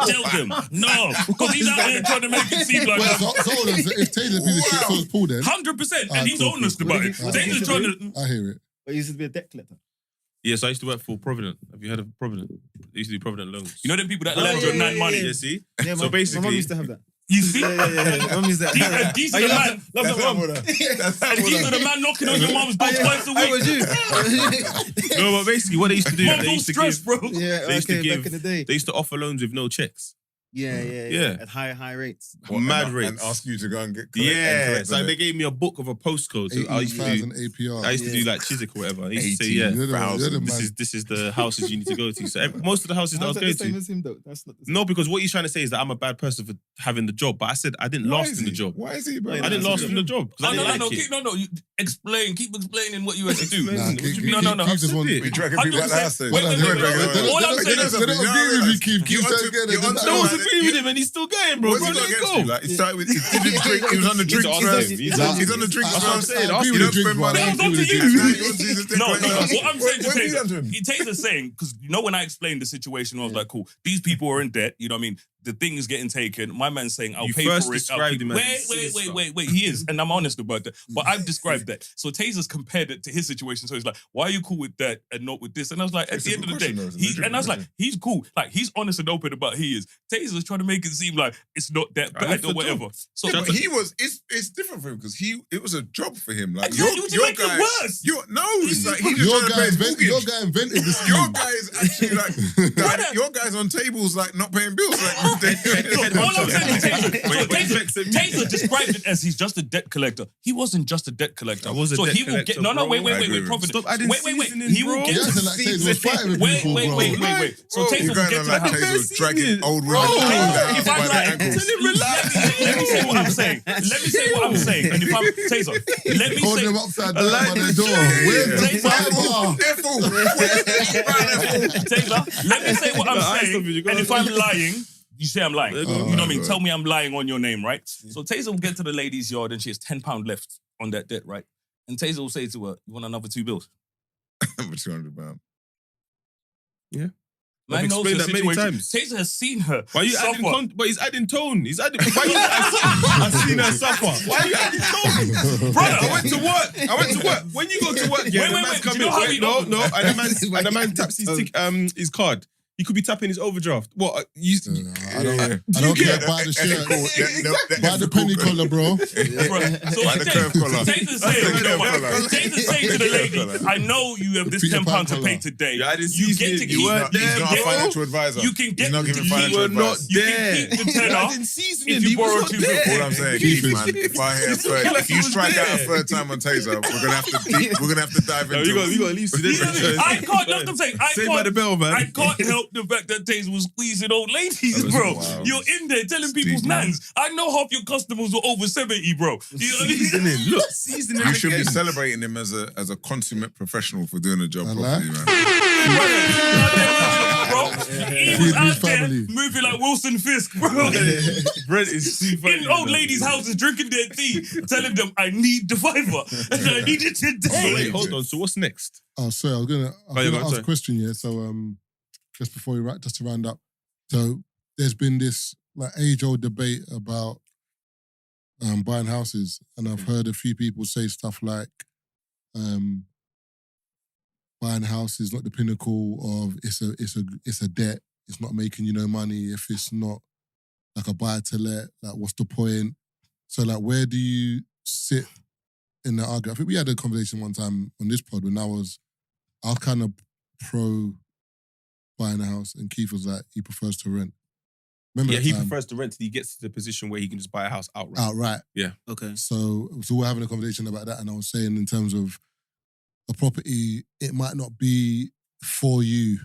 Tell them. No. Because he's out here trying to make it seem like... So if Taylor's piece of shit, so it's Paul then. 100%. And he's honest about it. Taylor's trying to... I hear it. But he used to be a debt collector. Yes, I used to work for Provident. Have you heard of Provident? I used to do Provident loans. You know them people that lend you night money? Yeah, see? Yeah, so basically... My mum used to have that. You see? Yeah. Mum used to have that. These are the man... Love the mum. And these are the man knocking on your mum's door twice a week. How was you? No, but basically what they used to do... Mum's all stressed, bro. Yeah, they used to give, back in the day. They used to offer loans with no checks. Yeah. At high rates. Mad rates. And ask you to go and get... Yeah. So they gave me a book of a postcode. So I used to do APR. I used to do like Chiswick or whatever. I used to say, this is the houses you need to go to. So most of the houses that I was going to... Him, though? That's not the same. No, because what he's trying to say is that I'm a bad person for having the job. But I said I didn't last in the job. Why is he, bro? I didn't last in the job. No. Keep explaining what you had to do. No. We dragging people out the house then. All I'm saying is... They don't agree with you, Keith. No one's agreeing with him and he's still going, bro. What's he got against you? Like, he started with... He didn't drink. He was on the drinks first. He's on the drinks first. That's what I'm saying. You don't spend money. No. What I'm saying to Tazer's saying, because you know when I explained the situation, I was like, cool, these people are in debt, you know what I mean? The thing is getting taken. My man's saying, I'll pay for it. Wait. He is. And I'm honest about that. But I've described that. So Tazer's compared it to his situation. So he's like, why are you cool with that and not with this? And I was like, at the end of the day, he's cool. Like, he's honest and open about he is. Tazer's trying to make it seem like it's not that bad or whatever. So but he was, it's different for him because it was a job for him. Like, your guy, worse. It's like he's just trying to pay his your guy invented this. Your guy is actually like, your guy's on tables like not paying bills. Like, all I'm saying is Taser described it as he's just a debt collector. He wasn't just a debt collector. I was a so debt he will get collector, wait, bro. Providence. Stop adding seasoning, He will bro. get You to acting like Taser was fighting with people, bro. wait. So Taser You're will going get on to like the Taser was dragging old Ron If I'm by the like, ankles. let me say what I'm saying. Let me say what I'm saying. And if I'm Taser, let me Hold say. them upside down by the door. Where's the fiber? Taser, let me say what I'm saying. And if I'm lying, you say I'm lying. You know what I mean? God. Tell me I'm lying on your name, right? So Taser will get to the lady's yard and she has £10 left on that debt, right? And Taser will say to her, "You want another 2 bills?" For £200. Man I've knows explained her that many situation. times. Taser has seen her Why are you suffer. adding but he's adding tone. He's adding. Why you? I've seen her suffer. Why are you adding tone, brother? I went to work. When you go to work, yeah, the man's do you coming. know how he knows? No, and the man taps his card. He could be tapping his overdraft. What? I don't care about the shirt. Buy the penny collar, bro. So By the curve collar. Taser's saying, you know what? Taser's saying to the lady, I know you have this Peter £10 Pan to collar. pay today. Yeah, I didn't You see get to it. keep You weren't He's there, not a bro. financial advisor. You can get He's not to giving keep- financial You were not advice. You there. can keep the tenner. I didn't season if it. you He was borrow not 2 there. bills. All I'm saying, Keith Keith, is- man, if you strike out a third time on Taser, we're gonna have to dive No, into you got to leave today. I can't, that's what I'm saying. Saved by the bell, man. I can't help the fact that Taser was squeezing old ladies, bro. Wow. You're in there telling people's Deep, nans. I know half your customers were over 70, bro. You know what I mean? Seasoning. Look, seasoning. You should be again. celebrating him as a consummate professional for doing a job I properly, like. man. Bro, he Feed was his out there family. moving like Wilson Fisk, bro. Bread is too funny. In old ladies' houses, drinking their tea, telling them, I need the fiver. I need it today. Wait, hold on. So what's next? Oh, sorry, I was gonna yeah, ask sorry. a question, yeah. So just before we just to round up. So there's been this like age-old debate about buying houses, and I've heard a few people say stuff like buying a house is not the pinnacle of it's a debt. It's not making you no money if it's not like a buy to let. Like, what's the point? So like, where do you sit in the argument? I think we had a conversation one time on this pod when I was kind of pro buying a house, and Keith was like, he prefers to rent. Remember Yeah, that he time? prefers to rent till he gets to the position where he can just buy a house outright. Outright. Okay. So we're having a conversation about that, and I was saying in terms of a property, it might not be for you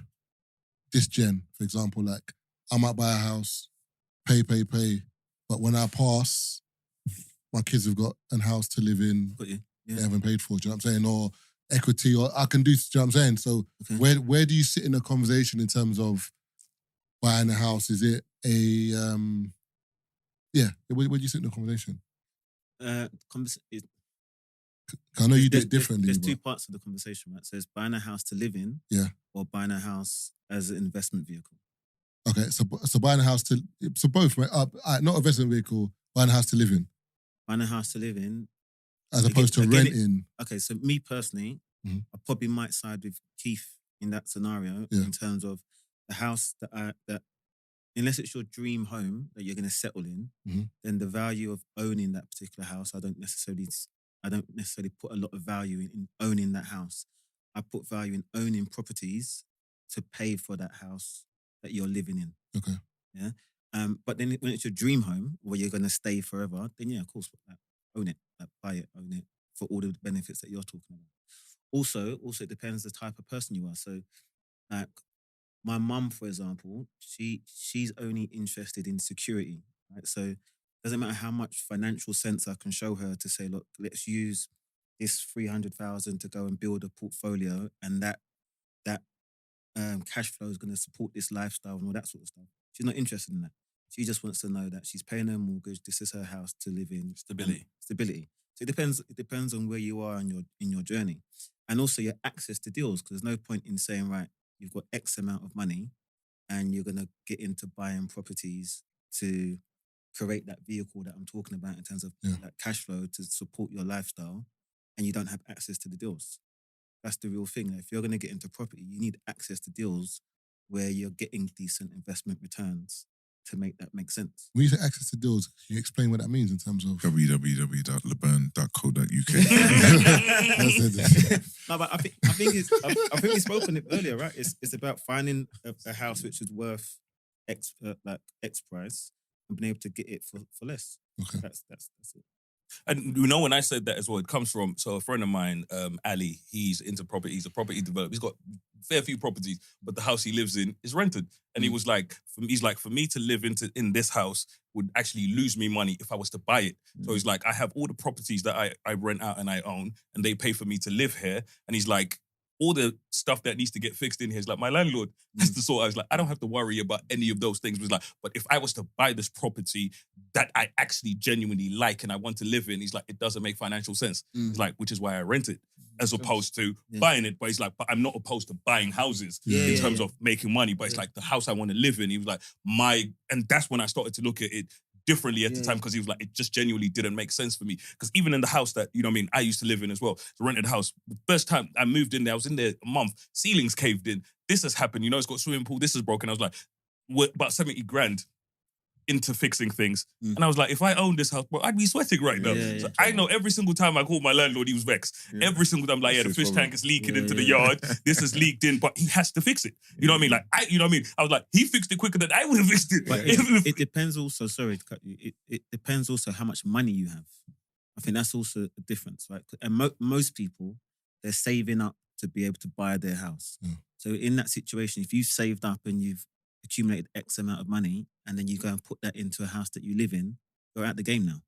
this gen, for example. Like, I might buy a house, pay, but when I pass, my kids have got a house to live in. Got you. Yeah. They haven't paid for, do you know what I'm saying? Or equity, or I can do, do you know what I'm saying? So Okay. where do you sit in a conversation in terms of buying a house? Is it a, where do you sit in the conversation? I know you do it differently. There's but- 2 parts of the conversation, right? So it's buying a house to live in, Yeah. or buying a house as an investment vehicle. Okay, so buying a house so both, right? Not investment vehicle, buying a house to live in, Buying a house to live in. as opposed to Again, renting. Okay, so me personally, Mhm. I probably might side with Keith in that scenario Yeah. in terms of the house that unless it's your dream home that you're going to settle in, Mhm. then the value of owning that particular house, I don't necessarily put a lot of value in owning that house. I put value in owning properties to pay for that house that you're living in. Okay. Yeah. But then when it's your dream home where you're going to stay forever, then yeah, of course, own it, buy it, own it for all the benefits that you're talking about. Also, it depends the type of person you are. So, like my mum, for example, she's only interested in security, right? So it doesn't matter how much financial sense I can show her to say, look, let's use this 300,000 to go and build a portfolio, and that cash flow is going to support this lifestyle and all that sort of stuff. She's not interested in that. She just wants to know that she's paying her mortgage. This is her house to live in. Stability. Stability. So it depends on where you are in your journey, and also your access to deals. Because there's no point in saying, right, you've got X amount of money, and you're gonna get into buying properties to create that vehicle that I'm talking about in terms of that cash flow to support your lifestyle, and you don't have access to the deals. That's the real thing. If you're gonna get into property, you need access to deals where you're getting decent investment returns to make that make sense. When you say access to deals, can you explain what that means in terms of... www.leburn.co.uk. No, but I think we spoke on it earlier, right? It's about finding a house which is worth X price and been able to get it for less. Okay. That's it. And you know, when I said that as well, it comes from a friend of mine, Ali. He's into property. He's a property developer. He's got a fair few properties, but the house he lives in is rented. And he was like, for me to live in this house would actually lose me money if I was to buy it. So he's like, I have all the properties that I rent out and I own, and they pay for me to live here. And he's like, all the stuff that needs to get fixed in here is like my landlord has to sort. I was like, I don't have to worry about any of those things. It was like, but if I was to buy this property that I actually genuinely like and I want to live in, he's like, it doesn't make financial sense. He's like, which is why I rent it as opposed to buying it. But he's like, but I'm not opposed to buying houses in terms of making money. But it's like the house I want to live in. He was like, and that's when I started to look at it differently at the time, because he was like, it just genuinely didn't make sense for me. Because even in the house that, you know what I mean, I used to live in as well, the rented house, the first time I moved in there, I was in there a month, ceilings caved in, this has happened, you know, it's got a swimming pool, this is broken. I was like, we're about 70 grand into fixing things. And I was like, if I owned this house, bro, I'd be sweating right now. So I know every single time I called my landlord, he was vexed. Every single time, like, the fish tank is leaking into the yard. This is leaked in, but he has to fix it. You know what I mean? Like, you know what I mean? I was like, he fixed it quicker than I would have fixed it. But it depends also, sorry to cut you, it depends also how much money you have. I think that's also a difference, right? And most people, they're saving up to be able to buy their house. So in that situation, if you've saved up and you've accumulated X amount of money, and then you go and put that into a house that you live in, you're out the game now.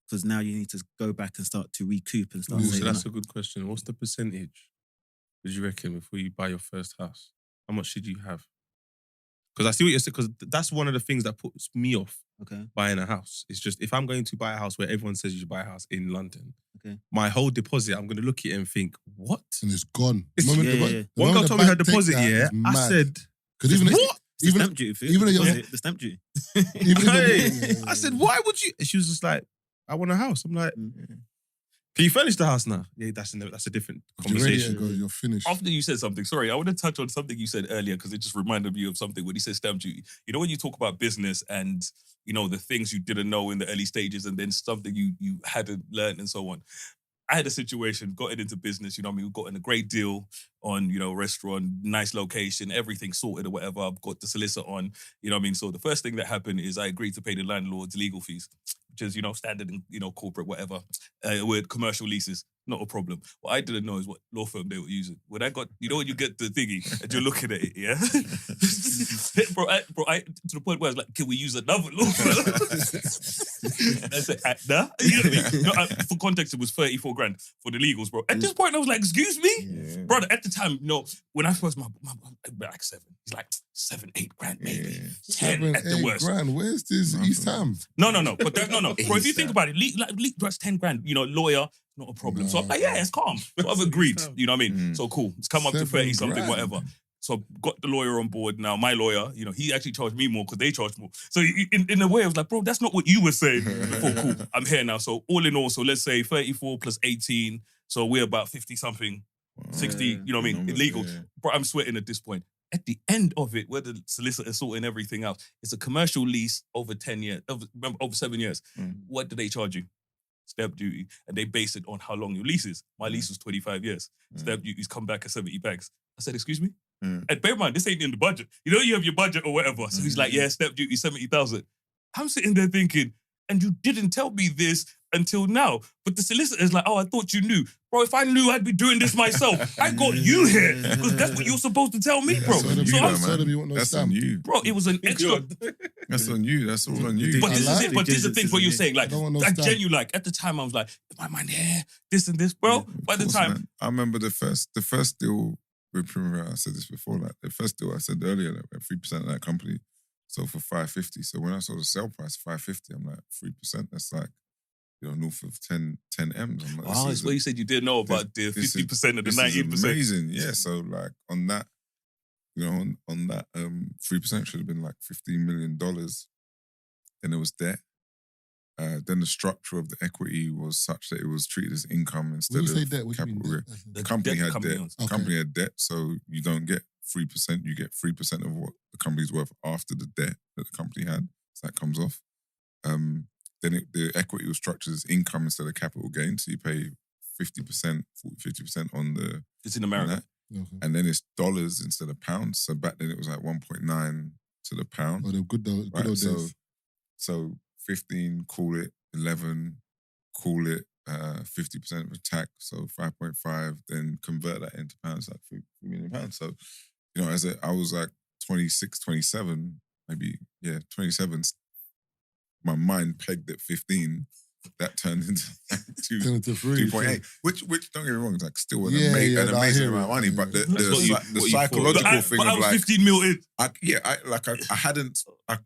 Because now you need to go back and start to recoup and start saving So that's up. a good question. What's the percentage, would you reckon, before you buy your first house? How much should you have? Because I see what you're saying, because that's one of the things that puts me off buying a house. It's just, if I'm going to buy a house where everyone says you should buy a house in London, my whole deposit, I'm going to look at it and think, what? And it's gone. One girl told me her deposit, I said, what? The stamp duty. The stamp duty. I said, why would you? She was just like, I want a house. I'm like, can you furnish the house now? Yeah, that's a different conversation. You're finished. After you said something, sorry, I want to touch on something you said earlier, because it just reminded me of something when you said stamp duty. You know, when you talk about business and, you know, the things you didn't know in the early stages and then something you hadn't learned and so on. I had a situation, got into business, you know what I mean? We got in a great deal on, you know, restaurant, nice location, everything sorted or whatever. I've got the solicitor on, you know what I mean? So the first thing that happened is I agreed to pay the landlord's legal fees, which is, you know, standard in, you know, corporate, whatever, with commercial leases. Not a problem. What I didn't know is what law firm they were using. When I got, you know, when you get the thingy and you're looking at it, yeah? bro, I, to the point where I was like, can we use another law firm? I said, nah. You know what I mean? No, for context, it was 34 grand for the legals, bro. At this point, I was like, excuse me? Brother, at the time, you know, when I first, my like 7. He's like, 7, 8 grand, maybe. 10 at the worst. Grand. Where's this East Ham? No. But no. Bro, if you think about it, that's 10 grand, you know, lawyer, not a problem. So I'm like, yeah, it's calm. So I've agreed. You know what I mean? So cool. It's come up to 30 something, whatever. So I've got the lawyer on board now. My lawyer, you know, he actually charged me more because they charged more. So in a way, I was like, bro, that's not what you were saying. Before, cool. I'm here now. So all in all, so let's say 34 plus 18. So we're about 50 something, 60, you know what I mean? Illegal. Bro, I'm sweating at this point. At the end of it, where the solicitor is sorting everything out, it's a commercial lease over 10 years, over 7 years. What do they charge you? Stamp duty, and they base it on how long your lease is. My lease was 25 years. Stamp duty's come back at 70 bags. I said, excuse me? And bear in mind, this ain't in the budget. You know, you have your budget or whatever. So he's like, yeah, stamp duty 70,000. I'm sitting there thinking, and you didn't tell me this until now. But the solicitor's like, oh, I thought you knew. Bro, if I knew, I'd be doing this myself. I got you here because that's what you're supposed to tell me, bro. That's on you. Bro, it was an extra. That's on you. That's all on you. But this is it. But this is the thing what you're saying. Like, I genuinely, like, at the time, I was like, my man here, this and this, bro. By the time. Man. I remember the first deal with Primavera, I said this before, like, the first deal I said earlier, like, we had 3% of that company. So for 550. So when I saw the sale price, 550, I'm like, 3%, that's like, you know, north of 10 M's. I'm like, oh, it's what you said you didn't know about the 50% of the 19%. This is amazing, yeah. So like on that, you know, on that 3% should have been like $15 million. Then there was debt. Then the structure of the equity was such that it was treated as income instead of capital. The company had debt. The company had debt, so you don't get 3%. You get 3% of what the company's worth after the debt that the company had. So that comes off. Then the equity was structured as income instead of capital gain. So you pay 50%, 50% on the... It's in America. And then it's dollars instead of pounds. So back then it was like 1.9 to the pound. Oh, the good old days. So 15, call it 11, call it 50% of tax, so 5.5, then convert that into pounds, like £3 million. So, I was like 26, 27, maybe, 27, my mind pegged at 15. That turned into 2.8, which don't get me wrong, it's like still an amazing amount of money. But the psychological thing of like 15 mil in. I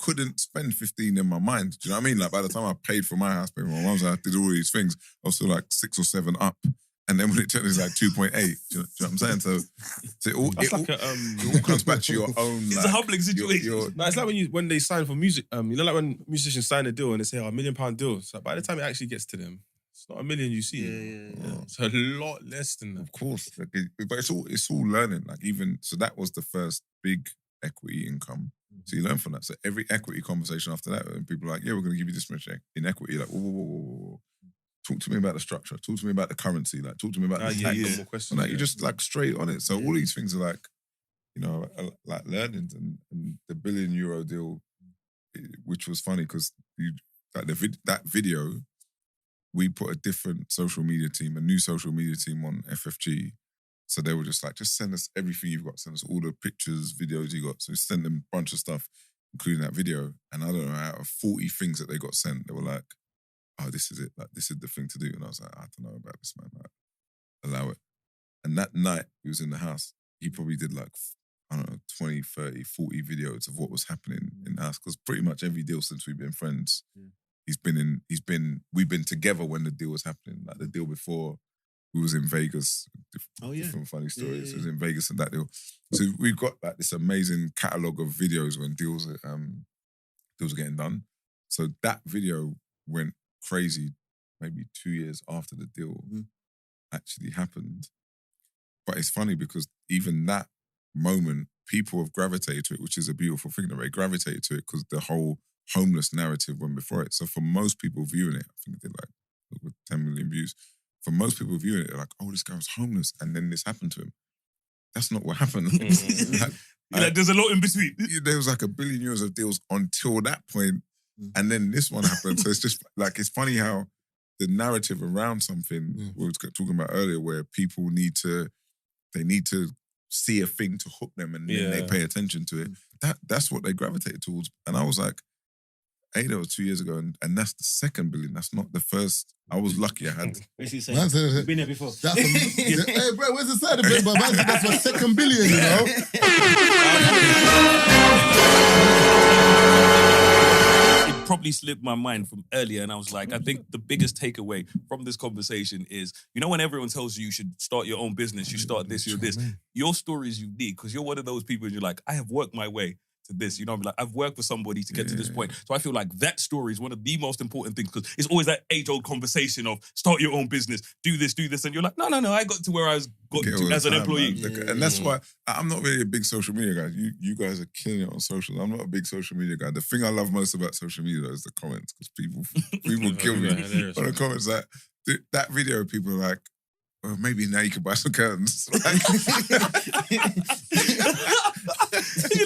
couldn't spend 15 in my mind. Do you know what I mean? Like by the time I paid for my house, paid for my mum's house, I did all these things, I was still like 6 or 7 up. And then when it turned, it's like 2.8. Do you know what I'm saying? So it all comes back to your own. It's a humbling situation. No, it's like when they sign for music. Like when musicians sign a deal and they say, £1 million deal. So by the time it actually gets to them, it's not $1 million you see. Yeah. It's a lot less than that. Of course, but it's all learning. Like so that was the first big equity income. So you learn from that. So every equity conversation after that, and people are like, yeah, we're going to give you this much in equity. Like, whoa. Talk to me about the structure. Talk to me about the currency. Like, talk to me about the tax. More questions, You're just like straight on it. So all these things are like, like learnings. And the €1 billion deal, which was funny because that video, we put a different social media team, a new social media team on FFG. So they were just like, just send us everything you've got. Send us all the pictures, videos you got. So send them a bunch of stuff, including that video. And I don't know, out of 40 things that they got sent, they were like, oh, this is it. Like, this is the thing to do. And I was like, I don't know about this, man. Like, allow it. And that night, he was in the house. He probably did like, I don't know, 20, 30, 40 videos of what was happening in the house. Because pretty much every deal since we've been friends, we've been together when the deal was happening. Like the deal before, we was in Vegas. Different funny stories. It was in Vegas and that deal. So we've got like this amazing catalogue of videos when deals are getting done. So that video went crazy maybe 2 years after the deal actually happened. But it's funny because even that moment, people have gravitated to it, which is a beautiful thing. They gravitated to it because the whole homeless narrative went before it. So for most people viewing it, I think it did like over 10 million views. For most people viewing it, they're like, oh, this guy was homeless and then this happened to him. That's not what happened. There's a lot in between. There was like €1 billion of deals until that point. And then this one happened. So it's just like, it's funny how the narrative around something we were talking about earlier, where people need to see a thing to hook them and then they pay attention to it. That's what they gravitated towards. And I was like, that was 2 years ago. And that's the second billion. That's not the first. I was lucky I had. You've been there before. Hey, bro, where's the side of it? But man, that's my second billion, It probably slipped my mind from earlier, and I was like, I think the biggest takeaway from this conversation is, when everyone tells you should start your own business, you start this, you're this. Your story is unique because you're one of those people, and you're like, I have worked my way to this. I've worked for somebody to get to this point. So I feel like that story is one of the most important things because it's always that age-old conversation of start your own business, do this. And you're like, no, I got to where I got to as an employee. And that's why I'm not really a big social media guy. You guys are killing it on social. I'm not a big social media guy. The thing I love most about social media though is the comments because people kill me. But the comments like, that video, people are like, well, maybe now you can buy some curtains. You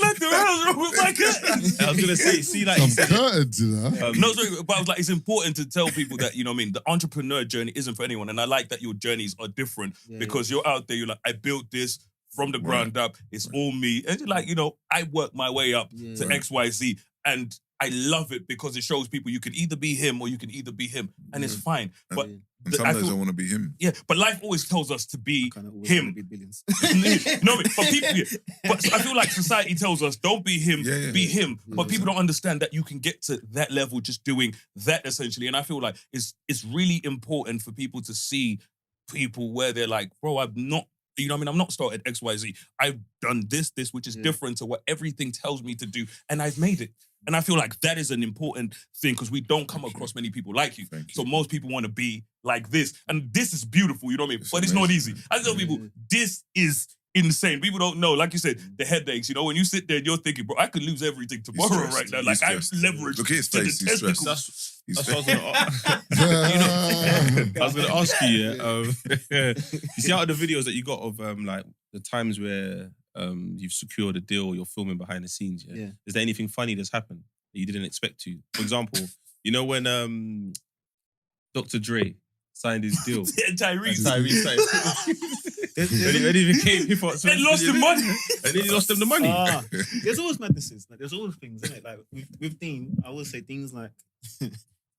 like the hell's wrong with my curtains? I was gonna say, like some curtains, No, sorry, but I was like, it's important to tell people that the entrepreneur journey isn't for anyone, and I like that your journeys are different because you're out there. You're like, I built this from the ground up. It's all me, and you're like, I worked my way up to XYZ, and I love it because it shows people you can either be him or you can either be him, and it's fine. But and some days I want to be him. Yeah, but life always tells us to be him. Be billions. No, but people. But I feel like society tells us don't be him, be him. But people don't understand that you can get to that level just doing that essentially. And I feel like it's really important for people to see people where they're like, bro, I've not. I'm not started XYZ. I've done this, which is different to what everything tells me to do, and I've made it. And I feel like that is an important thing because we don't come across many people like you. So most people want to be like this. And this is beautiful, you know what I mean? But it's not easy. I tell people, this is insane. People don't know. Like you said, the headaches, when you sit there and you're thinking, bro, I could lose everything tomorrow right now. Like I'm leveraged. Look at his face, he's stressed. That's what I was going to ask you. You see out of the videos that you got of like the times where you've secured a deal, you're filming behind the scenes. Yeah. Yeah. Is there anything funny that's happened that you didn't expect to? For example, you know when Dr. Dre signed his deal. Tyrese. When he became hip hop, They lost the money. and then he lost them the money. There's always madnesses. Like there's always things, isn't it? Like with Dean, I will say things like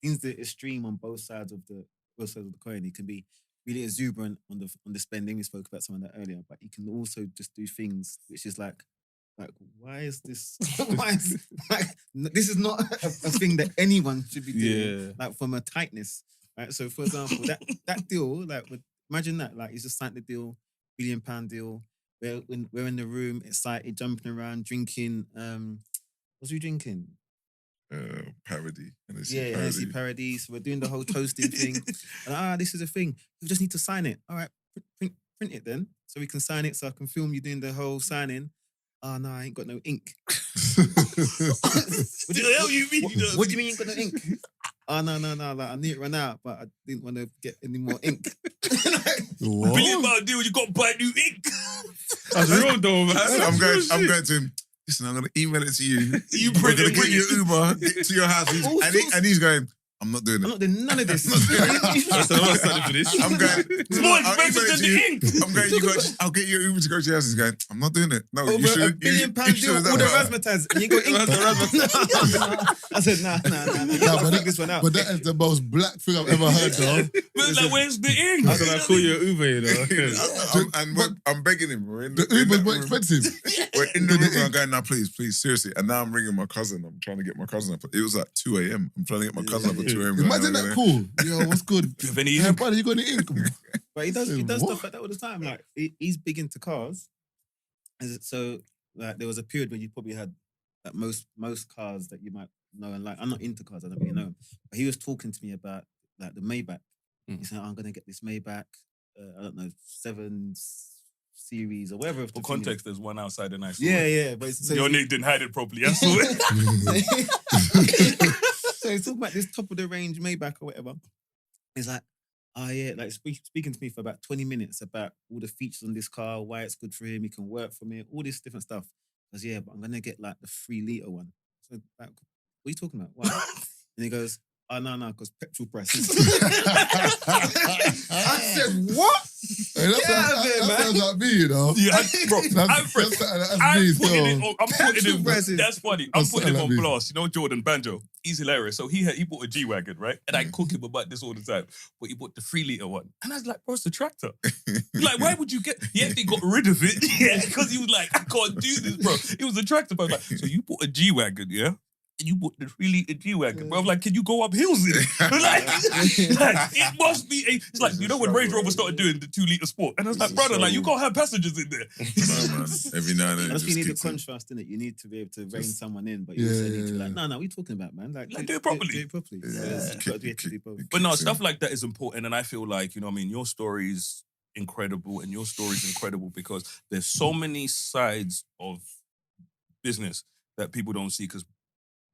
Dean's the extreme on both sides of the coin. He can be really exuberant on the spending. We spoke about some of that earlier, but he can also just do things which is like why is this? This is not a thing that anyone should be doing. Yeah. Like from a tightness, right? So for example, that deal, like imagine that, like he's just signed the deal, £1 billion deal. We're in the room, excited, jumping around, drinking. What's he drinking? Parody. Hennessy Parody. So we're doing the whole toasting thing. And this is a thing. We just need to sign it. All right, print it then, so we can sign it. So I can film you doing the whole signing. Oh no, I ain't got no ink. What the hell you mean? What do you mean you ain't got no ink? Oh no. Like I knew it ran out, but I didn't want to get any more ink. $1 billion deal, you got to buy new ink. That's real though, man. I'm going to him. Listen, I'm going to email it to you. You We're print going it, to get you Uber to your house. And he's going, I'm not doing it. I'm not doing none of this. I'm not standing for this. I'm going, It's more expensive than the ink. I'm going, I'll get you an Uber to go to your house. He's going, I'm not doing it. No, Over you should. £1 billion deal, all the razzmatazz, and you go ink. I said, nah. I'll figure this one out. But that is the most black thing I've ever heard, though. But it's like, where's the ink? I said, I'll call you an Uber, you know. I'm begging him. The Uber's more expensive. We're in the room. I'm going, now, please, seriously. And now I'm ringing my cousin. I'm trying to get my cousin up. It was like 2 a.m. I'm trying to get my cousin up at 2 a.m. Imagine that cool. Yo, what's good? Do you have any Hey, ink? buddy, you got any ink? But he does What? stuff like that all the time. Like he's big into cars. So like there was a period where you probably had like most cars that you might know and like. I'm not into cars, I don't really know him. But he was talking to me about like the Maybach. He said, I'm gonna get this Maybach, I don't know, 7 Series or whatever. For context, there's one outside and I saw Yeah. But Your nigga didn't hide it properly. I saw it. So he's talking about this top of the range Maybach or whatever. He's like, like speaking to me for about 20 minutes about all the features on this car, why it's good for him, he can work from it, all this different stuff. I goes, but I'm gonna get like the 3-litre one. So like, what are you talking about? Why? And he goes, oh no, because petrol prices. I said, what? Hey, that sounds like me, you know. Yeah, bro, I'm putting him. Prices. That's funny. I'm putting him on blast. You know Jordan Banjo? He's hilarious. So he bought a G-Wagon, right? And I cook him about this all the time. But he bought the 3-litre one. And I was like, bro, it's a tractor. Like, why would you get... He actually got rid of it. Yeah, because he was like, I can't do this, bro. It was a tractor. But I was like, so you bought a G-Wagon, yeah? And you bought the 3-litre G-Wagon, bro. I'm like, can you go up hills in it? like, it must be it's like, you know when Range Rover started doing the 2-litre Sport? And I was like, brother, like, you can't have passengers in there. No, man. Every now and then. That's you need the contrast, innit? You need to be able to rein someone in, but you also need to like, no, what are you talking about, man? Like do it properly. Do it properly. Yeah. You got to be able to do both. But no, stuff like that is important. And I feel like, you know what I mean, your story's incredible and your story's incredible because there's so many sides of business that people don't see because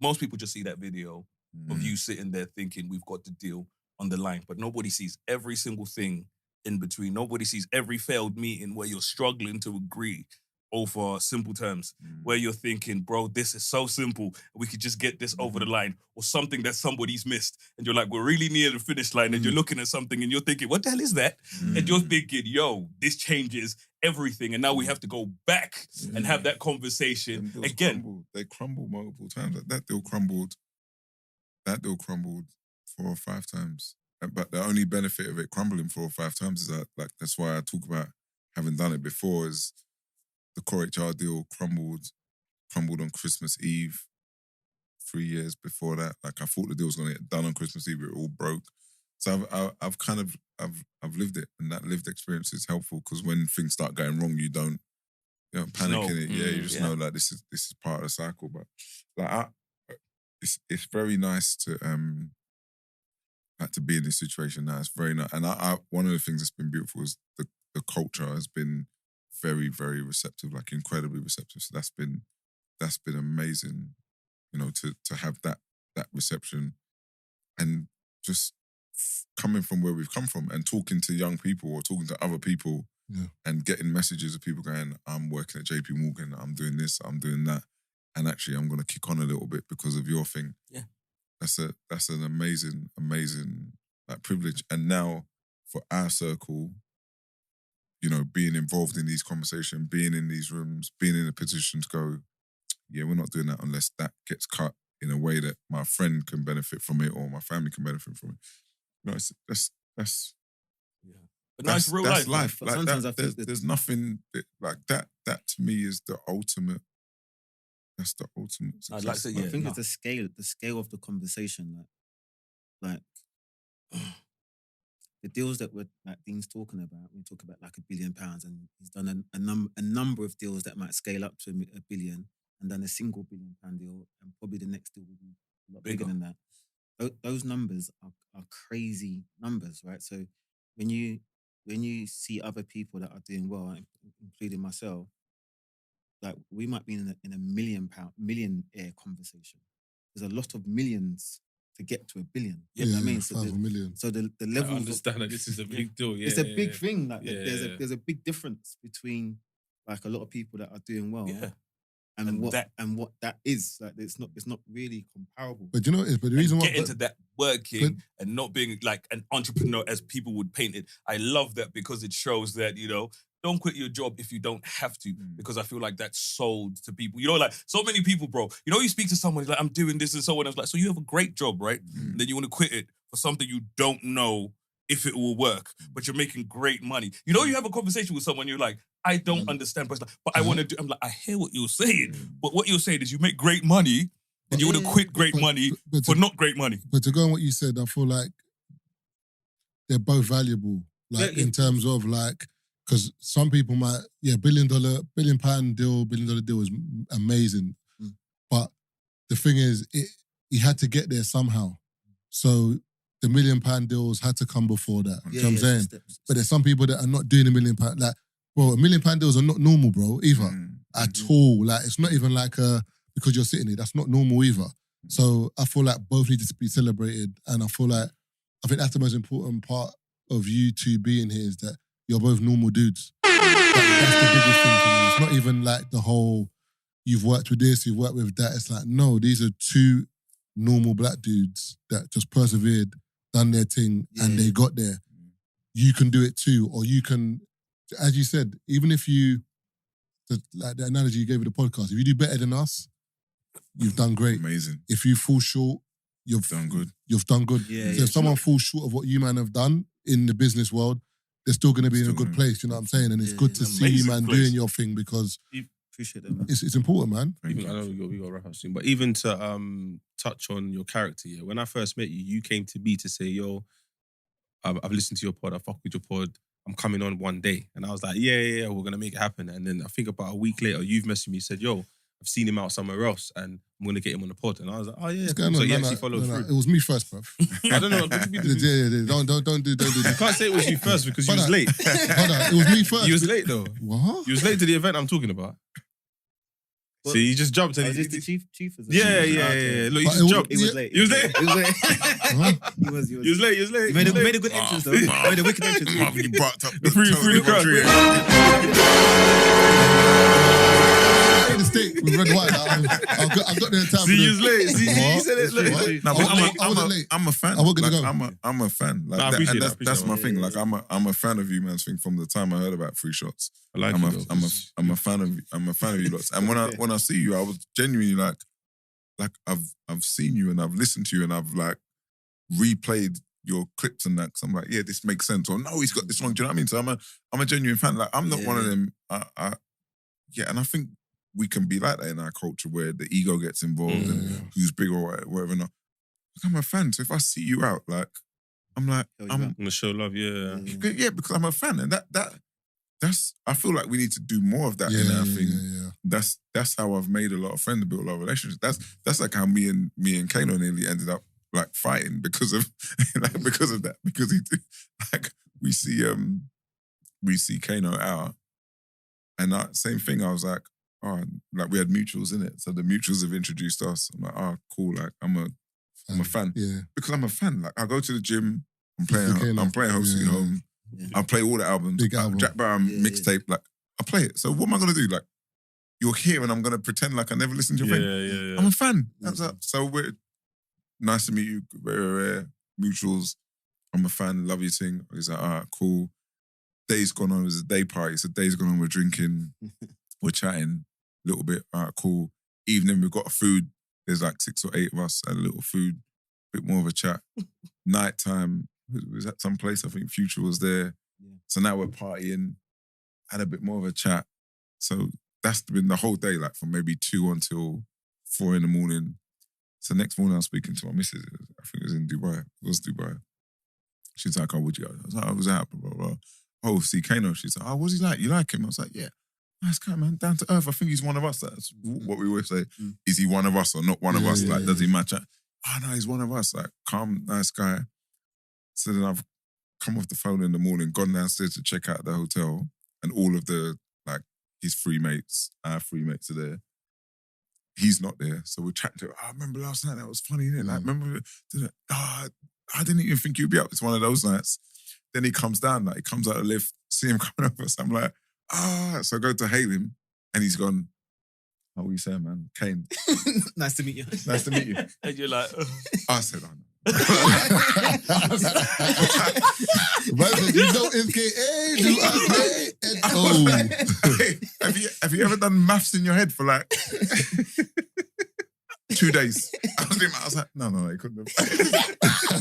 most people just see that video of you sitting there thinking we've got the deal on the line, but nobody sees every single thing in between. Nobody sees every failed meeting where you're struggling to agree over simple terms, where you're thinking, bro, this is so simple. We could just get this over the line, or something that somebody's missed. And you're like, we're really near the finish line, and you're looking at something and you're thinking, what the hell is that? And you're thinking, yo, this changes everything. And now we have to go back and have that conversation again. They crumbled multiple times. That deal crumbled 4 or 5 times. But the only benefit of it crumbling 4 or 5 times is that, like, that's why I talk about having done it before, is the core HR deal crumbled on Christmas Eve 3 years before that. Like, I thought the deal was going to get done on Christmas Eve, it all broke. So I've lived it, and that lived experience is helpful because when things start going wrong, you don't panic in it. Yeah, you just know like this is part of the cycle. But like it's very nice to be in this situation now. It's very nice, and I one of the things that's been beautiful is the culture has been very, very receptive, like incredibly receptive. So that's been amazing, you know, to have that reception, and just coming from where we've come from and talking to young people or talking to other people and getting messages of people going, I'm working at JP Morgan, I'm doing this, I'm doing that. And actually, I'm going to kick on a little bit because of your thing. Yeah. That's an amazing like privilege. And now for our circle, you know, being involved in these conversations, being in these rooms, being in a position to go, yeah, we're not doing that unless that gets cut in a way that my friend can benefit from it or my family can benefit from it. You know, that's But no, it's real that's life. life. Like sometimes that, I think there's nothing like that. That to me is the ultimate. That's the ultimate success. I'd like to say, I think it's the scale of the conversation. Like the deals that Dean's talking about. We talk about like £1 billion, and he's done a number of deals that might scale up to £1 billion, and done a single £1 billion deal, and probably the next deal will be a lot bigger than that. Those numbers are crazy numbers, right? So when you see other people that are doing well, including myself, like we might be in a millionaire conversation. There's a lot of millions to get to $1 billion. You know what I mean? So the level. I understand that this is a big deal. Yeah, it's a big thing. Like Yeah, there's a big difference between like a lot of people that are doing well. Yeah. And what that is. Like it's not really comparable. But you know what it is? But the reason why get into that working and not being like an entrepreneur as people would paint it. I love that because it shows that, you know, don't quit your job if you don't have to, because I feel like that's sold to people. You know, like so many people, bro. You know, you speak to someone like, I'm doing this and someone else like, so you have a great job, right? And then you want to quit it for something you don't know if it will work, but you're making great money. You know, you have a conversation with someone, you're like, I don't understand, but I want to do. I'm like, I hear what you're saying, but what you're saying is you make great money and you want to quit great money for not great money. But to go on what you said, I feel like they're both valuable, like in terms of like, because some people might, £1 billion deal, $1 billion deal is amazing. But the thing is, he had to get there somehow. So the £1 million deals had to come before that. You know what I'm saying? But there's some people that are not doing £1 million. Like, bro, £1 million deals are not normal, bro, either. At all. Like, it's not even like because you're sitting here. That's not normal either. So I feel like both need to be celebrated. And I think that's the most important part of you two being here is that you're both normal dudes. That's the biggest thing for me. It's not even like the whole, you've worked with this, you've worked with that. It's like, no, these are two normal black dudes that just persevered, done their thing, and they got there. You can do it too. Or you can, as you said, even if you, like the analogy you gave with the podcast, if you do better than us, you've done great. Amazing. If you fall short, you've done good. You've done good. So if someone falls short of what you man have done in the business world, they're still going to be in a good place, you know what I'm saying? And it's good to see you, man, doing your thing because appreciate that, man. It's important, man. Even, I know we got to wrap up soon, but even to touch on your character, when I first met you, you came to me to say, yo, I've listened to your pod, I fuck with your pod, I'm coming on one day. And I was like, yeah, we're going to make it happen. And then I think about a week later, you've messaged me, said, yo, I've seen him out somewhere else and I'm going to get him on the pod. And I was like, oh yeah, cool. So he actually followed through. It was me first, bruv. I don't know. Don't do You can't say it was you first because you was late. It was me first. You was late though. What? You was late to the event I'm talking about. Well, see, you just jumped. And is this the chief? Yeah. Look, you just jumped. He was late. He was late. He was late. He was late. He was late. He made a good entrance though. He made a wicked entrance. You brought up through the crowd. The steak with red wine. I got there in time. See, you was late. See, you said it. Look. No, I wasn't late. I'm a fan. I wasn't gonna like, go. I'm a fan. Like, I appreciate that. that's my thing. Like I'm a fan of you, man's thing from the time I heard about Free Shots. I like I'm you. a fan of you lots. And when I see you, I was genuinely like I've seen you and I've listened to you and I've like replayed your clips and that. Cause I'm like, yeah, this makes sense. Or no, he's got this wrong. Do you know what I mean? So I'm a genuine fan. Like I'm not one of them. And I think we can be like that in our culture where the ego gets involved and who's big or whatever. Not. Like, I'm a fan. So if I see you out, like, I'm like, I'm gonna show love, yeah, because I'm a fan, and that's. I feel like we need to do more of that in our thing. Yeah. That's how I've made a lot of friends, built a lot of relationships. That's like how me and Kano nearly ended up like fighting because of that. Because he did, like we see Kano out, and that same thing. I was like, oh, like we had mutuals in it, so the mutuals have introduced us. I'm like, oh, cool. Like I'm a fan. Yeah. Because I'm a fan. Like I go to the gym, I'm playing Home Sweet Home. I play all the albums. Big album. Jack Brown mixtape. Like I play it. So what am I gonna do? Like you're here and I'm gonna pretend like I never listened to your thing. I'm a fan. That's up. So we're nice to meet you. Very rare mutuals. I'm a fan. Love your thing. He's like, all right, cool. Day's gone on. It was a day party. So day's gone on. We're drinking. We're chatting a little bit. All right, cool. Evening, we've got a food. There's like 6 or 8 of us. Had a little food. Bit more of a chat. Nighttime. Was at some place. I think Future was there. Yeah. So now we're partying. Had a bit more of a chat. So that's been the whole day, like from maybe 2 until 4 in the morning. So next morning I was speaking to my missus. I think it was in Dubai. It was Dubai. She's like, oh, would you? I was like, I was out, blah, blah, blah. Oh, see Kano. She's like, oh, what's he like? You like him? I was like, yeah. Nice guy, man. Down to earth. I think he's one of us. That's what we always say. Is he one of us or not one of us? Like, does he match up? Oh, no, he's one of us. Like, calm, nice guy. So then I've come off the phone in the morning, gone downstairs to check out the hotel, and all of the, like, his three mates are there. He's not there. So we're chatting to him. I remember last night, that was funny, innit? Like, remember, I didn't even think you'd be up. It's one of those nights. Then he comes down, like, he comes out of the lift, see him coming over. So I'm like, so I go to hail him, and he's gone, oh, what are you saying, man? Kane. Nice to meet you. Nice to meet you. And you're like, I said, oh, no. But you know it's Have you ever done maths in your head for like 2 days? I was like, no, he couldn't have.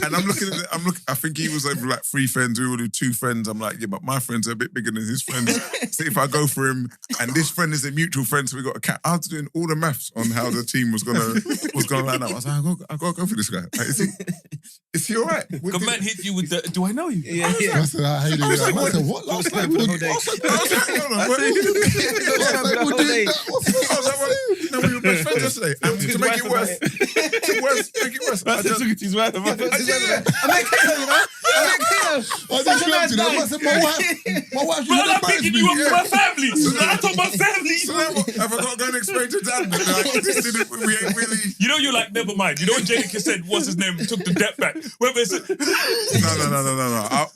And I'm looking at it, I think he was over like 3 friends, we were with 2 friends. I'm like, yeah, but my friends are a bit bigger than his friends. So if I go for him, and this friend is a mutual friend, so we got a cat. I was doing all the maths on how the team was gonna line up. I was like, I gotta go for this guy. Like, is he all right? the man hit you with the, do I know you? Yeah. I said, I hate it. I said, what? Last night? We were best friends yesterday. And to make it worse, I just took it to his wife. I said, my wife. Bro, I'm picking you up for my family. I told my family. So now what? Have I got to go and explain to Dad? Like, we ain't really. You know, you're like, never mind. You know what Jenica said? What's his name? Took the debt back. No.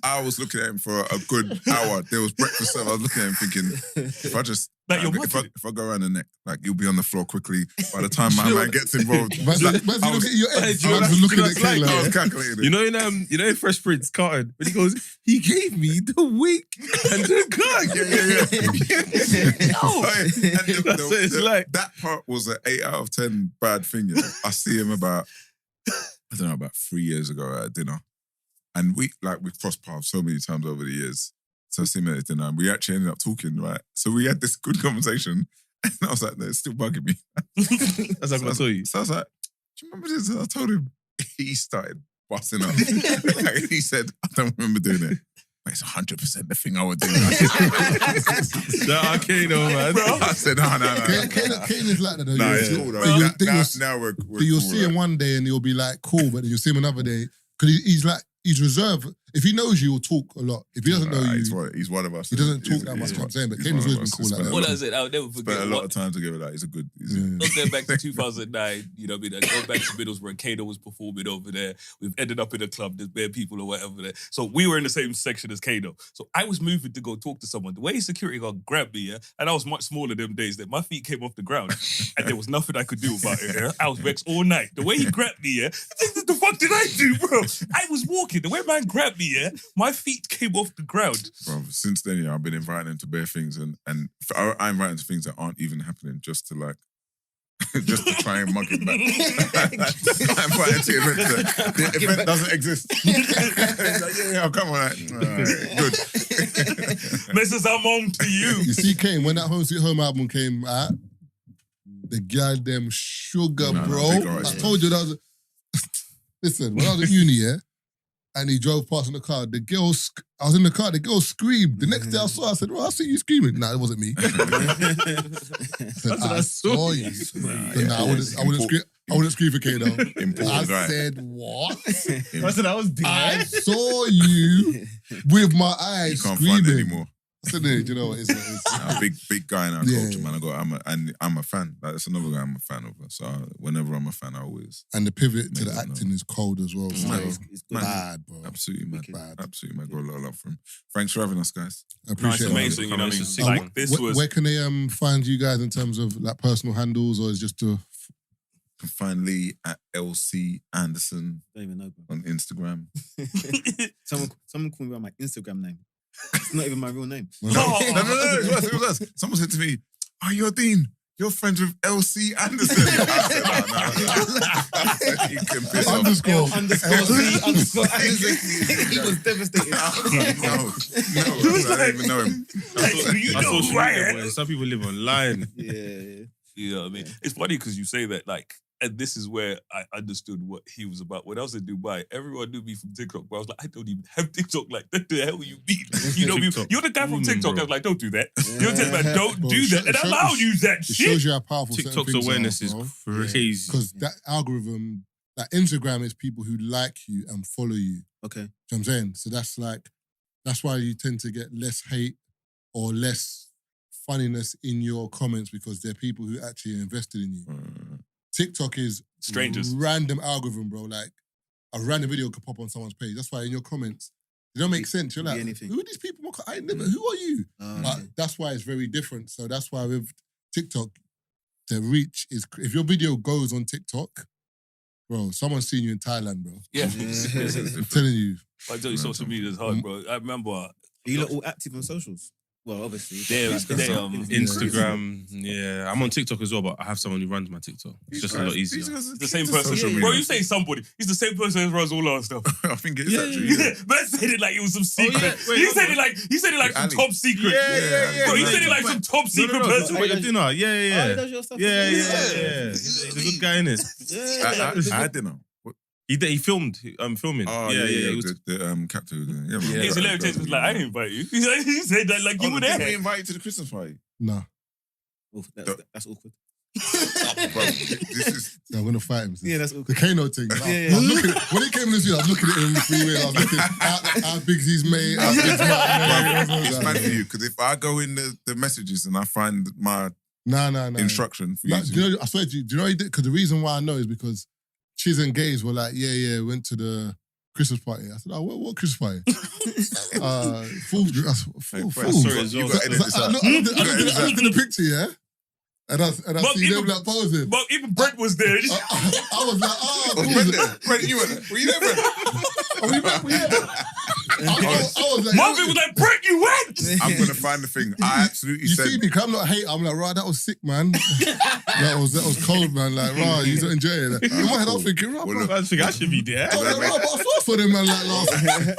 I was looking at him for a good hour. There was breakfast served. I was looking at him thinking, if I just. Like if I go around the neck, like you'll be on the floor quickly. By the time my man gets involved, I was looking at Tequila. I was calculating it. You know in Fresh Prince, Carton, when he goes, he gave me the wink and the gun. That part was an 8 out of 10 bad thing. You know? I see him about 3 years ago at dinner, and we've crossed paths so many times over the years. So I see him at dinner, and we actually ended up talking, right? So we had this good conversation, and I was like, no, it's still bugging me. That's what I told you. So I was like, do you remember this? And I told him. He started busting up. He said, I don't remember doing it. But it's 100% the thing I would do. Nah, Kano, man. I said, no. Kane is like that, though. Nah, it's cool, though. Now we're you'll cool, see him one day, and he'll be like, cool, but then you'll see him another day. Because he's reserved. If he knows you, he'll talk a lot. If he doesn't know you... He's one of us. He doesn't talk that much, I'm saying, but Kane's always been cool like that. What I said, I'll never forget. Spent a lot of time together. Like, he's a good... Let's go back to 2009, you know what I mean? I go back to Middlesbrough, Kano was performing over there. We've ended up in a club, there's bare people or whatever there. So we were in the same section as Kano. So I was moving to go talk to someone. The way security guard grabbed me, yeah, and I was much smaller them days, that my feet came off the ground and there was nothing I could do about it, yeah? I was vexed all night. The way he grabbed me, yeah, the fuck did I do, bro? I was walking. The way man grabbed me, yeah, my feet came off the ground. Bro, since then, yeah, I've been inviting him to bare things, and I invite him to things that aren't even happening just to like, just to try and mug him back. I invite him to events that the event doesn't exist. He's like, yeah, come on, right, good. Mrs. I'm on to you. You see, Kane, when that Home Sweet Home album came out, the goddamn sugar, bro. I told you that was. Listen, when I was at uni, yeah, and he drove past in the car, I was in the car, the girl screamed. The next day I saw her, I said, well, I see you screaming. Nah, it wasn't me. I saw you. I wouldn't scream for Kano. I said, what? I said, I was dead. I saw you with my eyes you can't screaming. find it anymore. Do you know what? It's I'm a big guy in our Yeah. culture, man. I'm a fan. Like, that's another guy I'm a fan of. So whenever I'm a fan, I always and the pivot to Make the that acting is cold as well. It's So nice. It's good. bad, bro. absolutely man. Bad. Absolutely, man. Got a lot of love from him. Thanks for having us, guys. I Nice, appreciate it. amazing. You know what I mean? It's a Like this was. Where can they find you guys in terms of like personal handles, or is just to You can find Lee at LC Anderson Don't even know, bro. on Instagram. Someone called me by my Instagram name. It's not even my real name. No, it was us. Someone said to me, "Oh, you're Dean. You're friends with LC Anderson." I said, no. You can piss off. underscore? _C _Anderson. He was devastated. No, I don't even know him. I saw social media, boy. Some people live online. Yeah. You know what I mean? It's funny because you say that, like, and this is where I understood what he was about. When I was in Dubai, everyone knew me from TikTok, but I was like, I don't even have TikTok. Like, what the hell you mean? You know me? TikTok. You're the guy from TikTok. Bro. I was like, don't do that. You're telling me, don't Bro, do that. And I'm like, I'll use that It shit. shows you how powerful TikTok's awareness is crazy. because that algorithm, that Instagram is people who like you and follow you. Okay. Do you know what I'm saying? So that's why you tend to get less hate or less funniness in your comments because they're people who actually are invested in you. TikTok is Strangers. random algorithm, bro. Like a random video could pop on someone's page. That's why in your comments, they don't make sense. You're Could be like, anything. who are these people? I never. Who are you? But Okay. that's why it's very different. So that's why with TikTok, the reach is. If your video goes on TikTok, bro, someone's seen you in Thailand, bro. Yeah. I'm telling you. I tell you, social media is hard, bro. I remember Are you lot all active on socials? Well, obviously. They- Instagram, yeah. I'm on TikTok as well, but I have someone who runs my TikTok. It's just a lot easier. the same person. Bro, you say somebody. He's the same person who runs all our stuff. I think it's actually. Yeah, man said it like it was some secret. Wait, he hold said on. it like some Ali. top secret. Yeah. Bro, he said it like But- some top secret No, person. Wait, your dinner. Yeah, Oh, he yeah. does your stuff. Yeah. He's a good guy, innit? I had dinner. He filmed. Filming. Oh, yeah. yeah. He was, The captain. Yeah, man. He's hilarious. He was like, I didn't invite you. He said that like you were Did we there. invite you to the Christmas party? Nah, Oh, that's awkward. Bro, this is. I'm gonna fight him. Yeah, that's The awkward. Kano thing. Yeah. I was looking when he came in this year, I was looking at him freeway. I was looking how big's his mate, how big's my It's mad for you because if I go in the messages and I find my Nah. instruction for Nah, you, do you know, I swear to you, do you know he did? Because the reason why I know is because Chiz and Gaze were like, yeah, went to the Christmas party. I said, oh, what Christmas party? Fools. sorry as well. you got to edit this I out. looked at the picture, yeah? And I But see them even- like posing. But even Brent was there. I was like, oh, Oh, Brent there. Brent, you were there. Were you there, Brent? Are we back? I was like, Marvin was like, Brent, you went. I'm gonna find the thing. I absolutely you said. see me, cause I'm not hate. I'm like, right, that was sick, man. that was cold, man. Like, right, you don't enjoy it. In my head, I was thinking, right, bro. I think I should be there. I was like, right, but I saw them, man, like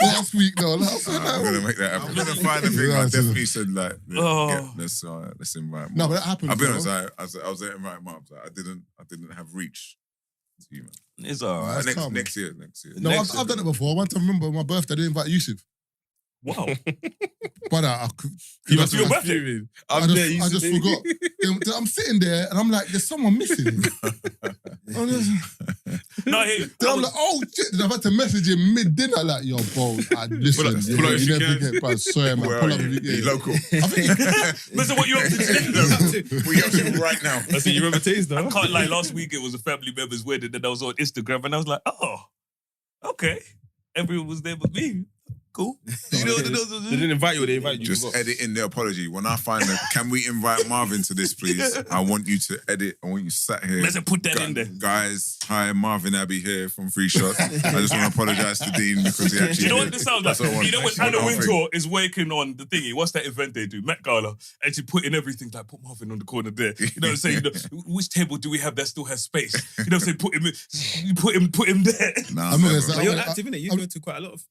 last week, though. Like, I said, I'm gonna make that happen. I'm gonna find the thing. I definitely said like, let's invite. no, but that happened. I'll be bro. honest. I was there inviting Mark. I didn't have reach to you, man. It's all right. That's calm. Next year. No, Next I've done it before. One time, remember my birthday, I didn't invite Yusuf. Wow. But I could. You must Your be birthday. fuming. I just forgot. Then I'm sitting there and I'm like, there's someone missing. I'm like, oh shit. Then I've had to message him mid-dinner, like, yo, bro, listen, pull up if you you never can. get, bro, sorry, man. Where Pull are up you? if you You local. Listen, what you up to today? What you up to right now? I think you remember Taze, I though? can't lie. Last week it was a family member's wedding, and I was on Instagram, and I was like, oh, okay. Everyone was there but me. Cool. You know, They didn't invite you, they invited you. Just edit in the apology. When I find that, can we invite Marvin to this, please? I want you to edit. I want you sat here. Let's put that in there. Guys, hi, Marvin Abbey here from Free Shot. I just want to apologize to Dean because he actually. You know what did. this sounds like? That's what I want. You know when That's what Anna I want. Wintour is working on the thingy? What's that event they do? Met Gala. And she put in everything like, put Marvin on the corner there. You know what I'm saying? You know, which table do we have that still has space? You know what I'm saying? Put him there. Nah, I'm not never. gonna say- But you're active in it. You go to quite a lot of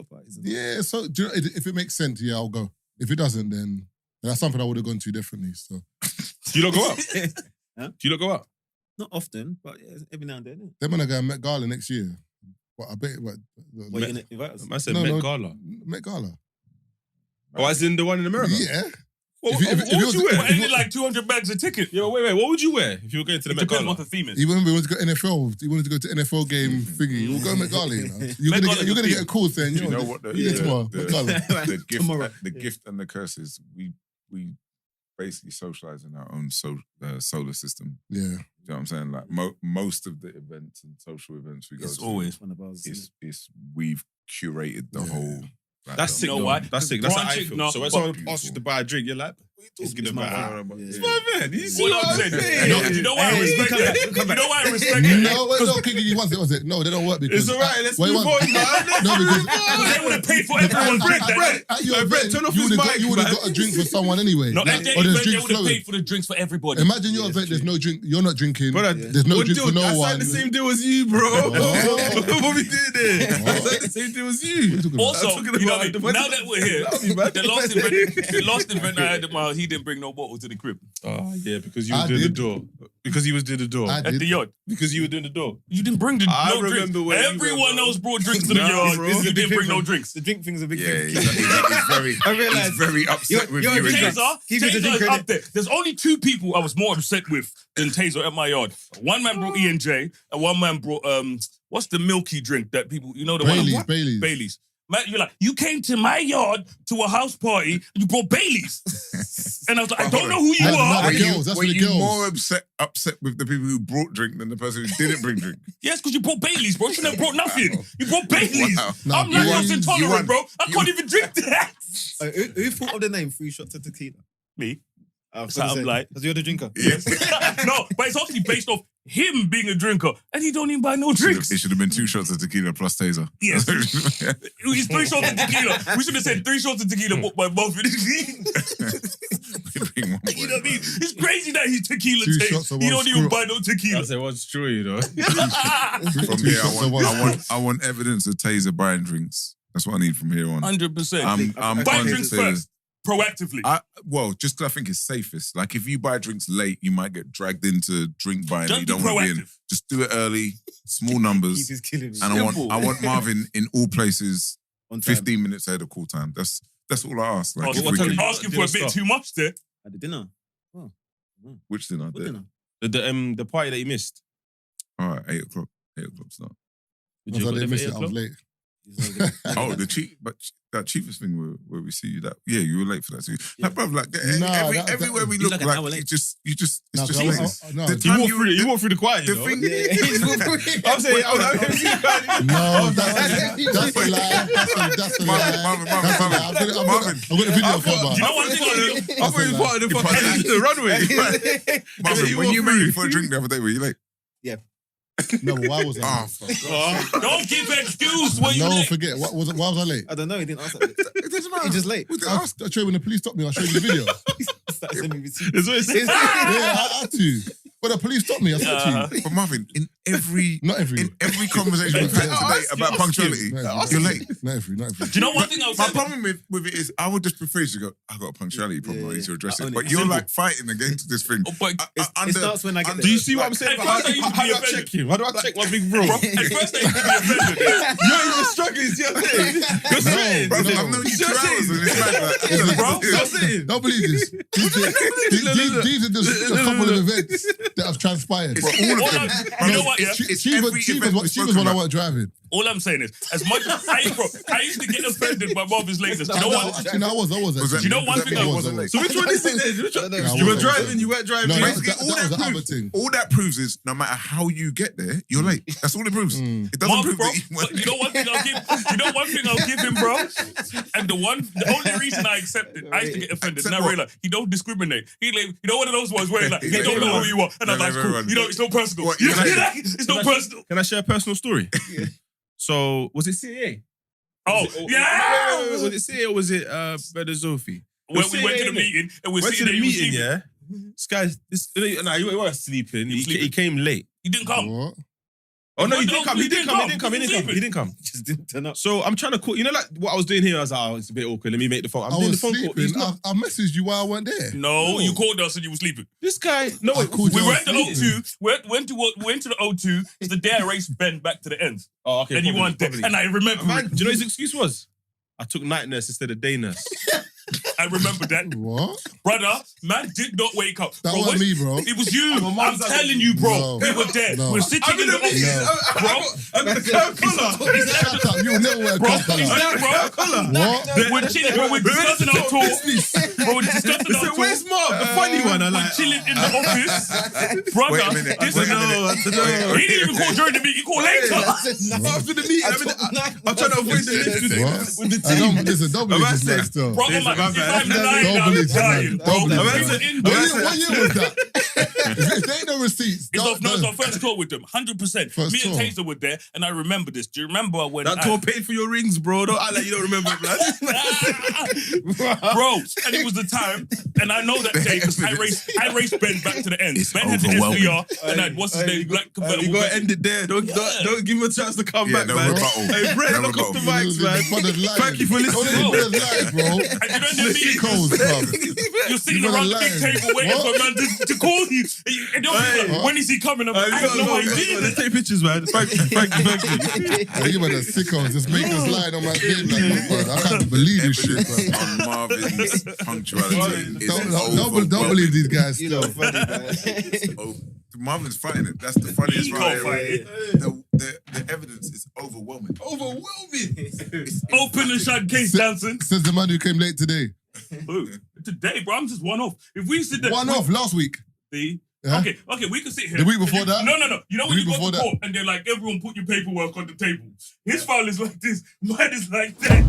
parties. Yeah, so do you know, if it makes sense, yeah, I'll go. If it doesn't, then that's something I would have gone to differently. So Do you not go out? Huh? Do you not go out? Not often, but yeah, every now and then. they're gonna go Met Gala next year. But I bet What are you gonna invite us? I said No, Met no. Gala. Met Gala. Oh, as in the one in America? Yeah. What If would you wear? Ain't it like 200 bags a ticket? Yeah, wait. What would you wear if you were going to the Met Depends Gala? what the theme is. He wanted to go NFL. He wanted to go to NFL game thingy. We'll go Met Gala. You know? You're gonna get a call saying, Do you know what tomorrow. Met Gala. the gift and the curse is? We basically socialize in our own solar system. Yeah. You know what I'm saying? Like most of the events and social events we go It's to, always one of ours. it's we've curated the whole. Like, That's sick. You know though. why? That's sick. That's how I Branching, feel. no, So when but- someone asks you to buy a drink, you're like, what are you talking about? It's my man. You see What what I'm I'm saying? saying? You know why I respect that? You know why I respect No, that? wait, no, Kiki, one second. No, they don't work because... It's all right. Let's Wait, move one- on, man. No, because... They would have paid for everyone's drink. At your Hey, Brett, event, turn off you his would mic, have man. got a drink for someone anyway. No, at their or there's event, they drinks would have flowing. paid for the drinks for everybody. Imagine your event, there's no drink, you're not drinking, Brother, there's no what drink deal? for no That's one. like the same deal as you, bro. Oh. What we did there? That's like the same deal as you. Also, I'm talking you know, about what I mean? Now that we're here, Love you, man. the last event I had at my house, he didn't bring no bottle to the crib Oh, yeah, because you I were doing the did. door. Because he was doing the door. I at did. the yard. Because you were doing the door. You didn't bring the I no drinks. remember where you were, Everyone bro. else brought drinks to the Nah, yard. bro. You didn't bring no drinks. The drink thing's a big Yeah, thing. he's very upset with you're you. a isn't he? drinker. Keep it to Taser drink is credit. up there. There's only two people I was more upset with than Taser at my yard. One man brought E&J, and one man brought what's the milky drink that people the one Bailey's. Man, you're like, you came to my yard to a house party and you brought Bailey's. And I was like, I don't know who you That's are. not the girls. That's Were for the you girls. more upset with the people who brought drink than the person who didn't bring drink? Yes, because you brought Bailey's, bro. You shouldn't have brought nothing. You brought Bailey's. Wow. No, I'm you lactose won. You intolerant, won. bro. I can't even drink that. Who thought of the name 3 Shots of Tequila? Me. I was So I'm like- because you're the drinker. Yes. No, but it's actually based off him being a drinker, and he don't even buy no drinks. It should have been 2 shots of tequila plus Taser. Yes. It's 3 shots of tequila. We should have said 3 shots of tequila bought by both. You know what I mean? It's crazy that he's tequila 2 taste. shots of He one don't even screw. buy no tequila. That's what's true, you know. From here, I want evidence of Taser buying drinks. That's what I need from here on. 100%. I'm Buy on drinks to- first, proactively. Well, just 'cause I think it's safest. Like if you buy drinks late, you might get dragged into drink buying that you Just be don't want to be in. proactive. Just do it early, small numbers, He's killing me. and Simple. I want Marvin in all places On time. 15 minutes ahead of call time. That's all I ask. Like, Oh, if what we time can- you asking for a bit too much there? At the dinner. which dinner? What dinner? The party that you missed. All right, 8 o'clock. 8 o'clock start. Did I you go didn't there miss for it. 8 I was o'clock? late. Oh, that cheapest thing where we see you. That you were late for that too. Like, bro, like Nah, everywhere we He's look, like an like hour you late. just it's No, just 'cause lazy. no, The You time walked through the quiet, you The know. thing, I'm saying, no, that's a lie. That's a lie. Marvin, That's a lie. I've got the video camera. You know one thing I I thought you part of the fucking runway. Marvin, when you made me for a drink the other day, were you late? No, but why was I Oh, late? fuck. Don't give excuse when you No, late. forget. Why was I late? I don't know. He didn't ask that. It doesn't matter. He's just late. We didn't I ask. showed you when the police stopped me. I showed you the video. Started sending me to- It's what it says. Yeah, I had to. But the police stopped me. I said to you. But Marvin, in every conversation we've had today about punctuality, you're late. Not every. Do you know one thing I was My saying? problem with it is I would just prefer you to go, I got a punctuality problem, I need to address I it. own But it. you're Simple. like fighting against this thing. Oh, but It starts when I get Do there. you see what I'm saying? At How first I used to do be I offended. check him? How do I check my big bro? At first I used to be offended. You're even struggling, see what I'm saying? You're saying. Bro, No. I've known you See 2 what I'm hours saying? and it's like that. Bro, I'm saying. Don't believe this. These are just a couple of events that have transpired. Bro, all of them. You know what, yeah? She was when I weren't driving. All I'm saying is, as much as I used to get offended by Marvin's lateness. You know what? Actually, no, I was. Was that- You know one does that thing mean I it wasn't late? So which one is it? Which one? No, You were I wasn't. driving, you weren't driving. No, Basically, that was the other thing. all that proves is no matter how you get there, you're late. That's all it proves. It doesn't Marvin, prove bro, that you but weren't you know one thing I'll give. You know one thing I'll give him, bro. And the only reason I accepted, I used to get offended, and I Accept what? realized he don't discriminate. He like, you know, one of those ones where he's like, He's he like, don't know who you are, and I'm No, like, no, cool. everyone. You know, it's not personal. What, You you know, like- it's not personal. Can I share a personal story? So, was it CA? Oh, yeah. Was it CA or was it Brother Zofi? When we went to the meeting and we're Went to sitting the there, you meeting, was yeah? This guy, nah, you weren't sleeping. He was sleeping. He came late. He didn't come. What? Oh, no, he No, didn't come. he He didn't didn't come. He didn't come. come. He didn't come. He didn't come. Just didn't turn up. So I'm trying to call. You know, like what I was doing here. I was like, oh, it's a bit awkward. Let me make the phone. I'm I doing the was phone call. He's sleeping. not. I messaged you while I weren't there. No, you called us and you were sleeping. This guy. No, I wait. called We you. were at the sleeping. O2. Went to the O2. It's the day I raced Ben back to the ends. Oh, okay. And you probably, weren't there. probably. And I remember Man, it. do you know what his excuse was? I took night nurse instead of day nurse. I remember that. What? Brother, man did not wake up. That Bro, wasn't me, bro. It was you. I'm telling you, bro. No. We were there. No. We were sitting in the office. Bro, I got the collar. Shut up, you'll never wear a bro, coat is collar. that, bro? What? We're chilling, bro. We're discussing our tour. Bro, we're discussing our So tour. where's Mark? The funny one. I We're like. chilling in the office. Brother, Wait a minute. this Wait a is- minute. he didn't even call during the meeting. He called later. After the meeting, I'm trying to avoid the lift with the I team. don't, listen, don't believe this man still. Bro, I'm like, if I'm lying, Don't I'm believe this man. dying, bro. Don't believe It's this an man. in- What year was that? If there ain't no receipts. It's don't- off, no, it's don't- our first tour with them, 100%. First Me and tour. Tazer were there, and I remember this. Do you remember when That tour paid for your rings, bro. Don't act like you don't remember, blood. Bro, and it was the time, and I know that day because I raced Ben back to the end. It's Ben had the overwhelming. SVR, and I had what's his name, black You convertible. gotta end it there. Don't give him a chance to come Yeah, back, no man. rebuttal. Hey, Brett, No lock off the rebuttal. mics, man. Thank you for listening. Don't even lie, bro. And you know the meeting, Sickos, bro. you're sitting You around the better big lie. table waiting What? for a man to call you. And you're like, when is he coming? I'm like, I have no idea. Let's take pictures, man. Thank you. Yeah, you better sickos. Just make us lying on my bed like that, bro. I can't believe this shit, bro. Evidence on Marvin's punctuality is Don't believe these guys You know, still. funny, man. Oh, Marvin's fighting it. That's the funniest He right can't here. fight it. The evidence is overwhelming. Open and shut case, Danson. Says the man who came late today. Ooh, today, bro, I'm just one off. If we sit there, One off last week. See? Yeah? Okay, we can sit here. The week before that? No. You know when The you week go before to that? court and they're like, everyone put your paperwork on the table. His file is like this, mine is like that.